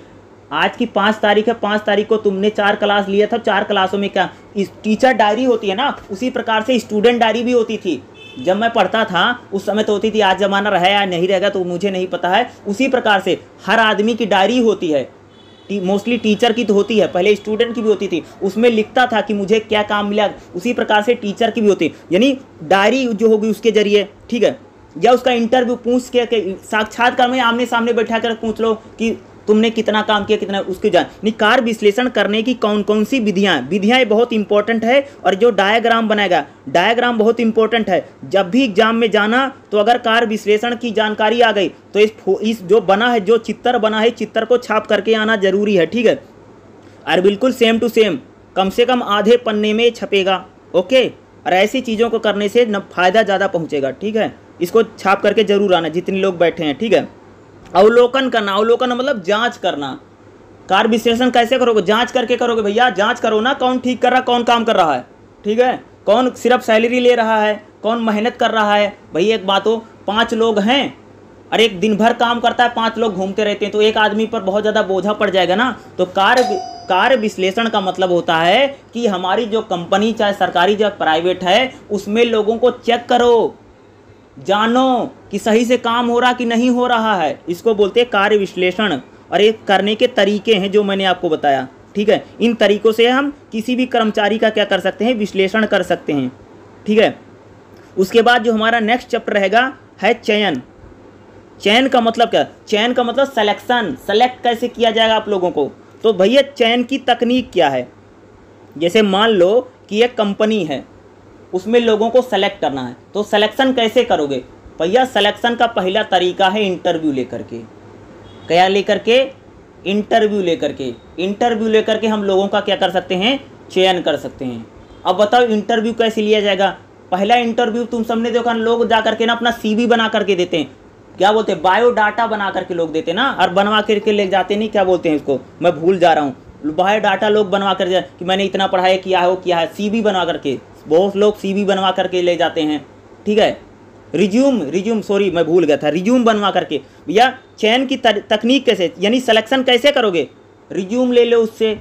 आज की 5 तारीख है, 5 तारीख को तुमने 4 क्लास लिया था, 4 क्लासों में क्या, इस टीचर डायरी होती है ना, उसी प्रकार से स्टूडेंट डायरी भी होती थी। जब मैं पढ़ता था उस समय तो होती थी, आज ज़माना रहा या नहीं रहेगा तो मुझे नहीं पता है। उसी प्रकार से हर आदमी की डायरी होती है, मोस्टली टीचर की तो होती है, पहले स्टूडेंट की भी होती थी, उसमें लिखता था कि मुझे क्या काम मिला। उसी प्रकार से टीचर की भी होती है, यानी डायरी जो होगी उसके जरिए, ठीक है, या उसका इंटरव्यू पूछ के साक्षात्कार में आमने सामने बैठा कर पूछ लो कि तुमने कितना काम किया, कितना, उसकी जान। कार्य विश्लेषण करने की कौन कौन सी विधियाँ बहुत इंपॉर्टेंट है। और जो डायग्राम बनाएगा, डायग्राम बहुत इंपॉर्टेंट है। जब भी एग्जाम में जाना तो अगर कार्य विश्लेषण की जानकारी आ गई तो इस जो बना है, जो चित्र बना है, चित्र को छाप करके आना जरूरी है, ठीक है। और बिल्कुल सेम टू सेम, कम से कम आधे पन्ने में छपेगा, ओके। और ऐसी चीज़ों को करने से न फायदा ज़्यादा पहुँचेगा, ठीक है। इसको छाप करके जरूर आना जितने लोग बैठे हैं, ठीक है। अवलोकन करना, अवलोकन मतलब जांच करना। कार्य विश्लेषण कैसे करोगे, जांच करके करोगे भैया, जांच करो ना कौन ठीक कर रहा, कौन काम कर रहा है, ठीक है, कौन सिर्फ सैलरी ले रहा है, कौन मेहनत कर रहा है। भाई एक बात हो, 5 लोग हैं और एक दिन भर काम करता है, 5 लोग घूमते रहते हैं, तो एक आदमी पर बहुत ज़्यादा बोझा पड़ जाएगा ना। तो कार्य विश्लेषण का मतलब होता है कि हमारी जो कंपनी, चाहे सरकारी चाहे प्राइवेट है, उसमें लोगों को चेक करो, जानो कि सही से काम हो रहा कि नहीं हो रहा है। इसको बोलते हैं कार्य विश्लेषण। और ये करने के तरीके हैं जो मैंने आपको बताया, ठीक है। इन तरीकों से हम किसी भी कर्मचारी का क्या कर सकते हैं, विश्लेषण कर सकते हैं, ठीक है। उसके बाद जो हमारा नेक्स्ट चैप्टर रहेगा है चयन। चयन का मतलब क्या, चयन का मतलब सिलेक्शन, सेलेक्ट कैसे किया जाएगा आप लोगों को। तो भैया चयन की तकनीक क्या है, जैसे मान लो कि एक कंपनी है, उसमें लोगों को सेलेक्ट करना है, तो सिलेक्शन कैसे करोगे भैया। सिलेक्शन का पहला तरीका है इंटरव्यू लेकर के। क्या लेकर के, इंटरव्यू लेकर के। इंटरव्यू लेकर के हम लोगों का क्या कर सकते हैं, चयन कर सकते हैं। अब बताओ इंटरव्यू कैसे लिया जाएगा। पहला इंटरव्यू तुम सबने देखा, लोग जा करके ना अपना CV बना करके देते हैं, क्या बोलते हैं, बायोडाटा बना करके लोग देते हैं ना, और बनवा करके ले जाते नहीं, क्या बोलते हैं इसको, मैं भूल जा रहा हूँ, बायोडाटा लोग बनवा कर कि मैंने इतना पढ़ाई किया है, वो किया है, CV बनवा करके, बहुत लोग CV बनवा करके ले जाते हैं, ठीक है। रिज्यूम सॉरी मैं भूल गया था, रिज्यूम बनवा करके। भैया चयन की तकनीक कैसे, यानी सिलेक्शन कैसे करोगे, रिज्यूम ले लो, उससे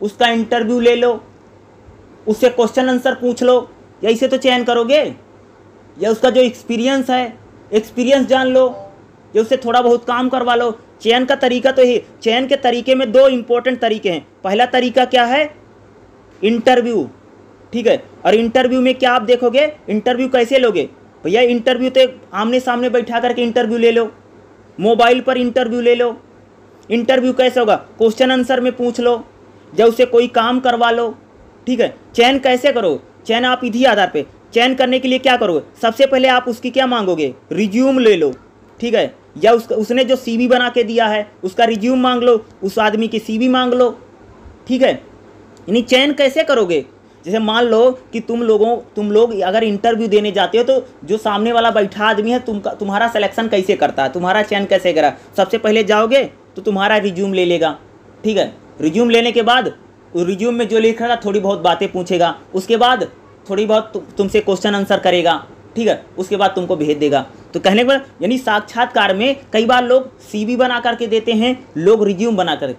उसका इंटरव्यू ले लो, उससे क्वेश्चन आंसर पूछ लो, या इसे तो चयन करोगे। या उसका जो एक्सपीरियंस है, एक्सपीरियंस जान लो, या उससे थोड़ा बहुत काम करवा लो। चयन का तरीका तो ही, चयन के तरीके में 2 इंपॉर्टेंट तरीके हैं। पहला तरीका क्या है, इंटरव्यू, ठीक है। और इंटरव्यू में क्या आप देखोगे, इंटरव्यू कैसे लोगे भैया। इंटरव्यू तो आमने सामने बैठा करके इंटरव्यू ले लो, मोबाइल पर इंटरव्यू ले लो। इंटरव्यू कैसे होगा, क्वेश्चन आंसर में पूछ लो, या उससे कोई काम करवा लो, ठीक है। चयन कैसे करो, चयन आप इसी आधार पे, चयन करने के लिए क्या करोगे, सबसे पहले आप उसकी क्या मांगोगे, रिज्यूम ले लो, ठीक है। या उसने जो CV बना के दिया है उसका रिज्यूम मांग लो, उस आदमी की CV मांग लो, ठीक है। यानी चयन कैसे करोगे, जैसे मान लो कि तुम लोग अगर इंटरव्यू देने जाते हो तो जो सामने वाला बैठा आदमी है तुम्हारा सिलेक्शन कैसे करता है, तुम्हारा चयन कैसे करा। सबसे पहले जाओगे तो तुम्हारा रिज्यूम ले लेगा, ठीक है। रिज्यूम लेने के बाद रिज्यूम में जो लिखा था थोड़ी बहुत बातें पूछेगा, उसके बाद थोड़ी बहुत तुमसे क्वेश्चन आंसर करेगा, ठीक है। उसके बाद तुमको भेज देगा। तो कहने के बाद यानी साक्षात्कार में कई बार लोग CV बना करके देते हैं, लोग रिज्यूम बना कर।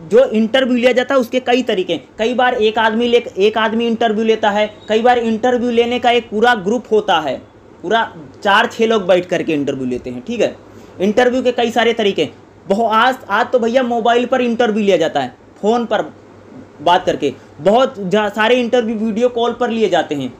जो इंटरव्यू लिया जाता है उसके कई तरीके, कई बार एक आदमी इंटरव्यू लेता है, कई बार इंटरव्यू लेने का एक पूरा ग्रुप होता है, पूरा 4-6 लोग बैठ करके इंटरव्यू लेते हैं, ठीक है। इंटरव्यू के कई सारे तरीके, आज तो भैया मोबाइल पर इंटरव्यू लिया जाता है, फ़ोन पर बात करके। बहुत सारे इंटरव्यू वीडियो कॉल पर लिए जाते हैं।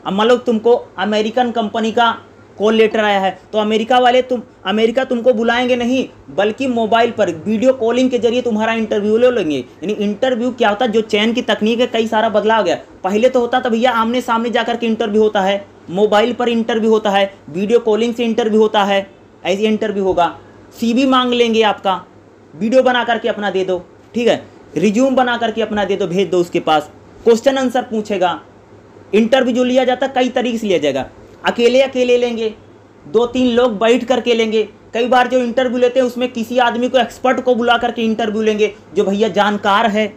अब मान लो तुमको अमेरिकन कंपनी का कॉल लेटर आया है तो अमेरिका तुमको बुलाएंगे नहीं, बल्कि मोबाइल पर वीडियो कॉलिंग के जरिए तुम्हारा इंटरव्यू ले लेंगे। यानी इंटरव्यू क्या होता है, जो चयन की तकनीक है कई सारा बदलाव गया। पहले तो होता था भैया आमने सामने जाकर के इंटरव्यू होता है, मोबाइल पर इंटरव्यू होता है, वीडियो कॉलिंग से इंटरव्यू होता है, ऐसे इंटरव्यू होगा। CV मांग लेंगे आपका, वीडियो बना करके अपना दे दो, ठीक है। रिज्यूम बना करके अपना दे दो, भेज दो उसके पास। क्वेश्चन आंसर पूछेगा। इंटरव्यू जो लिया जाता है कई तरीके से लिया जाएगा, अकेले लेंगे, 2-3 लोग बैठ करके लेंगे। कई बार जो इंटरव्यू लेते हैं उसमें किसी आदमी को, एक्सपर्ट को बुला करके इंटरव्यू लेंगे जो भैया जानकार है।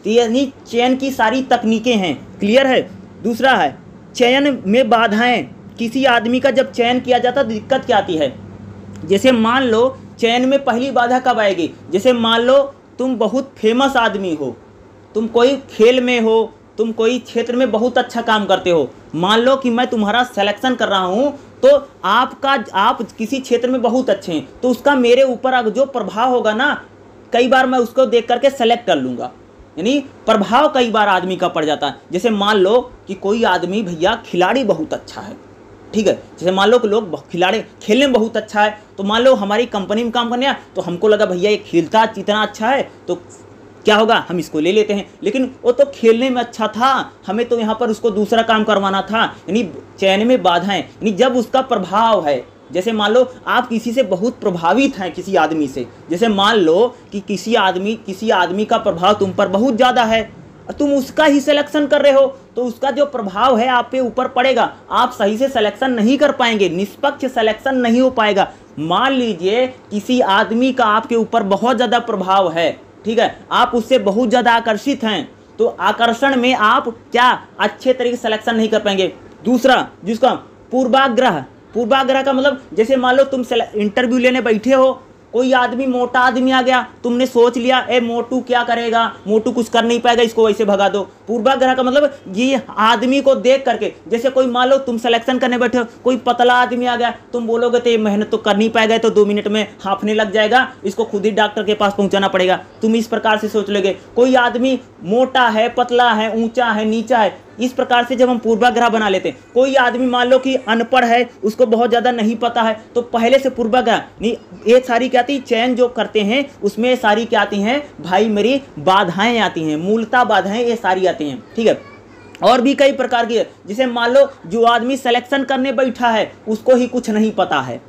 तो यानी चयन की सारी तकनीकें हैं, क्लियर है। दूसरा है चयन में बाधाएं। किसी आदमी का जब चयन किया जाता है तो दिक्कत क्या आती है। जैसे मान लो चयन में पहली बाधा कब आएगी, जैसे मान लो तुम बहुत फेमस आदमी हो, तुम कोई खेल में हो, तुम कोई क्षेत्र में बहुत अच्छा काम करते हो। मान लो कि मैं तुम्हारा सिलेक्शन कर रहा हूँ तो आप किसी क्षेत्र में बहुत अच्छे हैं, तो उसका मेरे ऊपर जो प्रभाव होगा ना, कई बार मैं उसको देख करके सेलेक्ट कर लूँगा। यानी प्रभाव कई बार आदमी का पड़ जाता है। जैसे मान लो कि कोई आदमी भैया खिलाड़ी बहुत अच्छा है, ठीक है। जैसे मान लो कि लोग खिलाड़ी खेलने में बहुत अच्छा है, तो मान लो हमारी कंपनी में काम करने आया तो हमको लगा भैया ये खेलता इतना अच्छा है तो क्या होगा, हम इसको ले लेते हैं। लेकिन वो तो खेलने में अच्छा था, हमें तो यहाँ पर उसको दूसरा काम करवाना था। यानी चयन में बाधाएं, यानी जब उसका प्रभाव है। जैसे मान लो आप किसी से बहुत प्रभावित हैं, किसी आदमी से, जैसे मान लो कि किसी आदमी का प्रभाव तुम पर बहुत ज़्यादा है, तुम उसका ही सिलेक्शन कर रहे हो, तो उसका जो प्रभाव है आप पे ऊपर पड़ेगा, आप सही से सिलेक्शन नहीं कर पाएंगे, निष्पक्ष सिलेक्शन नहीं हो पाएगा। मान लीजिए किसी आदमी का आपके ऊपर बहुत ज़्यादा प्रभाव है, ठीक है, आप उससे बहुत ज़्यादा आकर्षित हैं, तो आकर्षण में आप क्या अच्छे तरीके से सिलेक्शन नहीं कर पाएंगे। दूसरा जिसका पूर्वाग्रह का मतलब, जैसे मान लो तुम इंटरव्यू लेने बैठे हो, कोई आदमी मोटा आदमी आ गया, तुमने सोच लिया ए मोटू क्या करेगा, मोटू कुछ कर नहीं पाएगा, इसको वैसे भगा दो। पूर्वाग्रह का मतलब ये आदमी को देख करके, जैसे कोई मान लो तुम सिलेक्शन करने बैठे हो, कोई पतला आदमी आ गया, तुम बोलोगे तो ये मेहनत तो कर नहीं पाएगा, तो 2 मिनट में हांफने लग जाएगा, इसको खुद ही डॉक्टर के पास पहुंचाना पड़ेगा, तुम इस प्रकार से सोच लोगे। कोई आदमी मोटा है, पतला है, ऊंचा है, नीचा है, इस प्रकार से जब हम पूर्वाग्रह बना लेते हैं। कोई आदमी मान लो कि अनपढ़ है, उसको बहुत ज़्यादा नहीं पता है, तो पहले से पूर्वाग्रह नहीं, ये सारी क्या आती, चयन जो करते हैं उसमें सारी क्या आती हैं भाई, मेरी बाधाएं आती हैं, मूलता बाधाएं ये सारी आती हैं, ठीक है। और भी कई प्रकार की है, जैसे मान लो जो आदमी सिलेक्शन करने बैठा है उसको ही कुछ नहीं पता है,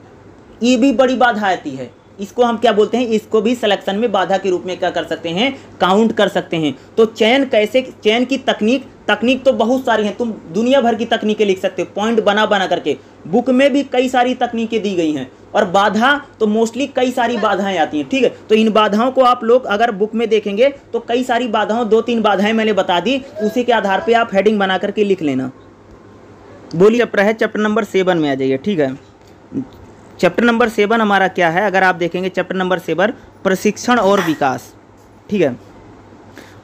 ये भी बड़ी बाधा आती है। इसको हम क्या बोलते हैं, इसको भी सिलेक्शन में बाधा के रूप में क्या कर सकते हैं, काउंट कर सकते हैं। तो चयन की तकनीक तो बहुत सारी हैं, तुम दुनिया भर की तकनीकें लिख सकते हो, पॉइंट बना करके। बुक में भी कई सारी तकनीकें दी गई हैं, और बाधा तो मोस्टली कई सारी बाधाएं आती हैं, ठीक है। तो इन बाधाओं को आप लोग अगर बुक में देखेंगे तो कई सारी बाधाओं, 2-3 बाधाएं मैंने बता दी, उसी के आधार पर आप हेडिंग बना करके लिख लेना। बोलिए चैप्टर नंबर 7 में आ जाइए, ठीक है। चैप्टर नंबर 7 हमारा क्या है, अगर आप देखेंगे चैप्टर नंबर 7 प्रशिक्षण और विकास, ठीक है।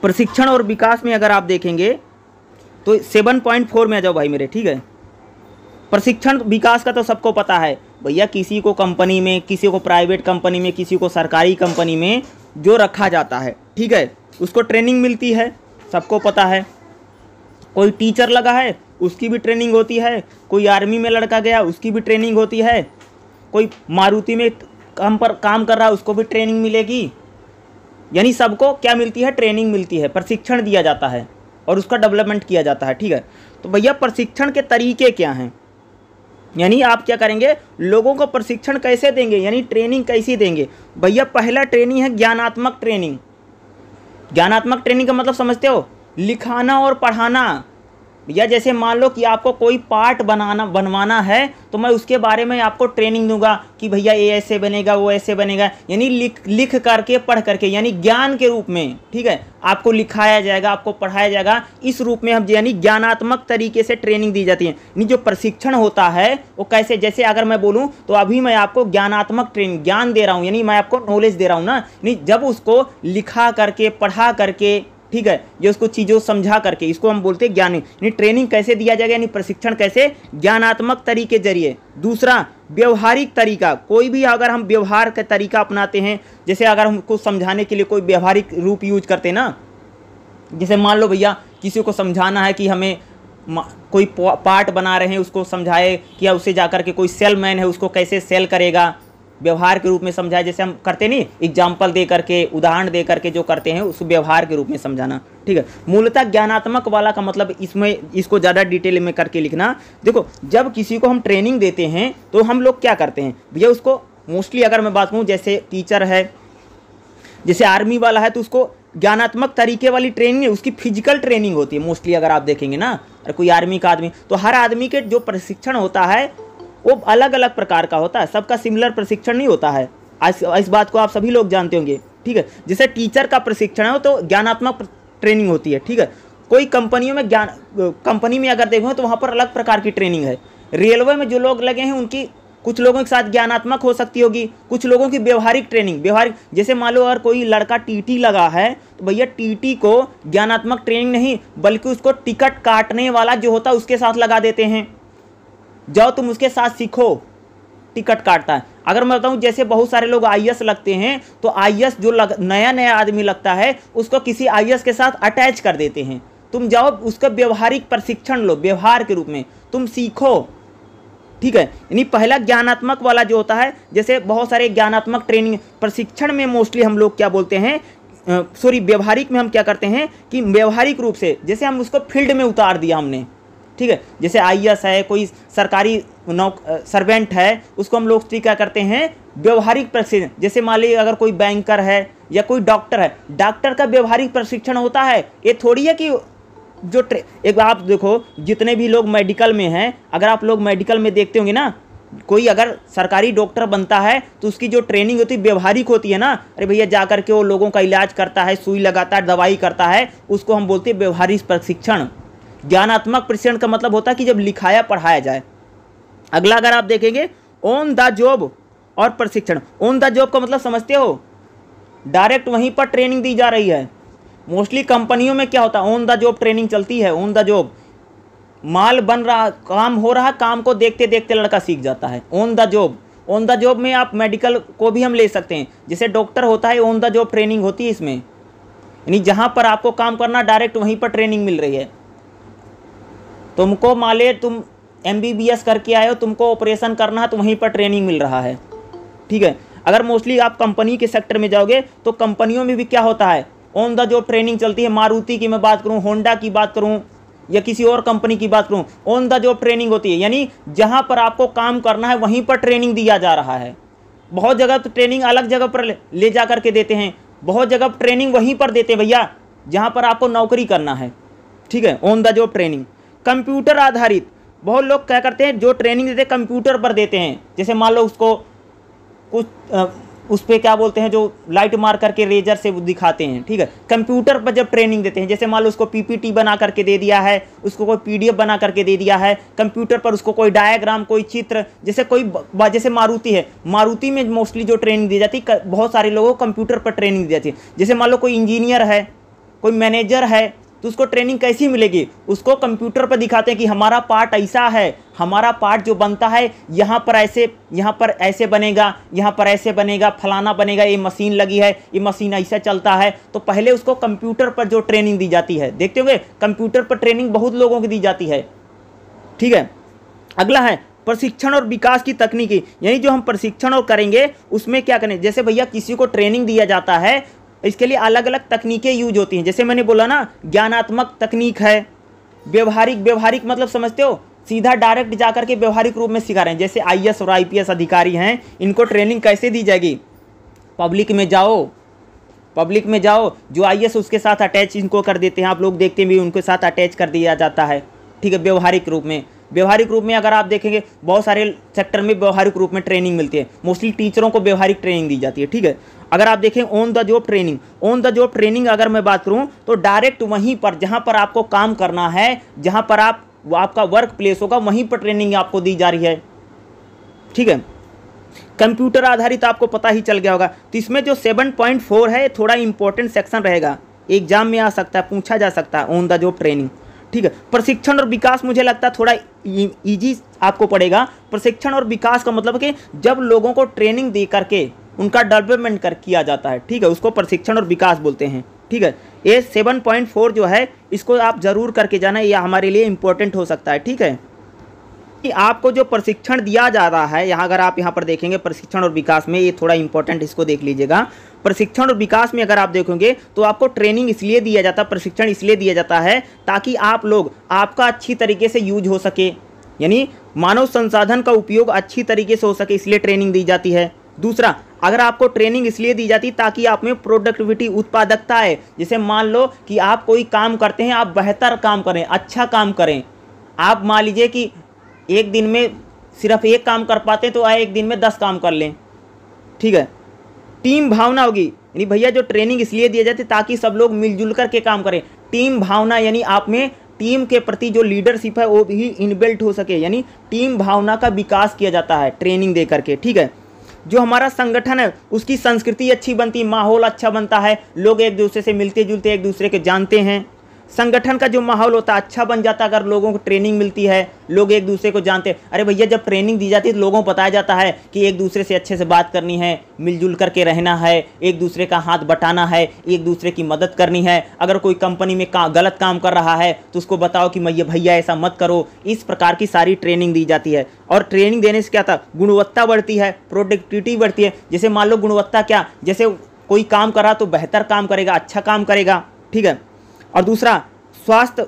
प्रशिक्षण और विकास में अगर आप देखेंगे तो 7.4 में आ जाओ भाई मेरे, ठीक है। प्रशिक्षण विकास का तो सबको पता है भैया, किसी को कंपनी में, किसी को प्राइवेट कंपनी में, किसी को सरकारी कंपनी में जो रखा जाता है, ठीक है, उसको ट्रेनिंग मिलती है, सबको पता है। कोई टीचर लगा है उसकी भी ट्रेनिंग होती है, कोई आर्मी में लड़का गया उसकी भी ट्रेनिंग होती है, कोई मारुति में काम कर रहा है उसको भी ट्रेनिंग मिलेगी। यानी सबको क्या मिलती है, ट्रेनिंग मिलती है, प्रशिक्षण दिया जाता है और उसका डेवलपमेंट किया जाता है, ठीक है। तो भैया प्रशिक्षण के तरीके क्या हैं, यानी आप क्या करेंगे, लोगों को प्रशिक्षण कैसे देंगे, यानी ट्रेनिंग कैसी देंगे। भैया पहला ट्रेनिंग है ज्ञानात्मक ट्रेनिंग। ज्ञानात्मक ट्रेनिंग का मतलब समझते हो, लिखाना और पढ़ाना, भैया जैसे मान लो कि आपको कोई पार्ट बनवाना है तो मैं उसके बारे में आपको ट्रेनिंग दूंगा कि भैया ये ऐसे बनेगा, वो ऐसे बनेगा, यानी लिख करके पढ़ करके, यानी ज्ञान के रूप में, ठीक है, आपको लिखाया जाएगा, आपको पढ़ाया जाएगा। इस रूप में हम यानी ज्ञानात्मक तरीके से ट्रेनिंग दी जाती है। यानी जो प्रशिक्षण होता है वो कैसे, जैसे अगर मैं बोलूँ तो अभी मैं आपको ज्ञानात्मक ट्रेनिंग, ज्ञान दे रहा हूँ, यानी मैं आपको नॉलेज दे रहा हूँ ना, यानी जब उसको लिखा करके पढ़ा करके, ठीक है, जो उसको चीज़ों समझा करके, इसको हम बोलते हैं ज्ञान। यानी ट्रेनिंग कैसे दिया जाएगा, यानी प्रशिक्षण कैसे, ज्ञानात्मक तरीके जरिए। दूसरा व्यवहारिक तरीका, कोई भी अगर हम व्यवहार का तरीका अपनाते हैं, जैसे अगर हमको समझाने के लिए कोई व्यवहारिक रूप यूज करते हैं ना, जैसे मान लो भैया किसी को समझाना है कि हमें कोई पार्ट बना रहे हैं, उसको समझाए कि उसे जाकर के कोई सेलमैन है उसको कैसे सेल करेगा, व्यवहार के रूप में समझाए। जैसे हम करते नहीं, एग्जाम्पल दे करके, उदाहरण दे करके जो करते हैं उस व्यवहार के रूप में समझाना, ठीक है। मूलतः ज्ञानात्मक वाला का मतलब इसमें, इसको ज़्यादा डिटेल में करके लिखना। देखो जब किसी को हम ट्रेनिंग देते हैं तो हम लोग क्या करते हैं भैया, उसको मोस्टली अगर मैं बात करूँ, जैसे टीचर है, जैसे आर्मी वाला है, तो उसको ज्ञानात्मक तरीके वाली ट्रेनिंग है, उसकी फिजिकल ट्रेनिंग होती है मोस्टली। अगर आप देखेंगे ना, अगर कोई आर्मी का आदमी, तो हर आदमी के जो प्रशिक्षण होता है वो अलग अलग प्रकार का होता है, सबका सिमिलर प्रशिक्षण नहीं होता है। इस बात को आप सभी लोग जानते होंगे, ठीक है। जैसे टीचर का प्रशिक्षण है तो ज्ञानात्मक ट्रेनिंग होती है, ठीक है। कोई कंपनियों में कंपनी में अगर देखो तो वहाँ पर अलग प्रकार की ट्रेनिंग है। रेलवे में जो लोग लगे हैं उनकी कुछ लोगों के साथ ज्ञानात्मक हो सकती होगी, कुछ लोगों की व्यवहारिक ट्रेनिंग, व्यवहारिक, जैसे मान लो अगर कोई लड़का टीटी लगा है तो भैया टीटी को ज्ञानात्मक ट्रेनिंग नहीं, बल्कि उसको टिकट काटने वाला जो होता है उसके साथ लगा देते हैं, जाओ तुम उसके साथ सीखो, टिकट काटता है। अगर मैं बताऊं, जैसे बहुत सारे लोग आईएएस लगते हैं तो आईएएस जो नया नया आदमी लगता है उसको किसी आईएएस के साथ अटैच कर देते हैं, तुम जाओ उसका व्यवहारिक प्रशिक्षण लो, व्यवहार के रूप में तुम सीखो, ठीक है। यानी पहला ज्ञानात्मक वाला जो होता है, जैसे बहुत सारे ज्ञानात्मक ट्रेनिंग प्रशिक्षण में मोस्टली हम लोग क्या बोलते हैं, व्यवहारिक में हम क्या करते हैं कि व्यवहारिक रूप से, जैसे हम उसको फील्ड में उतार दिया हमने, ठीक है। जैसे आईएएस है, कोई सरकारी सर्वेंट है, उसको हम लोग क्या करते हैं, व्यवहारिक प्रशिक्षण। जैसे मान लीजिए अगर कोई बैंकर है या कोई डॉक्टर है, डॉक्टर का व्यवहारिक प्रशिक्षण होता है। ये थोड़ी है कि जो एक आप देखो जितने भी लोग मेडिकल में हैं, अगर आप लोग मेडिकल में देखते होंगे ना, कोई अगर सरकारी डॉक्टर बनता है तो उसकी जो ट्रेनिंग होती है व्यवहारिक होती है ना, अरे भैया जा करके वो लोगों का इलाज करता है, सुई लगाता है, दवाई करता है, उसको हम बोलते हैं व्यवहारिक प्रशिक्षण। ज्ञानात्मक प्रशिक्षण का मतलब होता है कि जब लिखाया पढ़ाया जाए। अगला अगर आप देखेंगे ऑन द जॉब और प्रशिक्षण। ऑन द जॉब का मतलब समझते हो, डायरेक्ट वहीं पर ट्रेनिंग दी जा रही है। मोस्टली कंपनियों में क्या होता है, ऑन द जॉब ट्रेनिंग चलती है। ऑन द जॉब माल बन रहा, काम हो रहा, काम को देखते देखते लड़का सीख जाता है। On the job, on the job में आप मेडिकल को भी हम ले सकते हैं, जैसे डॉक्टर होता है ऑन द जॉब ट्रेनिंग होती है इसमें, यानी जहाँ पर आपको काम करना डायरेक्ट वहीं पर ट्रेनिंग मिल रही है। तुमको मान ले तुम MBBS करके आए हो, तुमको ऑपरेशन करना है तो वहीं पर ट्रेनिंग मिल रहा है, ठीक है। अगर मोस्टली आप कंपनी के सेक्टर में जाओगे तो कंपनियों में भी क्या होता है, ऑन द जॉब ट्रेनिंग चलती है। मारुति की मैं बात करूं, होंडा की बात करूं या किसी और कंपनी की बात करूं, ऑन द जॉब ट्रेनिंग होती है, यानी जहां पर आपको काम करना है वहीं पर ट्रेनिंग दिया जा रहा है। बहुत जगह तो ट्रेनिंग अलग जगह पर ले जा करके देते हैं, बहुत जगह ट्रेनिंग वहीं पर देते हैं भैया जहाँ पर आपको नौकरी करना है, ठीक है। On the job training computer आधारित, बहुत लोग क्या करते हैं जो ट्रेनिंग देते हैं कंप्यूटर पर देते हैं। जैसे मान लो उसको कुछ उस पर क्या बोलते हैं, जो लाइट मार करके रेजर से दिखाते हैं, ठीक है। कंप्यूटर पर जब ट्रेनिंग देते हैं, जैसे मान लो उसको PPT बना करके दे दिया है, उसको कोई PDF बना करके दे दिया है, कंप्यूटर पर उसको कोई डायग्राम, कोई चित्र, जैसे मारुति है, मारुति में मोस्टली जो ट्रेनिंग दी जाती है, बहुत सारे लोगों को कंप्यूटर पर ट्रेनिंग दी जाती है। जैसे मान लो कोई इंजीनियर है, कोई मैनेजर है, तो उसको ट्रेनिंग कैसी मिलेगी, उसको कंप्यूटर पर दिखाते हैं कि हमारा पार्ट ऐसा है, हमारा पार्ट जो बनता है यहाँ पर ऐसे बनेगा, यहाँ पर ऐसे बनेगा, फलाना बनेगा, ये मशीन लगी है, ये मशीन ऐसा चलता है। तो पहले उसको कंप्यूटर पर जो ट्रेनिंग दी जाती है, देखते होंगे कंप्यूटर पर ट्रेनिंग बहुत लोगों को दी जाती है, ठीक है। अगला है प्रशिक्षण और विकास की तकनीकी, यानी जो हम प्रशिक्षण और करेंगे उसमें क्या करें। जैसे भैया किसी को ट्रेनिंग दिया जाता है, इसके लिए अलग अलग तकनीकें यूज होती हैं। जैसे मैंने बोला ना, ज्ञानात्मक तकनीक है, व्यवहारिक मतलब समझते हो, सीधा डायरेक्ट जाकर के व्यवहारिक रूप में सिखा रहे हैं। जैसे IAS और IPS अधिकारी हैं, इनको ट्रेनिंग कैसे दी जाएगी, पब्लिक में जाओ, जो IAS उसके साथ अटैच इनको कर देते हैं, आप लोग देखते भी उनके साथ अटैच कर दिया जाता है, ठीक है, व्यवहारिक रूप में। व्यवहारिक रूप में अगर आप देखेंगे बहुत सारे सेक्टर में व्यवहारिक रूप में ट्रेनिंग मिलती है, मोस्टली टीचरों को व्यवहारिक ट्रेनिंग दी जाती है, ठीक है। अगर आप देखें on the job training, on the job training अगर मैं बात करूं तो डायरेक्ट वहीं पर जहां पर आपको काम करना है, जहां पर आपका वर्क प्लेस होगा, वहीं पर ट्रेनिंग आपको दी जा रही है, ठीक है। कंप्यूटर आधारित आपको पता ही चल गया होगा। तो इसमें जो 7.4 है थोड़ा इंपॉर्टेंट सेक्शन रहेगा, एग्जाम में आ सकता है, पूछा जा सकता है, ऑन द जॉब ट्रेनिंग, ठीक है। प्रशिक्षण और विकास मुझे लगता है थोड़ा इजी आपको पड़ेगा। प्रशिक्षण और विकास का मतलब कि जब लोगों को ट्रेनिंग दे करके उनका डेवलपमेंट किया जाता है, ठीक है, उसको प्रशिक्षण और विकास बोलते हैं, ठीक है। ये 7.4 जो है इसको आप जरूर करके जाना, यह हमारे लिए इंपॉर्टेंट हो सकता है, ठीक है। कि आपको जो प्रशिक्षण दिया जा रहा है, यहाँ अगर आप यहाँ पर देखेंगे प्रशिक्षण और विकास में, ये थोड़ा इंपॉर्टेंट, इसको देख लीजिएगा। प्रशिक्षण और विकास में अगर आप देखोगे तो आपको ट्रेनिंग इसलिए दिया जाता है, प्रशिक्षण इसलिए दिया जाता है ताकि आप लोग आपका अच्छी तरीके से यूज हो सके, यानी मानव संसाधन का उपयोग अच्छी तरीके से हो सके, इसलिए ट्रेनिंग दी जाती है। दूसरा, अगर आपको ट्रेनिंग इसलिए दी जाती ताकि आप में प्रोडक्टिविटी, उत्पादकता है। जैसे मान लो कि आप कोई काम करते हैं, आप बेहतर काम करें, अच्छा काम करें। आप मान लीजिए कि एक दिन में सिर्फ एक काम कर पाते हैं तो एक दिन में 10 काम कर लें, ठीक है। टीम भावना होगी, यानी भैया जो ट्रेनिंग इसलिए दिए जाती ताकि सब लोग मिलजुल कर के काम करें। टीम भावना यानी आप में टीम के प्रति जो लीडरशिप है वो भी इनबिल्ट हो सके, यानी टीम भावना का विकास किया जाता है ट्रेनिंग दे करके, ठीक है। जो हमारा संगठन है उसकी संस्कृति अच्छी बनती, माहौल अच्छा बनता है, लोग एक दूसरे से मिलते जुलते, एक दूसरे के जानते हैं। संगठन का जो माहौल होता है अच्छा बन जाता है अगर लोगों को ट्रेनिंग मिलती है, लोग एक दूसरे को जानते हैं। अरे भैया जब ट्रेनिंग दी जाती है तो लोगों को बताया जाता है कि एक दूसरे से अच्छे से बात करनी है, मिलजुल करके रहना है, एक दूसरे का हाथ बटाना है, एक दूसरे की मदद करनी है। अगर कोई कंपनी में गलत काम कर रहा है तो उसको बताओ कि भैया ऐसा मत करो। इस प्रकार की सारी ट्रेनिंग दी जाती है। और ट्रेनिंग देने से क्या था, गुणवत्ता बढ़ती है, प्रोडक्टिविटी बढ़ती है। जैसे मान लो गुणवत्ता क्या, जैसे कोई काम कर रहा तो बेहतर काम करेगा, अच्छा काम करेगा, ठीक है। और दूसरा, स्वास्थ्य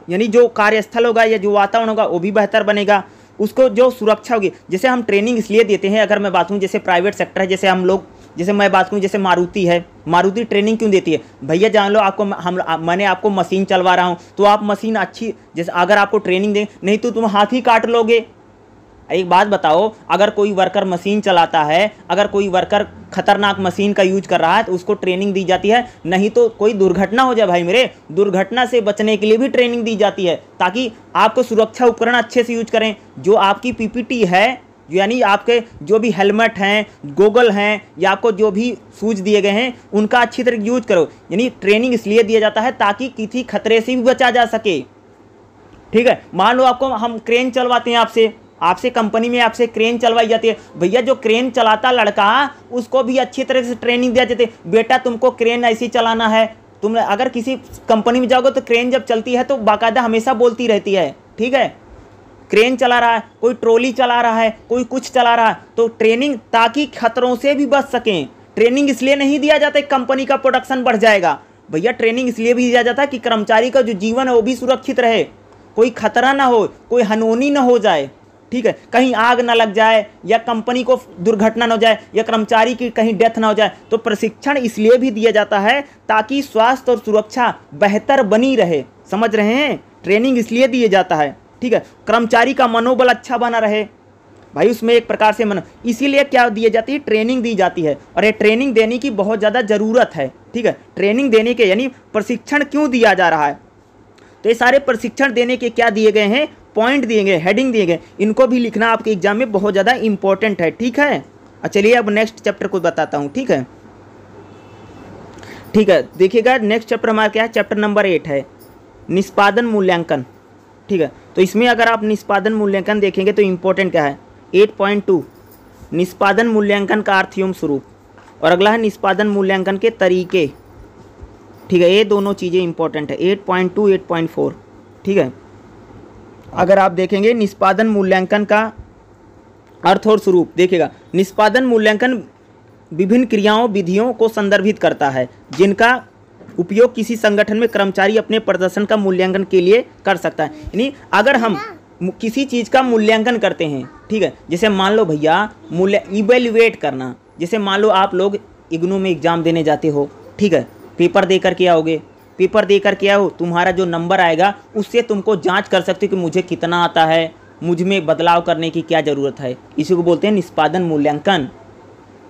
यानी जो कार्यस्थल होगा या जो वातावरण होगा वो भी बेहतर बनेगा। उसको जो सुरक्षा होगी, जैसे हम ट्रेनिंग इसलिए देते हैं, अगर मैं बात करूँ जैसे प्राइवेट सेक्टर है, जैसे हम लोग, जैसे मैं बात करूँ जैसे मारुति है, मारुति ट्रेनिंग क्यों देती है, भैया जान लो आपको मैंने आपको मशीन चलवा रहा हूँ तो आप मशीन अच्छी, जैसे अगर आपको ट्रेनिंग दें, नहीं तो तुम हाथ ही काट लोगे। एक बात बताओ, अगर कोई वर्कर मशीन चलाता है, अगर कोई वर्कर खतरनाक मशीन का यूज कर रहा है तो उसको ट्रेनिंग दी जाती है, नहीं तो कोई दुर्घटना हो जाए भाई मेरे, दुर्घटना से बचने के लिए भी ट्रेनिंग दी जाती है ताकि आपको सुरक्षा उपकरण अच्छे से यूज करें। जो आपकी पीपीटी है, यानी आपके जो भी हेलमेट हैं, गोगल हैं, या आपको जो भी शूज दिए गए हैं उनका अच्छी तरह यूज करो। यानी ट्रेनिंग इसलिए दिया जाता है ताकि किसी खतरे से भी बचा जा सके, ठीक है। मान लो आपको हम क्रेन चलवाते हैं, आपसे कंपनी में आपसे क्रेन चलवाई जाती है, भैया जो क्रेन चलाता लड़का उसको भी अच्छी तरह से ट्रेनिंग दिया जाती है, बेटा तुमको क्रेन ऐसे चलाना है। तुम अगर किसी कंपनी में जाओगे तो क्रेन जब चलती है तो बाकायदा हमेशा बोलती रहती है, ठीक है। क्रेन चला रहा है, कोई ट्रॉली चला रहा है, कोई कुछ चला रहा है, तो ट्रेनिंग ताकि खतरों से भी बच सकें। ट्रेनिंग इसलिए नहीं दिया जाता कंपनी का प्रोडक्शन बढ़ जाएगा, भैया ट्रेनिंग इसलिए भी दिया जाता है कि कर्मचारी का जो जीवन है वो भी सुरक्षित रहे, कोई खतरा ना हो, कोई अनहोनी ना हो जाए, ठीक है, कहीं आग ना लग जाए या कंपनी को दुर्घटना ना हो जाए या कर्मचारी की कहीं डेथ ना हो जाए। तो प्रशिक्षण इसलिए भी दिया जाता है ताकि स्वास्थ्य और सुरक्षा बेहतर बनी रहे, समझ रहे हैं। ट्रेनिंग इसलिए दिया जाता है, ठीक है, कर्मचारी का मनोबल अच्छा बना रहे भाई, उसमें एक प्रकार से इसीलिए क्या दी जाती है, ट्रेनिंग दी जाती है। और ये ट्रेनिंग देने की बहुत ज़्यादा ज़रूरत है, ठीक है। ट्रेनिंग देने के यानी प्रशिक्षण क्यों दिया जा रहा है, तो ये सारे प्रशिक्षण देने के क्या दिए गए हैं, पॉइंट दिए गए, हेडिंग दिए गए, इनको भी लिखना आपके एग्जाम में बहुत ज़्यादा इंपॉर्टेंट है, ठीक है। चलिए अब नेक्स्ट चैप्टर को बताता हूँ, ठीक है। ठीक है, देखिएगा नेक्स्ट चैप्टर हमारा क्या है, चैप्टर नंबर 8 है निष्पादन मूल्यांकन, ठीक है। तो इसमें अगर आप निष्पादन मूल्यांकन देखेंगे तो इम्पोर्टेंट क्या है, 8.2 निष्पादन मूल्यांकन का अर्थ एवं स्वरूप, और अगला है निष्पादन मूल्यांकन के तरीके, ठीक है। ये दोनों चीज़ें इंपॉर्टेंट है, 8.2 8.4, ठीक है। अगर आप देखेंगे निष्पादन मूल्यांकन का अर्थ और स्वरूप, देखिएगा निष्पादन मूल्यांकन विभिन्न क्रियाओं विधियों को संदर्भित करता है जिनका उपयोग किसी संगठन में कर्मचारी अपने प्रदर्शन का मूल्यांकन के लिए कर सकता है। यानी अगर हम किसी चीज़ का मूल्यांकन करते हैं, ठीक है, जैसे मान लो भैया इवेल्युएट करना, जैसे मान लो आप लोग इग्नू में एग्ज़ाम देने जाते हो, ठीक है, पेपर दे करके आओगे, पेपर दे करके आओ, तुम्हारा जो नंबर आएगा उससे तुमको जांच कर सकते हो कि मुझे कितना आता है, मुझ में बदलाव करने की क्या ज़रूरत है। इसी को बोलते हैं निष्पादन मूल्यांकन।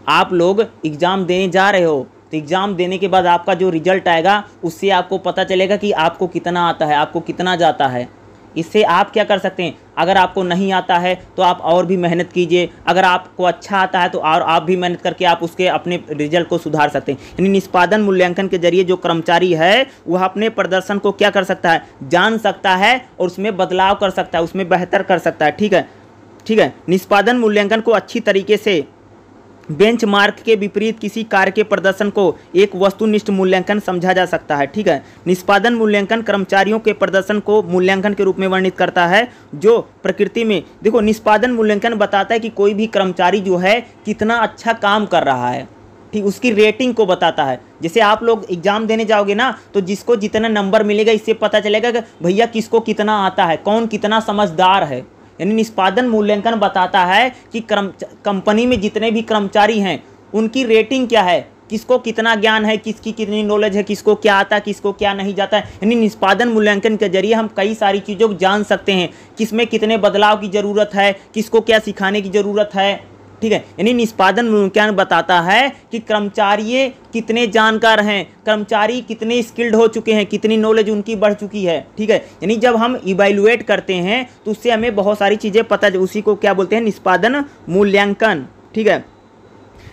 आप लोग एग्ज़ाम देने जा रहे हो तो एग्ज़ाम देने के बाद आपका जो रिजल्ट आएगा उससे आपको पता चलेगा कि आपको कितना आता है, आपको कितना जाता है। इससे आप क्या कर सकते हैं, अगर आपको नहीं आता है तो आप और भी मेहनत कीजिए, अगर आपको अच्छा आता है तो और आप भी मेहनत करके आप उसके अपने रिजल्ट को सुधार सकते हैं। यानी निष्पादन मूल्यांकन के जरिए जो कर्मचारी है वह अपने प्रदर्शन को क्या कर सकता है, जान सकता है और उसमें बदलाव कर सकता है, उसमें बेहतर कर सकता है। ठीक है। निष्पादन मूल्यांकन को अच्छी तरीके से बेंचमार्क के विपरीत किसी कार्य के प्रदर्शन को एक वस्तुनिष्ठ मूल्यांकन समझा जा सकता है। ठीक है। निष्पादन मूल्यांकन कर्मचारियों के प्रदर्शन को मूल्यांकन के रूप में वर्णित करता है जो प्रकृति में, देखो निष्पादन मूल्यांकन बताता है कि कोई भी कर्मचारी जो है कितना अच्छा काम कर रहा है, ठीक, उसकी रेटिंग को बताता है। जैसे आप लोग एग्जाम देने जाओगे ना तो जिसको जितना नंबर मिलेगा इससे पता चलेगा कि भैया किसको कितना आता है, कौन कितना समझदार है। यानी निष्पादन मूल्यांकन बताता है कि कंपनी में जितने भी कर्मचारी हैं उनकी रेटिंग क्या है, किसको कितना ज्ञान है, किसकी कितनी नॉलेज है, किसको क्या आता है, किसको क्या नहीं जाता है। यानी निष्पादन मूल्यांकन के जरिए हम कई सारी चीज़ों को जान सकते हैं, किसमें कितने बदलाव की ज़रूरत है, किसको क्या सिखाने की ज़रूरत है। ठीक है। यानी निष्पादन मूल्यांकन बताता है कि कर्मचारी कितने जानकार हैं, कर्मचारी कितने स्किल्ड हो चुके हैं, कितनी नॉलेज उनकी बढ़ चुकी है। ठीक है। यानी जब हम इवैल्यूएट करते हैं तो उससे हमें बहुत सारी चीज़ें पता, उसी को क्या बोलते हैं, निष्पादन मूल्यांकन। ठीक है।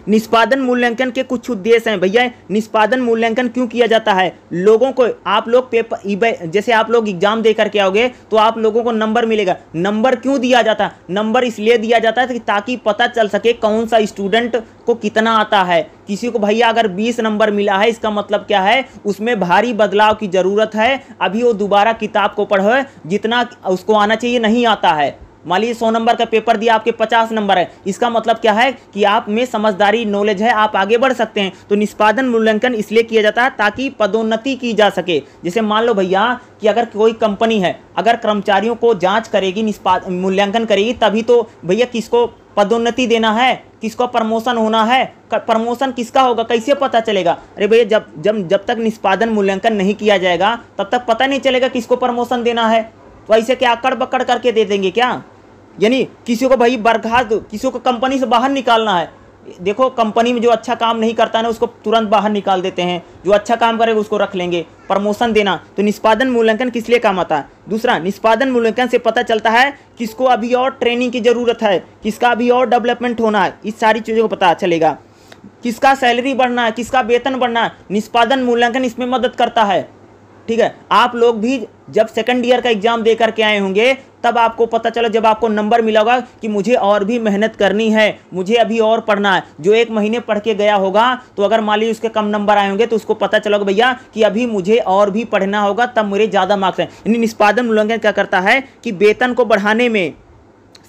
निष्पादन मूल्यांकन के कुछ उद्देश्य हैं। भैया निष्पादन मूल्यांकन क्यों किया जाता है, लोगों को, आप लोग पेपर, जैसे आप लोग एग्जाम दे करके आओगे तो आप लोगों को नंबर मिलेगा। नंबर क्यों दिया जाता है, नंबर इसलिए दिया जाता है ताकि पता चल सके कौन सा स्टूडेंट को कितना आता है। किसी को भैया अगर 20 नंबर मिला है इसका मतलब क्या है, उसमें भारी बदलाव की ज़रूरत है, अभी वो दोबारा किताब को पढ़ो, जितना उसको आना चाहिए नहीं आता है। मान लीजिए 100 नंबर का पेपर दिया, आपके 50 नंबर है, इसका मतलब क्या है कि आप में समझदारी, नॉलेज है, आप आगे बढ़ सकते हैं। तो निष्पादन मूल्यांकन इसलिए किया जाता है ताकि पदोन्नति की जा सके। जैसे मान लो भैया कि अगर कोई कंपनी है, अगर कर्मचारियों को जांच करेगी, मूल्यांकन करेगी, तभी तो भैया किसको पदोन्नति देना है, किसको प्रमोशन होना है। प्रमोशन किसका होगा, कैसे पता चलेगा? अरे भैया जब तक निष्पादन मूल्यांकन नहीं किया जाएगा तब तक पता नहीं चलेगा किसको प्रमोशन देना है। तो ऐसे क्या अकड़ बकड़ करके दे देंगे क्या? यानी किसी को भाई बर्खास्त, किसी को कंपनी से बाहर निकालना है, देखो कंपनी में जो अच्छा काम नहीं करता है ना उसको तुरंत बाहर निकाल देते हैं, जो अच्छा काम करेगा उसको रख लेंगे। प्रमोशन देना, तो निष्पादन मूल्यांकन किस लिए काम आता है? दूसरा, निष्पादन मूल्यांकन से पता चलता है किसको अभी और ट्रेनिंग की ज़रूरत है, किसका अभी और डेवलपमेंट होना है, इस सारी चीज़ों को पता चलेगा। किसका सैलरी बढ़ना है, किसका वेतन बढ़ना है, निष्पादन मूल्यांकन इसमें मदद करता है। ठीक है। आप लोग भी जब सेकंड ईयर का एग्जाम दे करके आए होंगे तब आपको पता चला, जब आपको नंबर मिला होगा कि मुझे और भी मेहनत करनी है, मुझे अभी और पढ़ना है। जो 1 महीने पढ़ के गया होगा तो अगर मान लीजिए उसके कम नंबर आए होंगे तो उसको पता चला भैया कि अभी मुझे और भी पढ़ना होगा, तब मेरे ज़्यादा मार्क्स हैं। यानी निष्पादन मूल्यांकन क्या करता है कि वेतन को बढ़ाने में,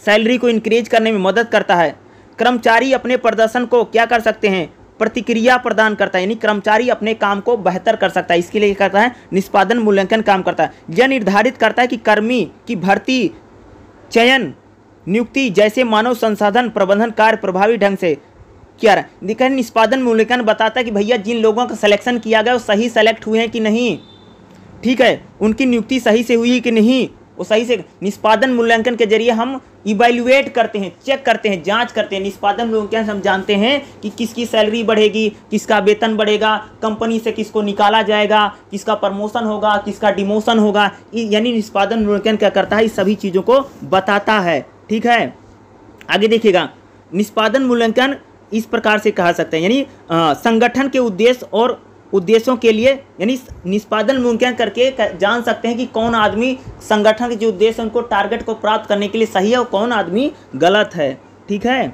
सैलरी को इंक्रीज करने में मदद करता है। कर्मचारी अपने प्रदर्शन को क्या कर सकते हैं, प्रतिक्रिया प्रदान करता है, यानी कर्मचारी अपने काम को बेहतर कर सकता है। इसके लिए क्या करता है, निष्पादन मूल्यांकन काम करता है। यह निर्धारित करता है कि कर्मी की भर्ती, चयन, नियुक्ति जैसे मानव संसाधन प्रबंधन कार्य प्रभावी ढंग से किया रहा है। देखिए निष्पादन मूल्यांकन बताता है कि भैया जिन लोगों का सिलेक्शन किया गया वो सही सेलेक्ट हुए हैं कि नहीं, ठीक है, उनकी नियुक्ति सही से हुई कि नहीं, वो सही से। निष्पादन मूल्यांकन के जरिए हम इवैल्यूएट करते हैं, चेक करते हैं, जांच करते हैं। निष्पादन मूल्यांकन से हम जानते हैं कि किसकी सैलरी बढ़ेगी, किसका वेतन बढ़ेगा, कंपनी से किसको निकाला जाएगा, किसका प्रमोशन होगा, किसका डिमोशन होगा। यानी निष्पादन मूल्यांकन क्या करता है, इस सभी चीज़ों को बताता है। ठीक है। आगे देखिएगा, निष्पादन मूल्यांकन इस प्रकार से कहा सकते हैं, यानी संगठन के उद्देश्य और उद्देश्यों के लिए, यानी निष्पादन मूल्यांकन करके जान सकते हैं कि कौन आदमी संगठन के जो उद्देश्य उनको टारगेट को प्राप्त करने के लिए सही है और कौन आदमी गलत है। ठीक है।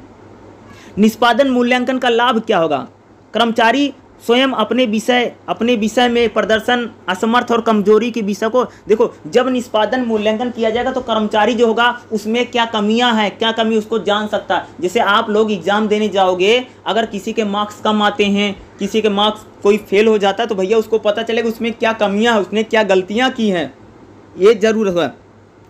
निष्पादन मूल्यांकन का लाभ क्या होगा, कर्मचारी स्वयं अपने विषय में प्रदर्शन, असमर्थ और कमजोरी के विषय को, देखो जब निष्पादन मूल्यांकन किया जाएगा तो कर्मचारी जो होगा उसमें क्या कमियां हैं, क्या कमी उसको जान सकता है। जैसे आप लोग एग्जाम देने जाओगे, अगर किसी के मार्क्स कम आते हैं, किसी के मार्क्स कोई फेल हो जाता है तो भैया उसको पता चलेगा उसमें क्या कमियां हैं, उसने क्या गलतियां की हैं, ये जरूर है।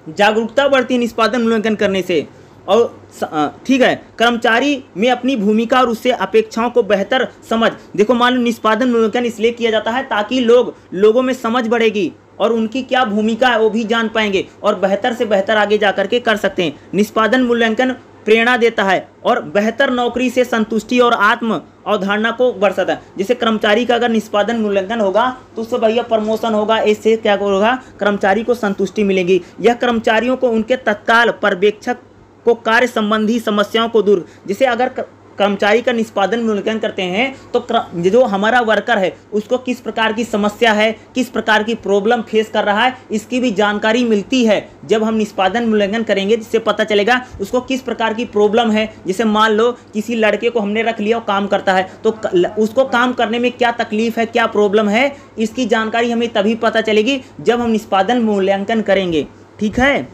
जागरूकता बढ़ती है निष्पादन मूल्यांकन करने से। और ठीक है, कर्मचारी में अपनी भूमिका और उससे अपेक्षाओं को बेहतर समझ। देखो मान लो निष्पादन मूल्यांकन इसलिए किया जाता है ताकि लोगों में समझ बढ़ेगी और उनकी क्या भूमिका है वो भी जान पाएंगे और बेहतर से बेहतर आगे जा करके कर सकते हैं। निष्पादन मूल्यांकन प्रेरणा देता है और बेहतर नौकरी से संतुष्टि और आत्म अवधारणा को बढ़ाता है। जैसे कर्मचारी का अगर निष्पादन मूल्यांकन होगा तो उससे भैया प्रमोशन होगा, इससे क्या होगा, कर्मचारी को संतुष्टि मिलेगी। यह कर्मचारियों को उनके तत्काल पर्यवेक्षक को कार्य संबंधी समस्याओं को दूर, जैसे अगर कर्मचारी का निष्पादन मूल्यांकन करते हैं तो जो हमारा वर्कर है उसको किस प्रकार की समस्या है, किस प्रकार की प्रॉब्लम फेस कर रहा है, इसकी भी जानकारी मिलती है जब हम निष्पादन मूल्यांकन करेंगे, जिससे पता चलेगा उसको किस प्रकार की प्रॉब्लम है। जैसे मान लो किसी लड़के को हमने रख लिया और काम करता है तो उसको काम करने में क्या तकलीफ है, क्या प्रॉब्लम है, इसकी जानकारी हमें तभी पता चलेगी जब हम निष्पादन मूल्यांकन करेंगे। ठीक है,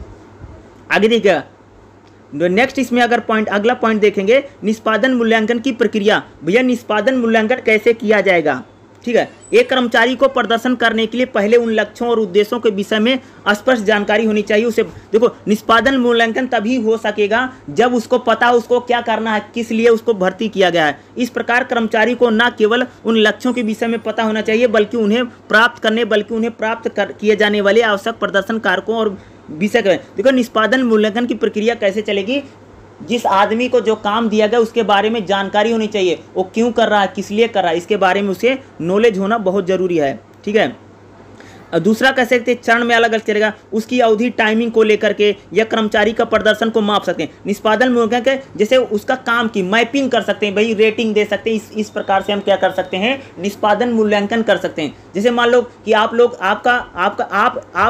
आगे देखिएगा नेक्स्ट इसमें अगर अगला पॉइंट देखेंगे, निष्पादन मूल्यांकन की प्रक्रिया। भैया निष्पादन मूल्यांकन कैसे किया जाएगा। ठीक है, एक कर्मचारी को प्रदर्शन करने के लिए पहले उन लक्ष्यों और उद्देश्यों के विषय में स्पष्ट जानकारी होनी चाहिए। उसे देखो निष्पादन मूल्यांकन तभी हो सकेगा जब उसको पता उसको क्या करना है, किस लिए उसको भर्ती किया गया है। इस प्रकार कर्मचारी को न केवल उन लक्ष्यों के विषय में पता होना चाहिए बल्कि उन्हें प्राप्त किए जाने वाले आवश्यक प्रदर्शन कारकों और विषय करें। देखो निष्पादन मूल्यांकन की प्रक्रिया कैसे चलेगी, जिस आदमी को जो काम दिया गया उसके बारे में जानकारी होनी चाहिए, वो क्यों कर रहा है, किस लिए कर रहा है, इसके बारे में उसे नॉलेज होना बहुत जरूरी है। ठीक है, दूसरा कह सकते हैं चरण में अलग अलग चलेगा, उसकी अवधि टाइमिंग को लेकर के या कर्मचारी का प्रदर्शन को माप सकते हैं। निष्पादन मूल्यांकन जैसे उसका काम की मैपिंग कर सकते हैं, भाई रेटिंग दे सकते हैं। इस प्रकार से हम क्या कर सकते हैं, निष्पादन मूल्यांकन कर सकते हैं। जैसे मान लो कि आप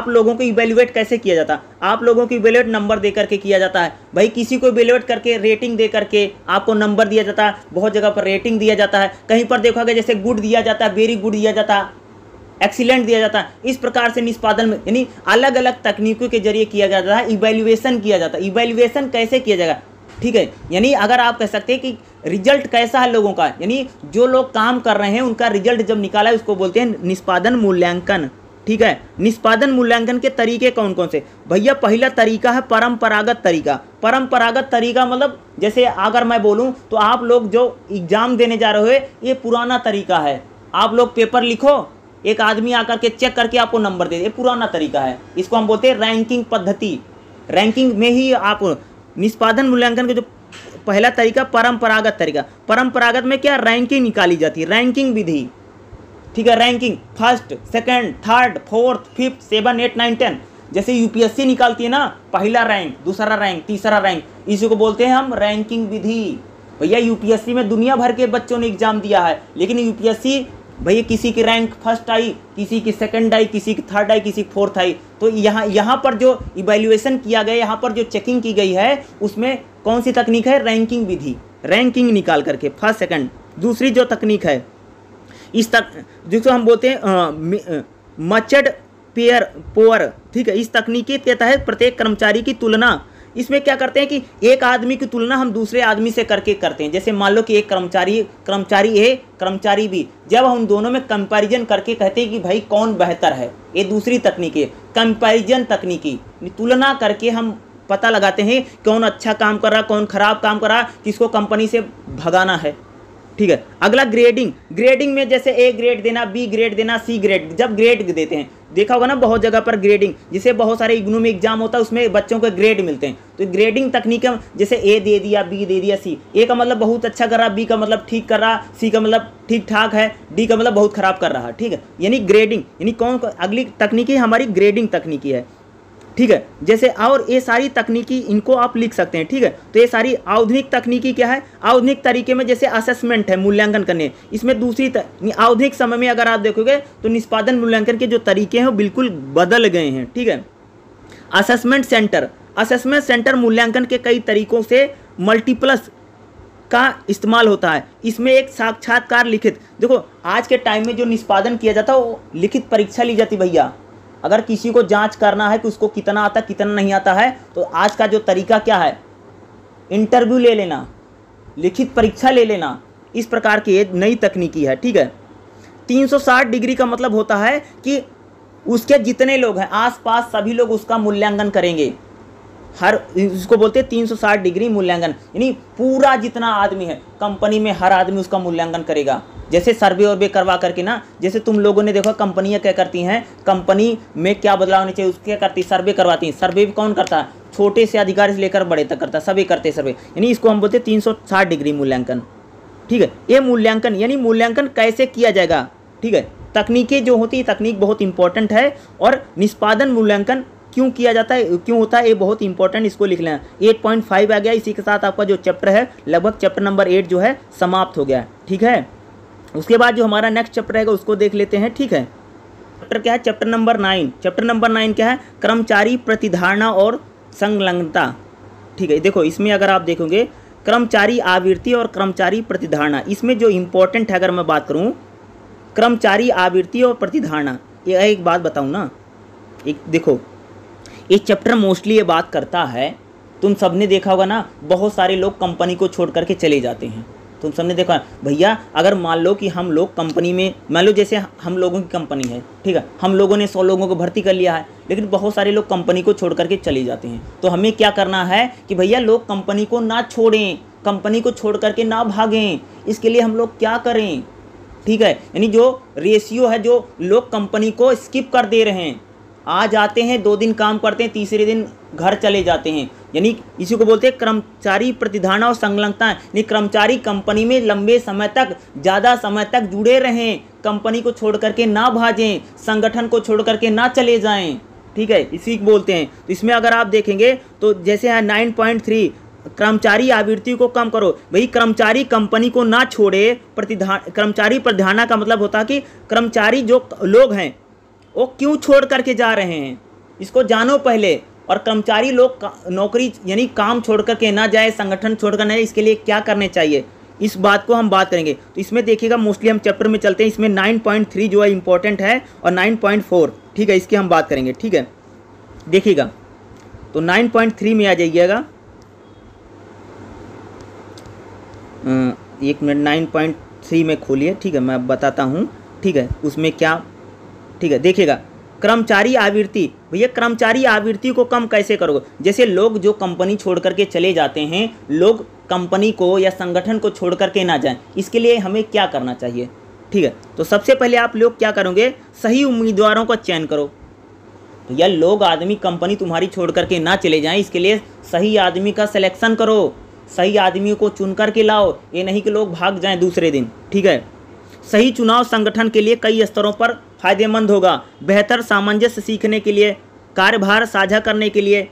लोगों को इवेल्युएट कैसे किया जाता है, आप लोगों को इवेल्युएट नंबर दे करके किया जाता है। भाई किसी को इवेल्युएट करके रेटिंग दे करके आपको नंबर दिया जाता है, बहुत जगह पर रेटिंग दिया जाता है। कहीं पर देखोगे जैसे गुड दिया जाता है, वेरी गुड दिया जाता है, एक्सीलेंट दिया जाता है। इस प्रकार से निष्पादन में यानी अलग अलग तकनीकों के जरिए किया जाता है, इवैल्यूएशन किया जाता है। इवैल्यूएशन कैसे किया जाएगा, ठीक है, यानी अगर आप कह सकते हैं कि रिजल्ट कैसा है लोगों का, यानी जो लोग काम कर रहे हैं उनका रिजल्ट जब निकाला है उसको बोलते हैं निष्पादन मूल्यांकन। ठीक है, निष्पादन मूल्यांकन के तरीके कौन कौन से, भैया पहला तरीका है परंपरागत तरीका। परंपरागत तरीका मतलब जैसे अगर मैं बोलूं तो आप लोग जो एग्जाम देने जा रहे हो ये पुराना तरीका है। आप लोग पेपर लिखो, एक आदमी आकर के चेक करके आपको नंबर दे दे, ये पुराना तरीका है। इसको हम बोलते हैं रैंकिंग पद्धति। रैंकिंग में ही आप निष्पादन मूल्यांकन का जो पहला तरीका परंपरागत तरीका, परंपरागत में क्या रैंकिंग निकाली जाती है, रैंकिंग विधि। ठीक है, ranking first, second, third, fourth, fifth, 7, 8, 9, 10। जैसे यूपीएससी निकालती है ना, पहला रैंक, दूसरा रैंक, तीसरा रैंक, इसी को बोलते हैं हम रैंकिंग विधि। भैया यूपीएससी में दुनिया भर के बच्चों ने एग्जाम दिया है, लेकिन यूपीएससी भैया किसी की रैंक फर्स्ट आई, किसी की सेकंड आई, किसी की थर्ड आई, किसी की फोर्थ आई। तो यहाँ पर जो इवैल्यूएशन किया गया, यहाँ पर जो चेकिंग की गई है उसमें कौन सी तकनीक है, रैंकिंग विधि। रैंकिंग निकाल करके फर्स्ट सेकंड। दूसरी जो तकनीक है जिसको हम बोलते हैं मचड पेयर पोअर। ठीक है, इस तकनीकी के तहत प्रत्येक कर्मचारी की तुलना, इसमें क्या करते हैं कि एक आदमी की तुलना हम दूसरे आदमी से करके करते हैं। जैसे मान लो कि एक कर्मचारी ए, कर्मचारी बी, जब हम दोनों में कंपैरिजन करके कहते हैं कि भाई कौन बेहतर है, ये दूसरी तकनीक है कंपैरिजन तकनीकी। तुलना करके हम पता लगाते हैं कौन अच्छा काम कर रहा, कौन खराब काम कर रहा, किसको कंपनी से भगाना है। ठीक है, अगला ग्रेडिंग। ग्रेडिंग में जैसे ए ग्रेड देना, बी ग्रेड देना, सी ग्रेड, जब ग्रेड देते हैं, देखा होगा ना बहुत जगह पर ग्रेडिंग, जिसे बहुत सारे इग्नू में एग्जाम होता है उसमें बच्चों को ग्रेड मिलते हैं। तो ग्रेडिंग तकनीक जैसे ए दे दिया, बी दे दिया, सी, ए का मतलब बहुत अच्छा कर रहा, बी का मतलब ठीक कर रहा, सी का मतलब ठीक ठाक है, डी का मतलब बहुत खराब कर रहा। ठीक है, यानी ग्रेडिंग, यानी कौन अगली तकनीकी हमारी ग्रेडिंग तकनीकी है। ठीक है, जैसे और ये सारी तकनीकी इनको आप लिख सकते हैं। ठीक है, तो ये सारी आधुनिक तकनीकी क्या है, आधुनिक तरीके में जैसे असेसमेंट है, मूल्यांकन करने, इसमें दूसरी आधुनिक समय में अगर आप देखोगे तो निष्पादन मूल्यांकन के जो तरीके हैं वो बिल्कुल बदल गए हैं। ठीक है, असेसमेंट सेंटर। असेसमेंट सेंटर मूल्यांकन के कई तरीकों से मल्टीप्लस का इस्तेमाल होता है। इसमें एक साक्षात्कार लिखित, देखो आज के टाइम में जो निष्पादन किया जाता है वो लिखित परीक्षा ली जाती। भैया अगर किसी को जांच करना है कि उसको कितना आता कितना नहीं आता है, तो आज का जो तरीका क्या है, इंटरव्यू ले लेना, लिखित परीक्षा ले लेना, इस प्रकार की एक नई तकनीकी है। ठीक है, 360 डिग्री का मतलब होता है कि उसके जितने लोग हैं आसपास सभी लोग उसका मूल्यांकन करेंगे। हर इसको बोलते हैं 360 डिग्री मूल्यांकन, यानी पूरा जितना आदमी है कंपनी में हर आदमी उसका मूल्यांकन करेगा। जैसे सर्वे और करवा करके ना, जैसे तुम लोगों ने देखा कंपनियां क्या करती हैं, कंपनी में क्या बदलाव होने चाहिए उसके क्या करती, सर्वे करवाती हैं। सर्वे भी कौन करता है, छोटे से अधिकारी से लेकर बड़े तक करता है, सभी करते हैं सर्वे, यानी इसको हम बोलते हैं 360 डिग्री मूल्यांकन। ठीक है, ये मूल्यांकन यानी मूल्यांकन कैसे किया जाएगा। ठीक है, तकनीकें जो होती है, तकनीक बहुत इंपॉर्टेंट है, और निष्पादन मूल्यांकन क्यों किया जाता है, क्यों होता है, ये बहुत इंपॉर्टेंट, इसको लिख लेना। 8.5 आ गया, इसी के साथ आपका जो चैप्टर है लगभग चैप्टर नंबर 8 जो है समाप्त हो गया। ठीक है, उसके बाद जो हमारा नेक्स्ट चैप्टर रहेगा उसको देख लेते हैं। ठीक है, चैप्टर क्या है, चैप्टर नंबर 9। चैप्टर नंबर 9 क्या है, कर्मचारी प्रतिधारणा और संलग्नता। ठीक है, देखो इसमें अगर आप देखोगे कर्मचारी आवृत्ति और कर्मचारी प्रतिधारणा, इसमें जो इम्पोर्टेंट है अगर मैं बात करूं, कर्मचारी आवृत्ति और प्रतिधारणा, ये एक बात बताऊं ना, एक देखो ये चैप्टर मोस्टली ये बात करता है, तुम सबने देखा होगा ना, बहुत सारे लोग कंपनी को छोड़ करके चले जाते हैं। तुम सबने देखा भैया, अगर मान लो कि हम लोग कंपनी में, मान लो जैसे हम लोगों की कंपनी है, ठीक है, हम लोगों ने 100 लोगों को भर्ती कर लिया है, लेकिन बहुत सारे लोग कंपनी को छोड़ करके चले जाते हैं। तो हमें क्या करना है कि भैया लोग कंपनी को ना छोड़ें, कंपनी को छोड़ करके ना भागें, इसके लिए हम लोग क्या करें। ठीक है, यानी जो रेशियो है, जो लोग कंपनी को स्किप कर दे रहे हैं, आ जाते हैं 2 दिन काम करते हैं, तीसरे दिन घर चले जाते हैं, यानी इसी को बोलते हैं कर्मचारी प्रतिधारणा और संलग्नता। यानी कर्मचारी कंपनी में लंबे समय तक, ज़्यादा समय तक जुड़े रहें, कंपनी को छोड़ करके ना भागें, संगठन को छोड़ करके ना चले जाएं। ठीक है, इसी को बोलते हैं। तो इसमें अगर आप देखेंगे तो जैसे है 9.3 कर्मचारी आवृत्ति को कम करो। भाई कर्मचारी कंपनी को ना छोड़े, कर्मचारी प्रतिधारणा का मतलब होता है कि कर्मचारी जो लोग हैं वो क्यों छोड़ करके जा रहे हैं, इसको जानो पहले। और कर्मचारी लोग नौकरी यानी काम छोड़ करके ना जाए, संगठन छोड़ कर ना जाए, इसके लिए क्या करने चाहिए, इस बात को हम बात करेंगे। तो इसमें देखिएगा मोस्टली हम चैप्टर में चलते हैं, इसमें 9.3 जो है इंपॉर्टेंट है और 9.4, ठीक है, इसकी हम बात करेंगे। ठीक है, देखिएगा तो 9.3 में आ जाइएगा, 1 मिनट, 9.3 में खोलिए। ठीक है, मैं बताता हूँ। ठीक है, उसमें क्या, ठीक है, देखिएगा कर्मचारी आवृत्ति। भैया कर्मचारी आवृत्ति को कम कैसे करोगे, जैसे लोग जो कंपनी छोड़ करके चले जाते हैं, लोग कंपनी को या संगठन को छोड़ करके ना जाएं, इसके लिए हमें क्या करना चाहिए। ठीक है, तो सबसे पहले आप लोग क्या करोगे, सही उम्मीदवारों का चयन करो। भैया लोग आदमी कंपनी तुम्हारी छोड़ करके ना चले जाएं, इसके लिए सही आदमी का सिलेक्शन करो, सही आदमी को चुन करके लाओ, ये नहीं कि लोग भाग जाएं दूसरे दिन। ठीक है, सही चुनाव संगठन के लिए कई स्तरों पर फायदेमंद होगा, बेहतर सामंजस्य सीखने के लिए, कार्यभार साझा करने के लिए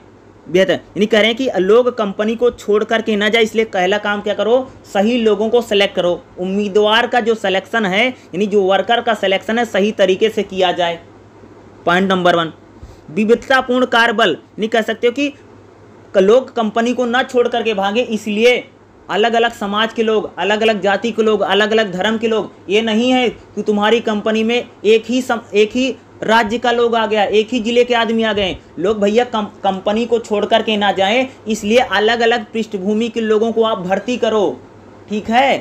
बेहतर, यानी कह रहे हैं कि लोग कंपनी को छोड़ करके ना जाए, इसलिए पहला काम क्या करो, सही लोगों को सेलेक्ट करो। उम्मीदवार का जो सिलेक्शन है, यानी जो वर्कर का सिलेक्शन है, सही तरीके से किया जाए। पॉइंट नंबर 1, विविधतापूर्ण कार्यबल, नहीं कह सकते हो कि लोग कंपनी को ना छोड़ करके भागे, इसलिए अलग अलग समाज के लोग, अलग अलग जाति के लोग, अलग अलग धर्म के लोग, ये नहीं है कि तुम्हारी कंपनी में एक ही राज्य का लोग आ गया, एक ही जिले के आदमी आ गए। लोग भैया कंपनी को छोड़ करके ना जाएं, इसलिए अलग अलग पृष्ठभूमि के लोगों को आप भर्ती करो। ठीक है,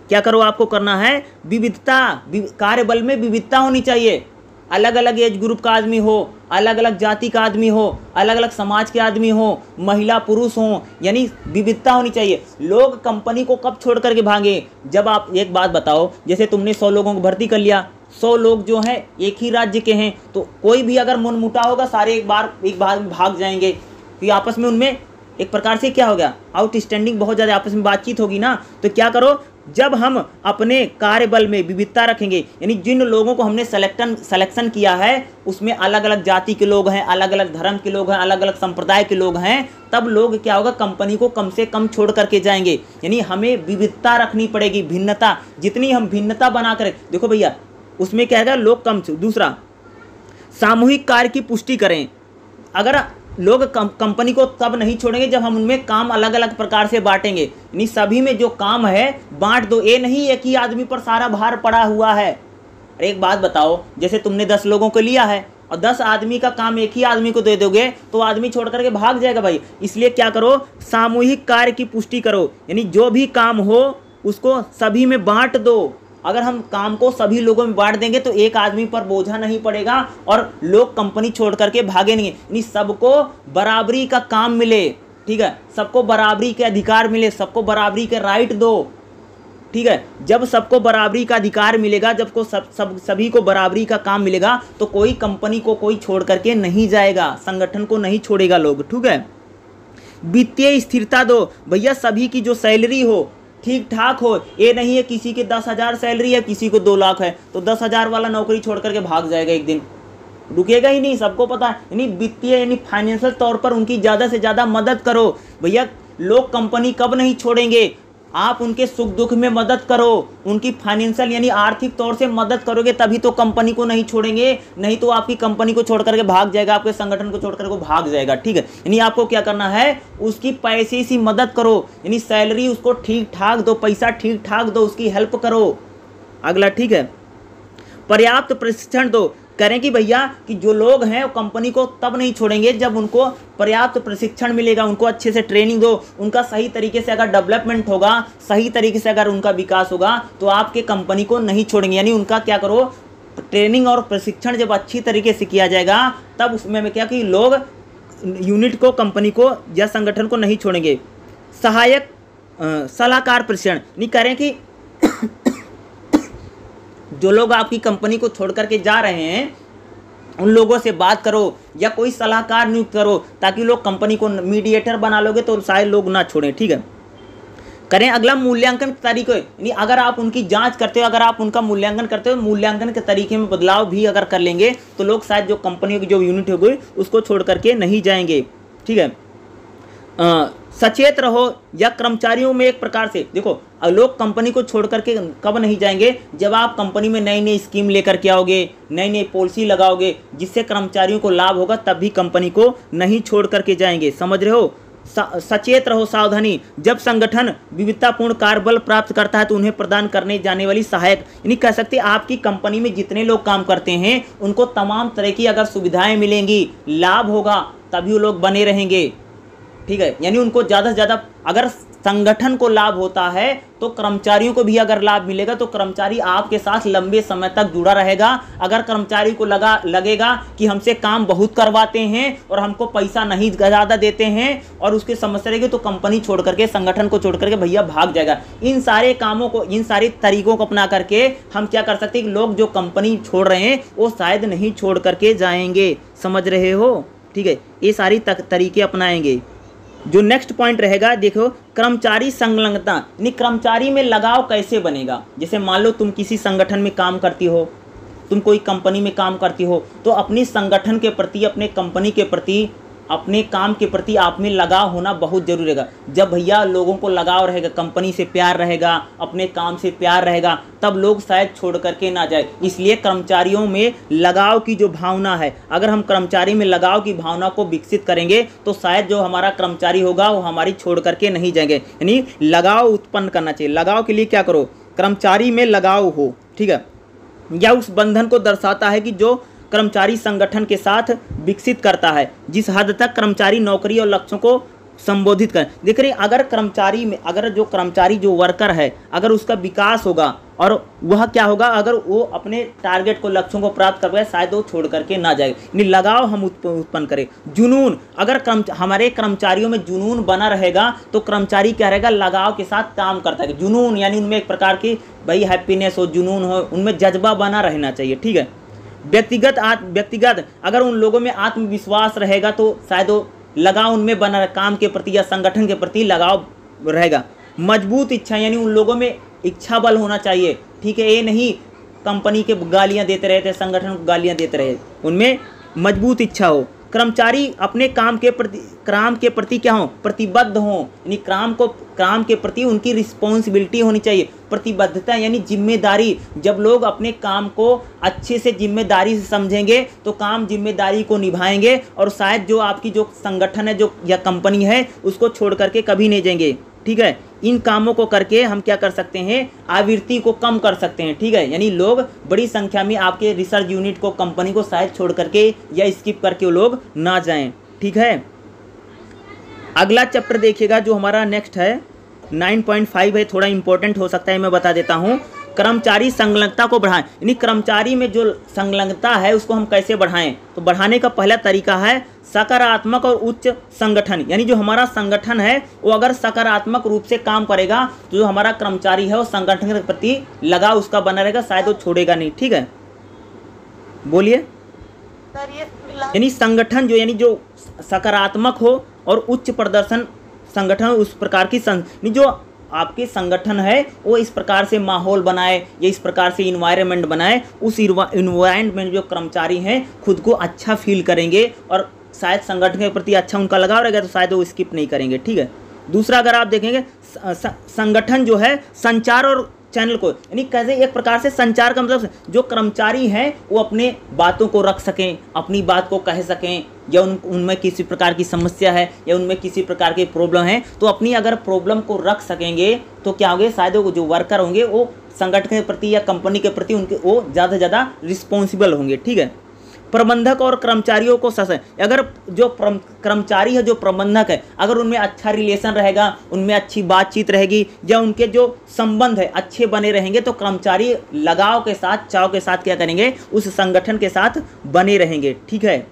क्या करो, आपको करना है विविधता, कार्यबल में विविधता होनी चाहिए, अलग अलग एज ग्रुप का आदमी हो, अलग अलग जाति का आदमी हो, अलग अलग समाज के आदमी हो, महिला पुरुष हो, यानी विविधता होनी चाहिए। लोग कंपनी को कब छोड़ करके भागे, जब आप एक बात बताओ, जैसे तुमने 100 लोगों को भर्ती कर लिया, 100 लोग जो हैं एक ही राज्य के हैं, तो कोई भी अगर मनमुटाव होगा सारे एक बार भाग जाएंगे, तो आपस में उनमें एक प्रकार से क्या हो गया, आउटस्टैंडिंग बहुत ज़्यादा आपस में बातचीत होगी ना। तो क्या करो, जब हम अपने कार्यबल में विविधता रखेंगे, यानी जिन लोगों को हमने सिलेक्शन किया है उसमें अलग अलग जाति के लोग हैं, अलग अलग धर्म के लोग हैं, अलग अलग संप्रदाय के लोग हैं, तब लोग क्या होगा, कंपनी को कम से कम छोड़ करके जाएंगे। यानी हमें विविधता रखनी पड़ेगी, भिन्नता, जितनी हम भिन्नता बना कर, देखो भैया उसमें क्या है, लोग कम। दूसरा, सामूहिक कार्य की पुष्टि करें। अगर लोग कंपनी को तब नहीं छोड़ेंगे जब हम उनमें काम अलग अलग प्रकार से बांटेंगे, यानी सभी में जो काम है बांट दो, ये नहीं एक ही आदमी पर सारा भार पड़ा हुआ है। अरे एक बात बताओ, जैसे तुमने 10 लोगों को लिया है और 10 आदमी का काम एक ही आदमी को दे दोगे तो आदमी छोड़ करके भाग जाएगा भाई। इसलिए क्या करो, सामूहिक कार्य की पुष्टि करो, यानी जो भी काम हो उसको सभी में बांट दो, अगर हम काम को सभी लोगों में बांट देंगे तो एक आदमी पर बोझा नहीं पड़ेगा और लोग कंपनी छोड़ करके भागे नहीं। यानी सबको बराबरी का काम मिले, ठीक है, सबको बराबरी के अधिकार मिले, सबको बराबरी के राइट दो, ठीक है। जब सबको बराबरी का अधिकार मिलेगा, जब को सभी को बराबरी का काम मिलेगा तो कोई कंपनी को कोई छोड़ करके नहीं जाएगा, संगठन को नहीं छोड़ेगा लोग, ठीक है। वित्तीय स्थिरता दो, भैया सभी की जो सैलरी हो ठीक ठाक हो, ये नहीं है किसी के 10,000 सैलरी है, किसी को 2 लाख है तो 10,000 वाला नौकरी छोड़ करके भाग जाएगा, एक दिन रुकेगा ही नहीं, सबको पता है। यानी वित्तीय यानी फाइनेंशियल तौर पर उनकी ज़्यादा से ज़्यादा मदद करो। भैया लोग कंपनी कब नहीं छोड़ेंगे, आप उनके सुख दुख में मदद करो, उनकी फाइनेंशियल यानी आर्थिक तौर से मदद करोगे तभी तो कंपनी को नहीं छोड़ेंगे, नहीं तो आपकी कंपनी को छोड़ करके भाग जाएगा, आपके संगठन को छोड़ करके भाग जाएगा, ठीक है। यानी आपको क्या करना है, उसकी पैसे से मदद करो, यानी सैलरी उसको ठीक ठाक दो, पैसा ठीक ठाक दो, उसकी हेल्प करो। अगला, ठीक है, पर्याप्त प्रशिक्षण दो। करें कि भैया कि जो लोग हैं वो कंपनी को तब नहीं छोड़ेंगे जब उनको पर्याप्त प्रशिक्षण मिलेगा, उनको अच्छे से ट्रेनिंग दो, उनका सही तरीके से अगर डेवलपमेंट होगा, सही तरीके से अगर उनका विकास होगा तो आपके कंपनी को नहीं छोड़ेंगे। यानी उनका क्या करो, ट्रेनिंग और प्रशिक्षण जब अच्छी तरीके से किया जाएगा तब उसमें मैं क्या कि लोग यूनिट को, कंपनी को या संगठन को नहीं छोड़ेंगे। सहायक सलाहकार प्रशिक्षण नहीं करें कि जो लोग आपकी कंपनी को छोड़ करके जा रहे हैं उन लोगों से बात करो या कोई सलाहकार नियुक्त करो ताकि लोग कंपनी को, मीडिएटर बना लोगे तो शायद लोग ना छोड़ें, ठीक है। करें अगला मूल्यांकन के तरीके, यानी अगर आप उनकी जांच करते हो, अगर आप उनका मूल्यांकन करते हो, मूल्यांकन के तरीके में बदलाव भी अगर कर लेंगे तो लोग शायद जो कंपनी की जो यूनिट होगी उसको छोड़ करके नहीं जाएंगे, ठीक है। सचेत रहो या कर्मचारियों में एक प्रकार से देखो, लोग कंपनी को छोड़ करके कब नहीं जाएंगे, जब आप कंपनी में नई नई स्कीम लेकर के आओगे, नई नई पॉलिसी लगाओगे जिससे कर्मचारियों को लाभ होगा, तब भी कंपनी को नहीं छोड़ करके जाएंगे, समझ रहे हो। सचेत रहो, सावधानी, जब संगठन विविधतापूर्ण कार्यबल प्राप्त करता है तो उन्हें प्रदान करने जाने वाली सहायक, यानी कह सकते आपकी कंपनी में जितने लोग काम करते हैं उनको तमाम तरह की अगर सुविधाएं मिलेंगी, लाभ होगा, तभी वो लोग बने रहेंगे, ठीक है। यानी उनको ज़्यादा से ज़्यादा अगर संगठन को लाभ होता है तो कर्मचारियों को भी अगर लाभ मिलेगा तो कर्मचारी आपके साथ लंबे समय तक जुड़ा रहेगा। अगर कर्मचारी को लगेगा कि हमसे काम बहुत करवाते हैं और हमको पैसा नहीं ज़्यादा देते हैं और उसकी समस्या रहेगी तो कंपनी छोड़ करके, संगठन को छोड़ करके भैया भाग जाएगा। इन सारे कामों को, इन सारे तरीकों को अपना करके हम क्या कर सकते हैं कि लोग जो कंपनी छोड़ रहे हैं वो शायद नहीं छोड़ करके जाएंगे, समझ रहे हो, ठीक है। ये सारी तरीके अपनाएंगे। जो नेक्स्ट पॉइंट रहेगा, देखो कर्मचारी संलग्नता, यानी कर्मचारी में लगाव कैसे बनेगा। जैसे मान लो तुम किसी संगठन में काम करती हो, तुम कोई कंपनी में काम करती हो तो अपनी संगठन के प्रति, अपने कंपनी के प्रति, अपने काम के प्रति आप में लगाव होना बहुत जरूरी रहेगा। जब भैया लोगों को लगाव रहेगा, कंपनी से प्यार रहेगा, अपने काम से प्यार रहेगा, तब लोग शायद छोड़ करके ना जाए। इसलिए कर्मचारियों में लगाव की जो भावना है, अगर हम कर्मचारी में लगाव की भावना को विकसित करेंगे तो शायद जो हमारा कर्मचारी होगा वो हमारी छोड़ करके नहीं जाएंगे। यानी लगाव उत्पन्न करना चाहिए। लगाव के लिए क्या करो, कर्मचारी में लगाव हो, ठीक है। या उस बंधन को दर्शाता है कि जो कर्मचारी संगठन के साथ विकसित करता है, जिस हद तक कर्मचारी नौकरी और लक्ष्यों को संबोधित कर। देख रहे, अगर कर्मचारी में, अगर जो कर्मचारी जो वर्कर है, अगर उसका विकास होगा और वह क्या होगा, अगर वो अपने टारगेट को, लक्ष्यों को प्राप्त कर पाए, शायद वो छोड़ करके ना जाए। यानी लगाव हम उत्पन्न करें। जुनून, अगर हमारे कर्मचारियों में जुनून बना रहेगा तो कर्मचारी क्या रहेगा, लगाव के साथ काम करता है। जुनून यानी उनमें एक प्रकार की भाई हैप्पीनेस हो, जुनून हो, उनमें जज्बा बना रहना चाहिए, ठीक है। व्यक्तिगत अगर उन लोगों में आत्मविश्वास रहेगा तो शायद वो लगाव उनमें बना, काम के प्रति या संगठन के प्रति लगाव रहेगा। मजबूत इच्छा, यानी उन लोगों में इच्छा बल होना चाहिए, ठीक है। ये नहीं कंपनी के गालियां देते रहे थे, संगठन को गालियां देते रहे, उनमें मजबूत इच्छा हो। कर्मचारी अपने काम के प्रति क्या हो, प्रतिबद्ध हो, यानी काम के प्रति उनकी रिस्पॉन्सिबिलिटी होनी चाहिए। प्रतिबद्धता यानी जिम्मेदारी, जब लोग अपने काम को अच्छे से जिम्मेदारी से समझेंगे तो काम जिम्मेदारी को निभाएंगे और शायद जो आपकी जो संगठन है, जो या कंपनी है, उसको छोड़ करके कभी नहीं जाएंगे, ठीक है। इन कामों को करके हम क्या कर सकते हैं, आवृत्ति को कम कर सकते हैं, ठीक है। यानी लोग बड़ी संख्या में आपके रिसर्च यूनिट को, कंपनी को शायद छोड़ करके या स्किप करके वो लोग ना जाएं, ठीक है। अगला चैप्टर देखिएगा जो हमारा नेक्स्ट है 9.5 है, थोड़ा इंपॉर्टेंट हो सकता है, मैं बता देता हूँ। कर्मचारी संलग्नता को बढ़ाएं, यानी कर्मचारी में जो संलग्नता है उसको हम कैसे बढ़ाएं। तो बढ़ाने का पहला तरीका है सकारात्मक और उच्च संगठन, यानी जो हमारा संगठन है वो अगर सकारात्मक रूप से काम करेगा तो जो हमारा कर्मचारी है वो संगठन के प्रति लगाव उसका बना रहेगा, शायद वो छोड़ेगा नहीं। ठीक है, बोलिए। यानी संगठन जो यानी जो सकारात्मक हो और उच्च प्रदर्शन संगठन उस प्रकार की जो आपके संगठन है वो इस प्रकार से माहौल बनाए या इस प्रकार से इन्वायरमेंट बनाए, उस इन्वायरमेंट में जो कर्मचारी हैं खुद को अच्छा फील करेंगे और शायद संगठन के प्रति अच्छा उनका लगाव रहेगा तो शायद वो स्किप नहीं करेंगे। ठीक है, दूसरा अगर आप देखेंगे संगठन जो है संचार और चैनल को, यानी कैसे एक प्रकार से संचार का मतलब जो कर्मचारी हैं वो अपने बातों को रख सकें, अपनी बात को कह सकें, या उनमें किसी प्रकार की समस्या है या उनमें किसी प्रकार की प्रॉब्लम है तो अपनी अगर प्रॉब्लम को रख सकेंगे तो क्या होंगे, शायद वो जो वर्कर होंगे वो संगठन के प्रति या कंपनी के प्रति उनके वो ज़्यादा से ज़्यादा रिस्पॉन्सिबल होंगे। ठीक है, प्रबंधक और कर्मचारियों को अगर जो कर्मचारी है जो प्रबंधक है अगर उनमें अच्छा रिलेशन रहेगा, उनमें अच्छी बातचीत रहेगी या उनके जो संबंध है अच्छे बने रहेंगे तो कर्मचारी लगाव के साथ चाव के साथ क्या करेंगे, उस संगठन के साथ बने रहेंगे। ठीक है,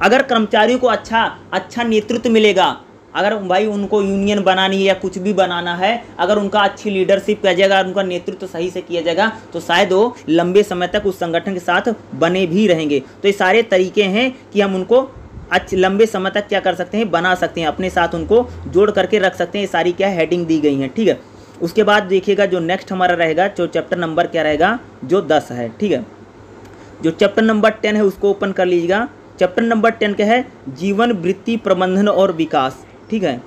अगर कर्मचारियों को अच्छा नेतृत्व मिलेगा, अगर भाई उनको यूनियन बनानी है या कुछ भी बनाना है, अगर उनका अच्छी लीडरशिप किया जाएगा, उनका नेतृत्व सही से किया जाएगा तो शायद वो लंबे समय तक उस संगठन के साथ बने भी रहेंगे। तो ये सारे तरीके हैं कि हम उनको लंबे समय तक क्या कर सकते हैं, बना सकते हैं, अपने साथ उनको जोड़ करके रख सकते हैं। ये सारी क्या हेडिंग दी गई हैं। ठीक है, उसके बाद देखिएगा जो नेक्स्ट हमारा रहेगा जो चैप्टर नंबर क्या रहेगा, जो 10 है। ठीक है, जो चैप्टर नंबर 10 है उसको ओपन कर लीजिएगा। चैप्टर नंबर 10 क्या है, जीवन वृत्ति प्रबंधन और विकास। ठीक है,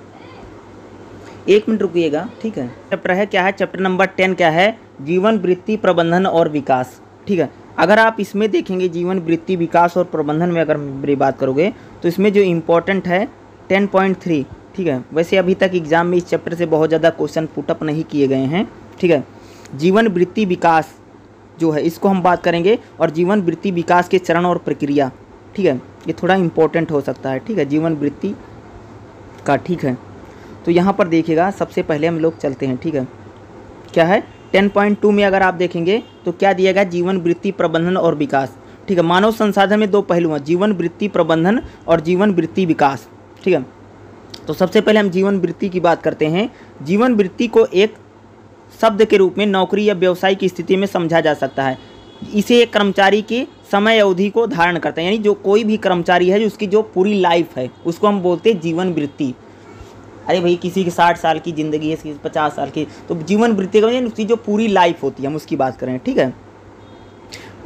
एक मिनट रुकिएगा। ठीक है, चैप्टर है क्या है, चैप्टर नंबर 10 क्या है, जीवन वृत्ति प्रबंधन और विकास। ठीक है, अगर आप इसमें देखेंगे जीवन वृत्ति विकास और प्रबंधन में अगर मेरी बात करोगे तो इसमें जो इम्पोर्टेंट है 10.3। ठीक है, वैसे अभी तक एग्जाम में इस चैप्टर से बहुत ज़्यादा क्वेश्चन पुटअप नहीं किए गए हैं। ठीक है, जीवन वृत्ति विकास जो है इसको हम बात करेंगे और जीवन वृत्ति विकास के चरण और प्रक्रिया। ठीक है, ये थोड़ा इम्पोर्टेंट हो सकता है। ठीक है, जीवन वृत्ति का। ठीक है, तो यहाँ पर देखिएगा सबसे पहले हम लोग चलते हैं। ठीक है, क्या है 10.2 में अगर आप देखेंगे तो क्या दिया गया, जीवन वृत्ति प्रबंधन और विकास। ठीक है, मानव संसाधन में 2 पहलू हैं, जीवन वृत्ति प्रबंधन और जीवन वृत्ति विकास। ठीक है, तो सबसे पहले हम जीवन वृत्ति की बात करते हैं। जीवन वृत्ति को एक शब्द के रूप में नौकरी या व्यवसाय की स्थिति में समझा जा सकता है। इसे एक कर्मचारी की समय अवधि को धारण करते हैं, यानी जो कोई भी कर्मचारी है जो उसकी जो पूरी लाइफ है उसको हम बोलते हैं जीवन वृत्ति। अरे भाई किसी की 60 साल की ज़िंदगी है, किसी 50 साल की, तो जीवन वृत्ति का उसकी जो पूरी लाइफ होती है हम उसकी बात करें। ठीक है,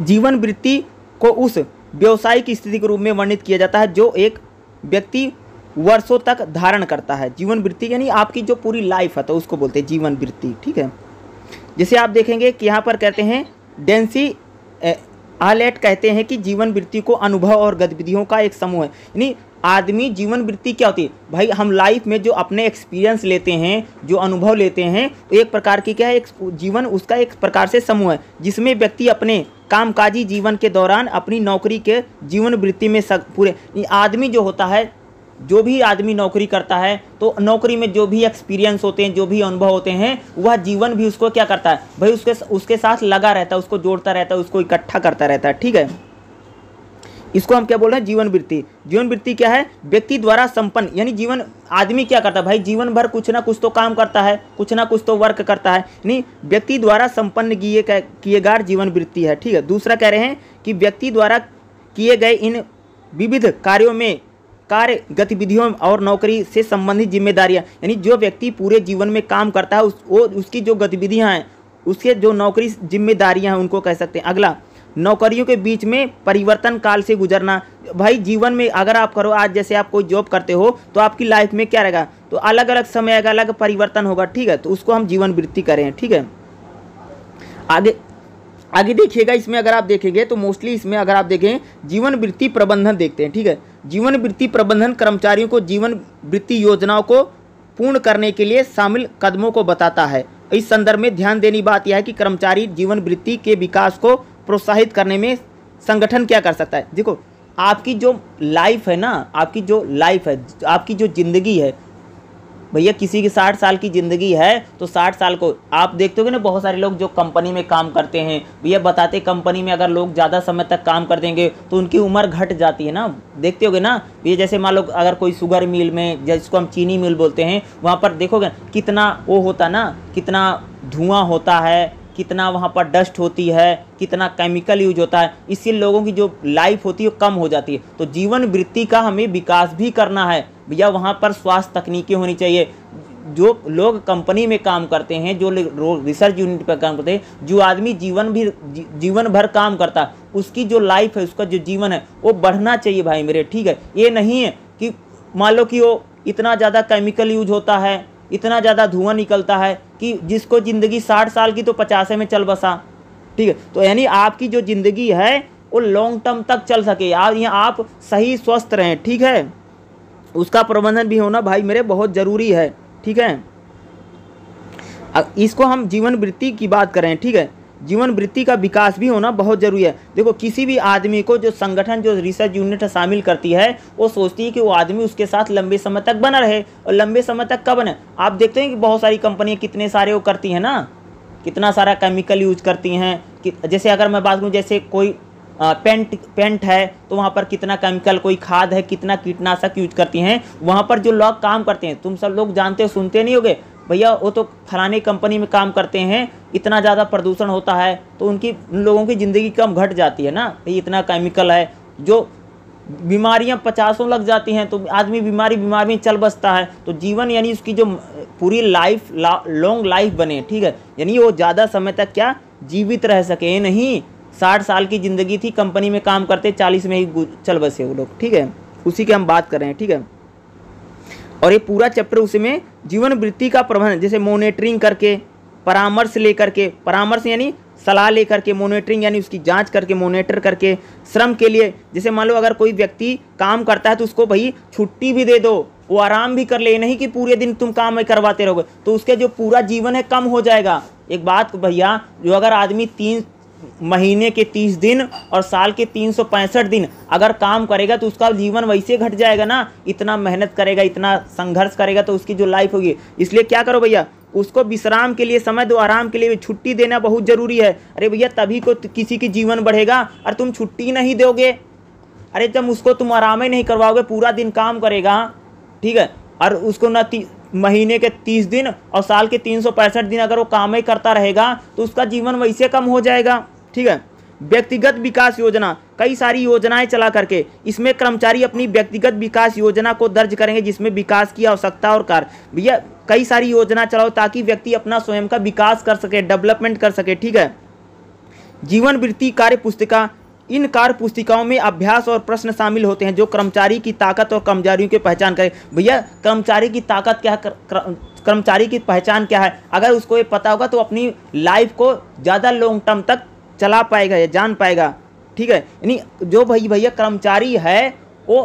जीवन वृत्ति को उस व्यवसायिक स्थिति के रूप में वर्णित किया जाता है जो एक व्यक्ति वर्षों तक धारण करता है। जीवन वृत्ति यानी आपकी जो पूरी लाइफ है तो उसको बोलते हैं जीवन वृत्ति। ठीक है, जैसे आप देखेंगे कि यहाँ पर कहते हैं डेंसी आलेट कहते हैं कि जीवन वृत्ति को अनुभव और गतिविधियों का एक समूह है। यानी आदमी जीवन वृत्ति क्या होती है, भाई हम लाइफ में जो अपने एक्सपीरियंस लेते हैं, जो अनुभव लेते हैं, तो एक प्रकार की क्या है, एक जीवन उसका एक प्रकार से समूह है जिसमें व्यक्ति अपने कामकाजी जीवन के दौरान अपनी नौकरी के जीवन वृत्ति में पूरे आदमी जो होता है, जो भी आदमी नौकरी करता है तो नौकरी में जो भी एक्सपीरियंस होते हैं, जो भी अनुभव होते हैं, वह जीवन भी उसको क्या करता है भाई, उसके साथ लगा रहता है, उसको जोड़ता रहता है, उसको इकट्ठा करता रहता है। ठीक है, इसको हम क्या बोल रहे हैं, जीवन वृत्ति। जीवन वृत्ति क्या है, व्यक्ति द्वारा संपन्न, यानी जीवन आदमी क्या करता है भाई, जीवन भर कुछ ना कुछ तो काम करता है, कुछ ना कुछ तो वर्क करता है, यानी व्यक्ति द्वारा संपन्न किए गए जीवन वृत्ति है। ठीक है, दूसरा कह रहे हैं कि व्यक्ति द्वारा किए गए इन विविध कार्यों में कार्य गतिविधियों और नौकरी से संबंधित जिम्मेदारियां, यानी जो व्यक्ति पूरे जीवन में काम करता है उसकी जो गतिविधियां हैं, उसके जो नौकरी जिम्मेदारियां हैं उनको कह सकते हैं। अगला, नौकरियों के बीच में परिवर्तन काल से गुजरना। भाई जीवन में अगर आप करो, आज जैसे आप कोई जॉब करते हो तो आपकी लाइफ में क्या रहेगा, तो अलग अलग समय का अलग परिवर्तन होगा। ठीक है, तो उसको हम जीवन वृत्ति करें। ठीक है, आगे देखिएगा, इसमें अगर आप देखेंगे तो मोस्टली इसमें अगर आप देखें जीवन वृत्ति प्रबंधन देखते हैं। ठीक है, जीवन वृत्ति प्रबंधन कर्मचारियों को जीवन वृत्ति योजनाओं को पूर्ण करने के लिए शामिल कदमों को बताता है। इस संदर्भ में ध्यान देनी बात यह है कि कर्मचारी जीवन वृत्ति के विकास को प्रोत्साहित करने में संगठन क्या कर सकता है। देखो, आपकी जो लाइफ है ना, आपकी जो लाइफ है, आपकी जो ज़िंदगी है, भैया किसी की 60 साल की ज़िंदगी है तो 60 साल को आप देखते होगे ना, बहुत सारे लोग जो कंपनी में काम करते हैं भैया बताते कंपनी में अगर लोग ज़्यादा समय तक काम कर देंगे तो उनकी उम्र घट जाती है ना, देखते होगे ना। ये जैसे मान लो अगर कोई शुगर मिल में, जिसको हम चीनी मिल बोलते हैं, वहाँ पर देखोगे कितना वो होता ना, कितना धुआं होता है, कितना वहाँ पर डस्ट होती है, कितना केमिकल यूज होता है, इससे लोगों की जो लाइफ होती है वो कम हो जाती है। तो जीवन वृत्ति का हमें विकास भी करना है भैया, वहाँ पर स्वास्थ्य तकनीकी होनी चाहिए। जो लोग कंपनी में काम करते हैं, जो रिसर्च यूनिट पर काम करते हैं, जो आदमी जीवन भर काम करता है, उसकी जो लाइफ है, उसका जो जीवन है वो बढ़ना चाहिए भाई मेरे, ठीक है। ये नहीं है कि मान लो कि वो इतना ज़्यादा केमिकल यूज होता है, इतना ज़्यादा धुआं निकलता है कि जिसको ज़िंदगी 60 साल की तो 50 में चल बसा, ठीक है। तो यानी आपकी जो ज़िंदगी है वो लॉन्ग टर्म तक चल सके, आप सही स्वस्थ रहें, ठीक है। उसका प्रबंधन भी होना भाई मेरे बहुत ज़रूरी है, ठीक है। इसको हम जीवन वृत्ति की बात करें, ठीक है। जीवन वृत्ति का विकास भी होना बहुत जरूरी है। देखो किसी भी आदमी को जो संगठन, जो रिसर्च यूनिट शामिल करती है, वो सोचती है कि वो आदमी उसके साथ लंबे समय तक बना रहे। और लंबे समय तक कब बने, आप देखते हैं कि बहुत सारी कंपनियां कितने सारे वो करती हैं ना, कितना सारा केमिकल यूज करती हैं कि जैसे अगर मैं बात करूँ, जैसे कोई पेंट है तो वहाँ पर कितना केमिकल, कोई खाद है, कितना कीटनाशक यूज करती हैं। वहाँ पर जो लोग काम करते हैं, तुम सब लोग जानते हो, सुनते नहीं होगे भैया वो तो फलाने कंपनी में काम करते हैं, इतना ज़्यादा प्रदूषण होता है तो उन लोगों की ज़िंदगी कम घट जाती है ना, भाई इतना केमिकल है, जो बीमारियां 50 लग जाती हैं तो आदमी बीमारी में चल बसता है। तो जीवन यानी उसकी जो पूरी लाइफ लॉन्ग लाइफ बने, ठीक है, यानी वो ज़्यादा समय तक क्या जीवित रह सके। नहीं 60 साल की ज़िंदगी थी, कंपनी में काम करते 40 में ही चल बसे वो लोग, ठीक है। उसी के हम बात कर रहे हैं, ठीक है। और ये पूरा चैप्टर उसमें जीवन वृत्ति का प्रबंधन, जैसे मॉनिटरिंग करके, परामर्श लेकर के, परामर्श यानी सलाह लेकर के, मॉनिटरिंग यानी उसकी जांच करके, मॉनिटर करके, श्रम के लिए जैसे मान लो अगर कोई व्यक्ति काम करता है तो उसको भाई छुट्टी भी दे दो, वो आराम भी कर ले, नहीं कि पूरे दिन तुम काम में करवाते रहोगे तो उसके जो पूरा जीवन है कम हो जाएगा। एक बात भैया, जो अगर आदमी 3 महीने के 30 दिन और साल के 365 दिन अगर काम करेगा तो उसका जीवन वैसे घट जाएगा ना। इतना मेहनत करेगा, इतना संघर्ष करेगा तो उसकी जो लाइफ होगी। इसलिए क्या करो भैया, उसको विश्राम के लिए समय दो, आराम के लिए छुट्टी देना बहुत ज़रूरी है। अरे भैया तभी को किसी की जीवन बढ़ेगा। और तुम छुट्टी नहीं दोगे, अरे जब उसको तुम आराम ही नहीं करवाओगे, पूरा दिन काम करेगा, ठीक है, और उसको ना महीने के 30 दिन और साल के 365 दिन अगर वो काम ही करता रहेगा तो उसका जीवन वैसे कम हो जाएगा, ठीक है। व्यक्तिगत विकास योजना, कई सारी योजनाएं चला करके इसमें कर्मचारी अपनी व्यक्तिगत विकास योजना को दर्ज करेंगे, जिसमें विकास की आवश्यकता और कार्य। भैया कई सारी योजना चलाओ ताकि व्यक्ति अपना स्वयं का विकास कर सके, डेवलपमेंट कर सके, ठीक है। जीवन वृत्ति कार्य पुस्तिका, इन कार्य पुस्तिकाओं में अभ्यास और प्रश्न शामिल होते हैं जो कर्मचारी की ताकत और कमजोरियों की पहचान करें। भैया कर्मचारी की ताकत क्या है, कर्मचारी की पहचान क्या है, अगर उसको ये पता होगा तो अपनी लाइफ को ज़्यादा लॉन्ग टर्म तक चला पाएगा या जान पाएगा, ठीक है। यानी जो भैया कर्मचारी है वो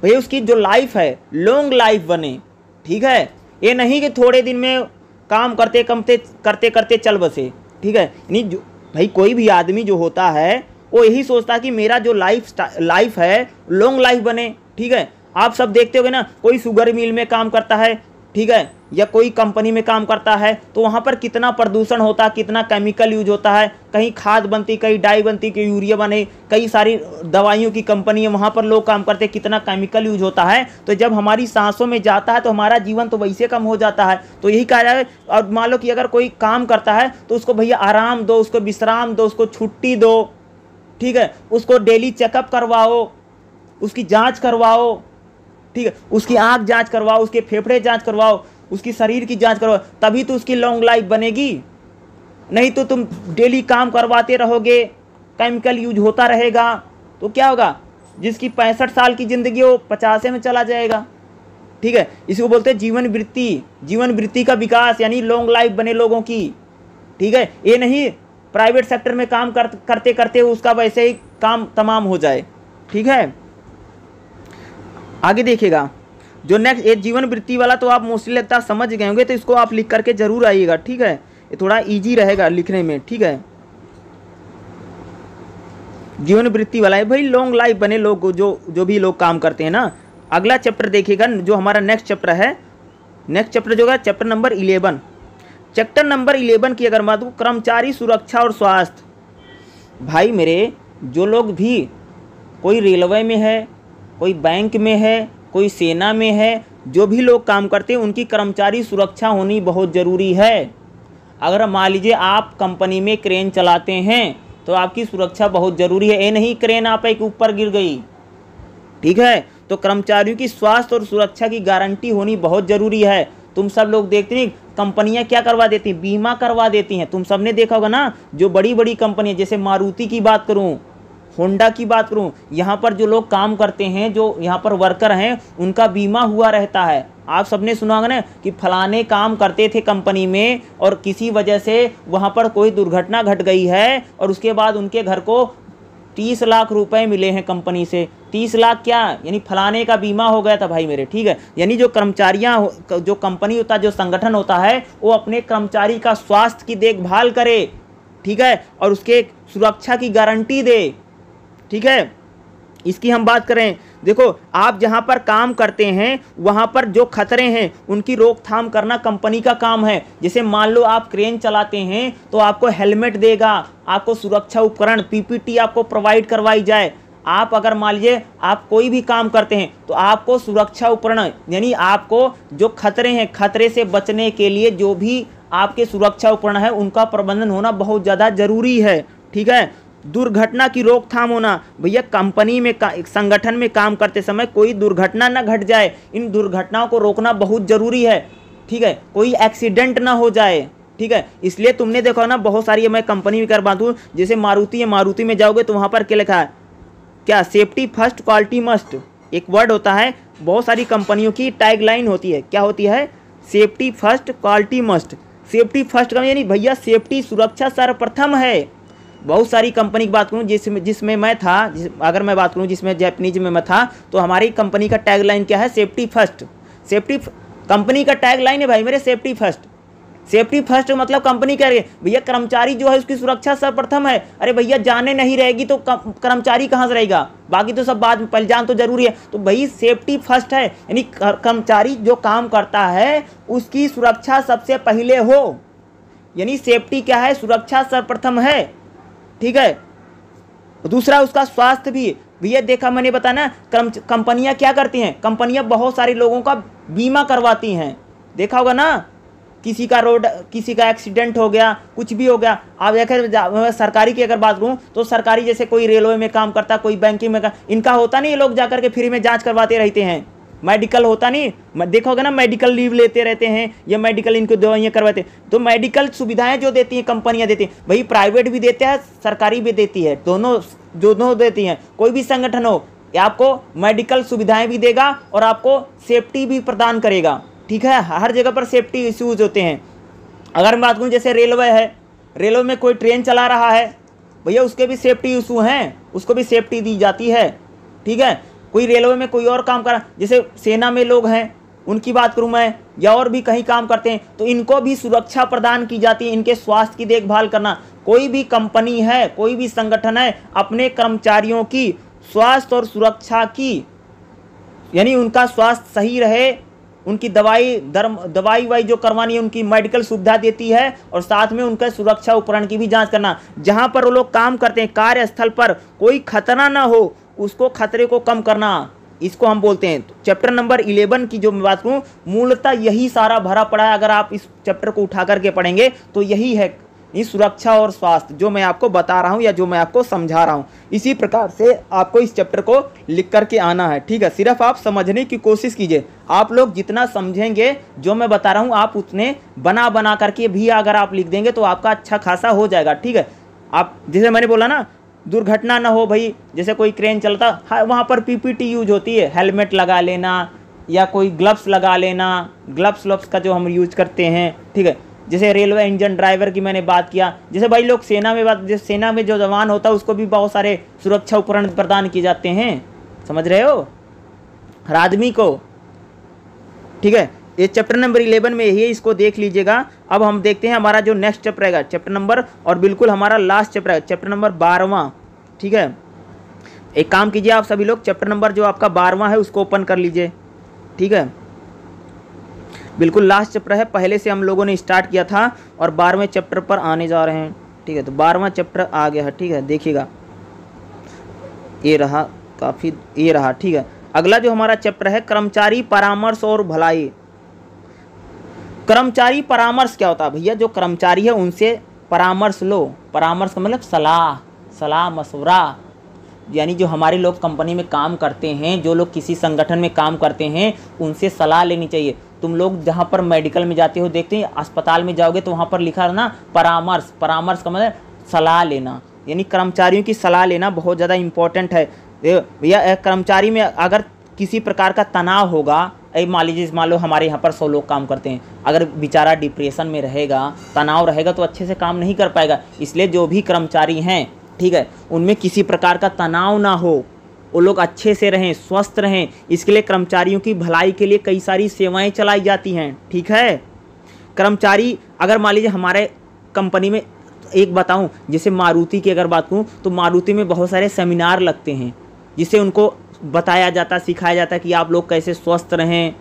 भैया उसकी जो लाइफ है लॉन्ग लाइफ बने, ठीक है। ये नहीं कि थोड़े दिन में काम करते करते चल बसे, ठीक है। यानी जो भाई कोई भी आदमी जो होता है वो यही सोचता है कि मेरा जो लाइफ है लॉन्ग लाइफ बने, ठीक है। आप सब देखते होगे ना, कोई शुगर मिल में काम करता है, ठीक है, या कोई कंपनी में काम करता है तो वहाँ पर कितना प्रदूषण होता है, कितना केमिकल यूज होता है, कहीं खाद बनती, कहीं डाई बनती, कहीं यूरिया बने, कई सारी दवाइयों की कंपनी है, वहाँ पर लोग काम करते, कितना केमिकल यूज होता है। तो जब हमारी सांसों में जाता है तो हमारा जीवन तो वैसे कम हो जाता है। तो यही कहा जाए, और मान लो कि अगर कोई काम करता है तो उसको भैया आराम दो, उसको विश्राम दो, उसको छुट्टी दो, ठीक है, उसको डेली चेकअप करवाओ, उसकी जाँच करवाओ, ठीक है, उसकी आँख जाँच करवाओ, उसके फेफड़े जाँच करवाओ, उसकी शरीर की जांच करो, तभी तो उसकी लॉन्ग लाइफ बनेगी। नहीं तो तुम डेली काम करवाते रहोगे, केमिकल यूज होता रहेगा तो क्या होगा, जिसकी 65 साल की ज़िंदगी वो 50 में चला जाएगा, ठीक है। इसको बोलते हैं जीवन वृत्ति, जीवन वृत्ति का विकास यानी लॉन्ग लाइफ बने लोगों की, ठीक है। ये नहीं प्राइवेट सेक्टर में काम करते करते उसका वैसे ही काम तमाम हो जाए, ठीक है। आगे देखिएगा जो नेक्स्ट ये जीवन वृत्ति वाला तो आप मोस्टली लगता है समझ गए होंगे, तो इसको आप लिख करके जरूर आइएगा, ठीक है। ये थोड़ा इजी रहेगा लिखने में, ठीक है। जीवन वृत्ति वाला है भाई, लॉन्ग लाइफ बने लोग जो भी लोग काम करते हैं ना। अगला चैप्टर देखिएगा जो हमारा नेक्स्ट चैप्टर है नेक्स्ट चैप्टर जो होगा चैप्टर नंबर 11। चैप्टर नंबर 11 की अगर बात करूँ, कर्मचारी सुरक्षा और स्वास्थ्य। भाई मेरे, जो लोग भी कोई रेलवे में है, कोई बैंक में है, कोई सेना में है, जो भी लोग काम करते हैं उनकी कर्मचारी सुरक्षा होनी बहुत ज़रूरी है। अगर मान लीजिए आप कंपनी में क्रेन चलाते हैं तो आपकी सुरक्षा बहुत ज़रूरी है। ये नहीं क्रेन आप एक ऊपर गिर गई, ठीक है, तो कर्मचारियों की स्वास्थ्य और सुरक्षा की गारंटी होनी बहुत ज़रूरी है। तुम सब लोग देखते हैं कंपनियां क्या करवा देती हैं, बीमा करवा देती हैं। तुम सबने देखा होगा ना, जो बड़ी बड़ी कंपनियां, जैसे मारुति की बात करूं, होंडा की बात करूं, यहाँ पर जो लोग काम करते हैं, जो यहाँ पर वर्कर हैं, उनका बीमा हुआ रहता है। आप सबने सुना होगा ना कि फलाने काम करते थे कंपनी में और किसी वजह से वहाँ पर कोई दुर्घटना घट गई है और उसके बाद उनके घर को 30 लाख रुपए मिले हैं कंपनी से। 30 लाख क्या, यानी फलाने का बीमा हो गया था भाई मेरे, ठीक है। यानी जो कर्मचारियां, जो कंपनी होता है, जो संगठन होता है, वो अपने कर्मचारी का स्वास्थ्य की देखभाल करे, ठीक है, और उसके सुरक्षा की गारंटी दे, ठीक है। इसकी हम बात करें, देखो आप जहां पर काम करते हैं वहां पर जो खतरे हैं उनकी रोकथाम करना कंपनी का काम है। जैसे मान लो आप क्रेन चलाते हैं तो आपको हेलमेट देगा, आपको सुरक्षा उपकरण पीपीटी आपको प्रोवाइड करवाई जाए। आप अगर मान लीजिए आप कोई भी काम करते हैं तो आपको सुरक्षा उपकरण, यानी आपको जो खतरे हैं, खतरे से बचने के लिए जो भी आपके सुरक्षा उपकरण है उनका प्रबंधन होना बहुत ज़्यादा जरूरी है, ठीक है। दुर्घटना की रोकथाम होना, भैया कंपनी में संगठन में काम करते समय कोई दुर्घटना ना घट जाए, इन दुर्घटनाओं को रोकना बहुत जरूरी है, ठीक है। कोई एक्सीडेंट ना हो जाए, ठीक है। इसलिए तुमने देखा ना बहुत सारी, मैं कंपनी में कर बात हूँ, जैसे मारुति है, मारुति में जाओगे तो वहाँ पर क्या लिखा है, क्या, सेफ्टी फर्स्ट क्वालिटी मस्ट, एक वर्ड होता है। बहुत सारी कंपनियों की टैगलाइन होती है, क्या होती है, safety first quality must. Safety first का यानी भैया सेफ्टी, सुरक्षा सर्वप्रथम है। बहुत सारी कंपनी की बात करूँ जिसमें मैं था, अगर मैं बात करूँ जिसमें जापानीज में मैं था, तो हमारी कंपनी का टैगलाइन क्या है, सेफ्टी फर्स्ट। सेफ्टी कंपनी का टैगलाइन है भाई मेरे, सेफ्टी फर्स्ट। सेफ्टी फर्स्ट मतलब कंपनी कह रही है भैया कर्मचारी जो है उसकी सुरक्षा सर्वप्रथम है। अरे भैया जाने नहीं रहेगी तो कर्मचारी कहाँ से रहेगा, बाकी तो सब बाद में, पहले जान तो जरूरी है। तो भाई सेफ्टी फर्स्ट है, यानी कर्मचारी जो काम करता है उसकी सुरक्षा सबसे पहले हो, यानी सेफ्टी क्या है, सुरक्षा सर्वप्रथम है, ठीक है। दूसरा उसका स्वास्थ्य भी। भैया देखा मैंने बताया ना, कंपनियां क्या करती हैं, कंपनियां बहुत सारे लोगों का बीमा करवाती हैं। देखा होगा ना, किसी का एक्सीडेंट हो गया, कुछ भी हो गया। आप देखें सरकारी की अगर बात करूं तो सरकारी, जैसे कोई रेलवे में काम करता, कोई बैंकिंग में, इनका होता नहीं, ये लोग जाकर के फ्री में जांच करवाते रहते हैं। मेडिकल होता नहीं, देखोगे ना मेडिकल लीव लेते रहते हैं, या मेडिकल इनको दवाइयाँ करवाते। तो मेडिकल सुविधाएं जो देती हैं कंपनियां देती हैं, भाई प्राइवेट भी देते हैं, सरकारी भी देती है, दोनों देती हैं। कोई भी संगठन हो आपको मेडिकल सुविधाएं भी देगा और आपको सेफ्टी भी प्रदान करेगा, ठीक है। हर जगह पर सेफ्टी इश्यूज होते हैं। अगर मैं बात करूँ जैसे रेलवे है, रेलवे में कोई ट्रेन चला रहा है, भैया उसके भी सेफ्टी इशू हैं, उसको भी सेफ्टी दी जाती है, ठीक है। कोई रेलवे में कोई और काम कर, जैसे सेना में लोग हैं उनकी बात करूं मैं, या और भी कहीं काम करते हैं, तो इनको भी सुरक्षा प्रदान की जाती है, इनके स्वास्थ्य की देखभाल करना। कोई भी कंपनी है, कोई भी संगठन है, अपने कर्मचारियों की स्वास्थ्य और सुरक्षा की, यानी उनका स्वास्थ्य सही रहे, उनकी दवाई जो करवानी है उनकी मेडिकल सुविधा देती है, और साथ में उनके सुरक्षा उपकरण की भी जांच करना। जहां पर वो लोग काम करते हैं कार्यस्थल पर कोई खतरा ना हो, उसको खतरे को कम करना, इसको हम बोलते हैं। तो चैप्टर नंबर 11 की जो मैं बात करूँ, मूलतः यही सारा भरा पड़ा है। अगर आप इस चैप्टर को उठा करके पढ़ेंगे तो यही है, ये सुरक्षा और स्वास्थ्य जो मैं आपको बता रहा हूँ या जो मैं आपको समझा रहा हूँ। इसी प्रकार से आपको इस चैप्टर को लिख करके आना है, ठीक है। सिर्फ आप समझने की कोशिश कीजिए। आप लोग जितना समझेंगे जो मैं बता रहा हूँ, आप उतने बना करके भी अगर आप लिख देंगे तो आपका अच्छा खासा हो जाएगा, ठीक है। आप जैसे मैंने बोला ना, दुर्घटना ना हो भाई, जैसे कोई क्रेन चलता है वहाँ पर पीपीटी यूज होती है, हेलमेट लगा लेना या कोई ग्लव्स लगा लेना, ग्लव्स का जो हम यूज करते हैं, ठीक है। जैसे रेलवे इंजन ड्राइवर की मैंने बात किया, जैसे भाई लोग सेना में जो जवान होता है उसको भी बहुत सारे सुरक्षा उपकरण प्रदान किए जाते हैं, समझ रहे हो, हर आदमी को, ठीक है। ये चैप्टर नंबर 11 में यही है, इसको देख लीजिएगा। अब हम देखते हैं हमारा जो नेक्स्ट चैप्टर रहेगा, चैप्टर नंबर, और बिल्कुल हमारा लास्ट चैप्टर है, चैप्टर नंबर 12वां, ठीक है। एक काम कीजिए आप सभी लोग, चैप्टर नंबर जो आपका 12वां है उसको ओपन कर लीजिए, ठीक है। बिल्कुल लास्ट चैप्टर है, पहले से हम लोगों ने स्टार्ट किया था और 12वें चैप्टर पर आने जा रहे हैं। ठीक है, तो 12वां चैप्टर आ गया है। ठीक है, देखिएगा ये रहा, काफ़ी ये रहा। ठीक है, अगला जो हमारा चैप्टर है कर्मचारी परामर्श और भलाई। कर्मचारी परामर्श क्या होता है भैया? जो कर्मचारी है उनसे परामर्श लो। परामर्श का मतलब सलाह मशवरा, यानी जो हमारे लोग कंपनी में काम करते हैं, जो लोग किसी संगठन में काम करते हैं, उनसे सलाह लेनी चाहिए। तुम लोग जहाँ पर मेडिकल में जाते हो, देखते हैं अस्पताल में जाओगे तो वहाँ पर लिखा है ना परामर्श। परामर्श का मतलब सलाह लेना, यानी कर्मचारियों की सलाह लेना बहुत ज़्यादा इम्पोर्टेंट है भैया। कर्मचारी में अगर किसी प्रकार का तनाव होगा, मान लीजिए मान लो हमारे यहाँ पर 100 लोग काम करते हैं, अगर बेचारा डिप्रेशन में रहेगा, तनाव रहेगा, तो अच्छे से काम नहीं कर पाएगा। इसलिए जो भी कर्मचारी हैं, ठीक है, उनमें किसी प्रकार का तनाव ना हो, वो लोग अच्छे से रहें, स्वस्थ रहें। इसके लिए कर्मचारियों की भलाई के लिए कई सारी सेवाएं चलाई जाती हैं। ठीक है, कर्मचारी अगर मान लीजिए हमारे कंपनी में, एक बताऊं, जैसे मारुति की अगर बात करूं तो मारुति में बहुत सारे सेमिनार लगते हैं, जिससे उनको बताया जाता, सिखाया जाता है कि आप लोग कैसे स्वस्थ रहें,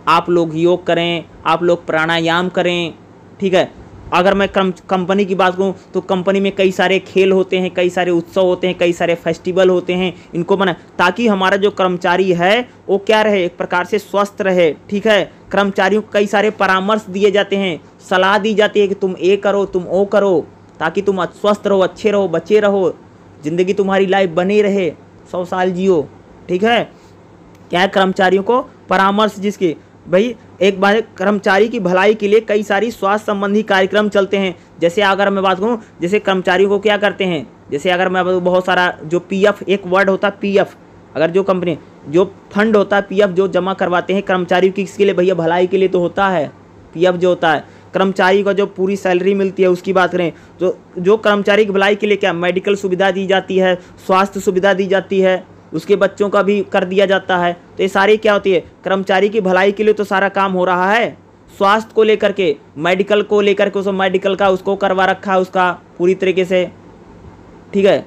आप लोग योग करें, आप लोग प्राणायाम करें। ठीक है, अगर मैं कंपनी की बात करूं तो कंपनी में कई सारे खेल होते हैं, कई सारे उत्सव होते हैं, कई सारे फेस्टिवल होते हैं, इनको बना ताकि हमारा जो कर्मचारी है वो क्या रहे, एक प्रकार से स्वस्थ रहे। ठीक है, कर्मचारियों को कई सारे परामर्श दिए जाते हैं, सलाह दी जाती है कि तुम ये करो, तुम वो करो, ताकि तुम स्वस्थ रहो, अच्छे रहो, बचे रहो, ज़िंदगी तुम्हारी लाइफ बनी रहे, 100 साल जियो। ठीक है, क्या है, कर्मचारियों को परामर्श, जिसके भाई एक बार कर्मचारी की भलाई के लिए कई सारी स्वास्थ्य संबंधी कार्यक्रम चलते हैं। जैसे अगर मैं बात करूं, जैसे कर्मचारियों को क्या करते हैं, जैसे अगर मैं बहुत सारा जो पीएफ, एक वर्ड होता है पीएफ, अगर जो कंपनी जो फंड होता है पीएफ जो जमा करवाते हैं कर्मचारियों की, किसके लिए भैया? भलाई के लिए तो होता है। पीएफ जो होता है कर्मचारी को जो पूरी सैलरी मिलती है उसकी बात करें तो जो कर्मचारी की भलाई के लिए क्या मेडिकल सुविधा दी जाती है, स्वास्थ्य सुविधा दी जाती है, उसके बच्चों का भी कर दिया जाता है। तो ये सारी क्या होती है? कर्मचारी की भलाई के लिए तो सारा काम हो रहा है। स्वास्थ्य को लेकर के, मेडिकल को लेकर के, उसको मेडिकल का उसको करवा रखा है उसका पूरी तरीके से। ठीक है,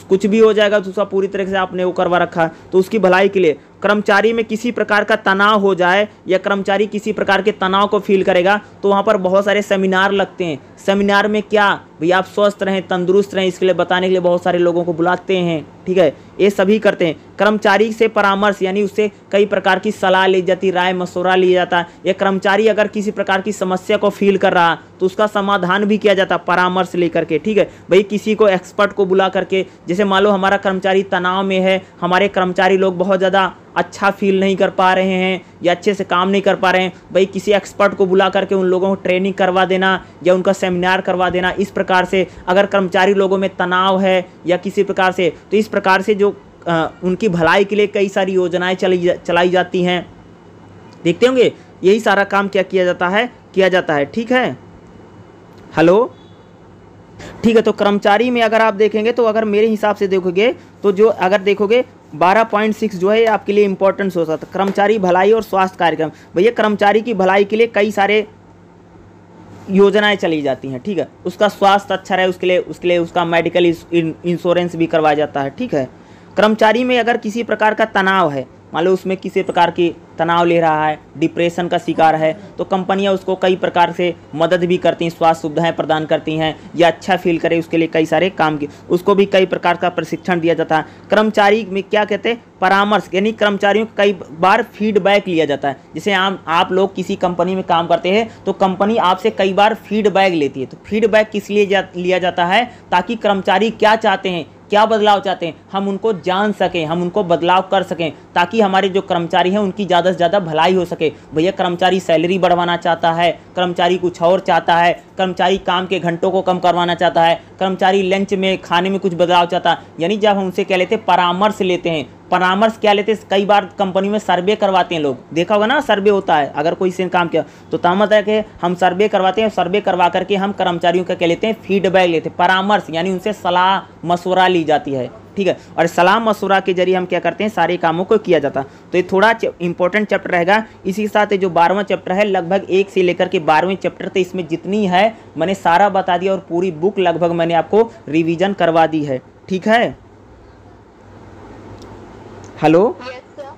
कुछ भी हो जाएगा तो उसका पूरी तरीके से आपने वो करवा रखा है, तो उसकी भलाई के लिए। कर्मचारी में किसी प्रकार का तनाव हो जाए या कर्मचारी किसी प्रकार के तनाव को फील करेगा तो वहाँ पर बहुत सारे सेमिनार लगते हैं। सेमिनार में क्या भैया, आप स्वस्थ रहें, तंदुरुस्त रहें, इसके लिए बताने के लिए बहुत सारे लोगों को बुलाते हैं। ठीक है, ये सभी करते हैं। कर्मचारी से परामर्श, यानी उससे कई प्रकार की सलाह ली जाती, राय मशवरा लिया जाता है। या कर्मचारी अगर किसी प्रकार की समस्या को फील कर रहा तो उसका समाधान भी किया जाता परामर्श लेकर के। ठीक है भाई, किसी को एक्सपर्ट को बुला करके, जैसे मान लो हमारा कर्मचारी तनाव में है, हमारे कर्मचारी लोग बहुत ज़्यादा अच्छा फील नहीं कर पा रहे हैं या अच्छे से काम नहीं कर पा रहे हैं, भाई किसी एक्सपर्ट को बुला करके उन लोगों को ट्रेनिंग करवा देना या उनका सेमिनार करवा देना। इस प्रकार से अगर कर्मचारी लोगों में तनाव है या किसी प्रकार से, तो इस प्रकार से जो उनकी भलाई के लिए कई सारी योजनाएं चलाई जाती हैं। देखते होंगे यही सारा काम क्या किया जाता है। ठीक है, हेलो, ठीक है। तो कर्मचारी में अगर आप देखेंगे तो अगर मेरे हिसाब से देखोगे तो जो अगर देखोगे 12.6 जो है आपके लिए इंपॉर्टेंस हो सकता है। कर्मचारी भलाई और स्वास्थ्य कार्यक्रम, भैया कर्मचारी की भलाई के लिए कई सारे योजनाएं चली जाती हैं। ठीक है, उसका स्वास्थ्य अच्छा रहे उसके लिए उसका मेडिकल इंश्योरेंस भी करवाया जाता है। ठीक है, कर्मचारी में अगर किसी प्रकार का तनाव है, मान लो उसमें किसी प्रकार की तनाव ले रहा है, डिप्रेशन का शिकार है, तो कंपनियां उसको कई प्रकार से मदद भी करती हैं, स्वास्थ्य सुविधाएं प्रदान करती हैं, या अच्छा फील करे उसके लिए कई सारे काम की, उसको भी कई प्रकार का प्रशिक्षण दिया जाता है। कर्मचारी में क्या कहते हैं? परामर्श, यानी कर्मचारियों को कई बार फीडबैक लिया जाता है। जैसे आप लोग किसी कंपनी में काम करते हैं तो कंपनी आपसे कई बार फीडबैक लेती है। तो फीडबैक किस लिए लिया जाता है? ताकि कर्मचारी क्या चाहते हैं, क्या बदलाव चाहते हैं, हम उनको जान सकें, हम उनको बदलाव कर सकें, ताकि हमारे जो कर्मचारी हैं उनकी ज़्यादा से ज़्यादा भलाई हो सके। भैया कर्मचारी सैलरी बढ़वाना चाहता है, कर्मचारी कुछ और चाहता है, कर्मचारी काम के घंटों को कम करवाना चाहता है, कर्मचारी लंच में खाने में कुछ बदलाव चाहता है। यानी जब हम उनसे क्या लेते हैं? परामर्श लेते हैं। परामर्श क्या लेते हैं? कई बार कंपनी में सर्वे करवाते हैं लोग, देखा होगा ना, सर्वे होता है अगर कोई से काम किया तो तामत है कि हम सर्वे करवाते हैं। सर्वे करवा करके हम कर्मचारियों का क्या लेते हैं? फीडबैक लेते हैं। परामर्श यानी उनसे सलाह मशवरा ली जाती है। ठीक है, और सलाह मशवरा के जरिए हम क्या करते हैं? सारे कामों को किया जाता है। तो ये थोड़ा इंपॉर्टेंट चैप्टर रहेगा। इसी के साथ जो 12वां चैप्टर है, लगभग 1 से लेकर के 12वें चैप्टर तक इसमें जितनी है मैंने सारा बता दिया और पूरी बुक लगभग मैंने आपको रिवीजन करवा दी है। ठीक है, हेलो, यस सर।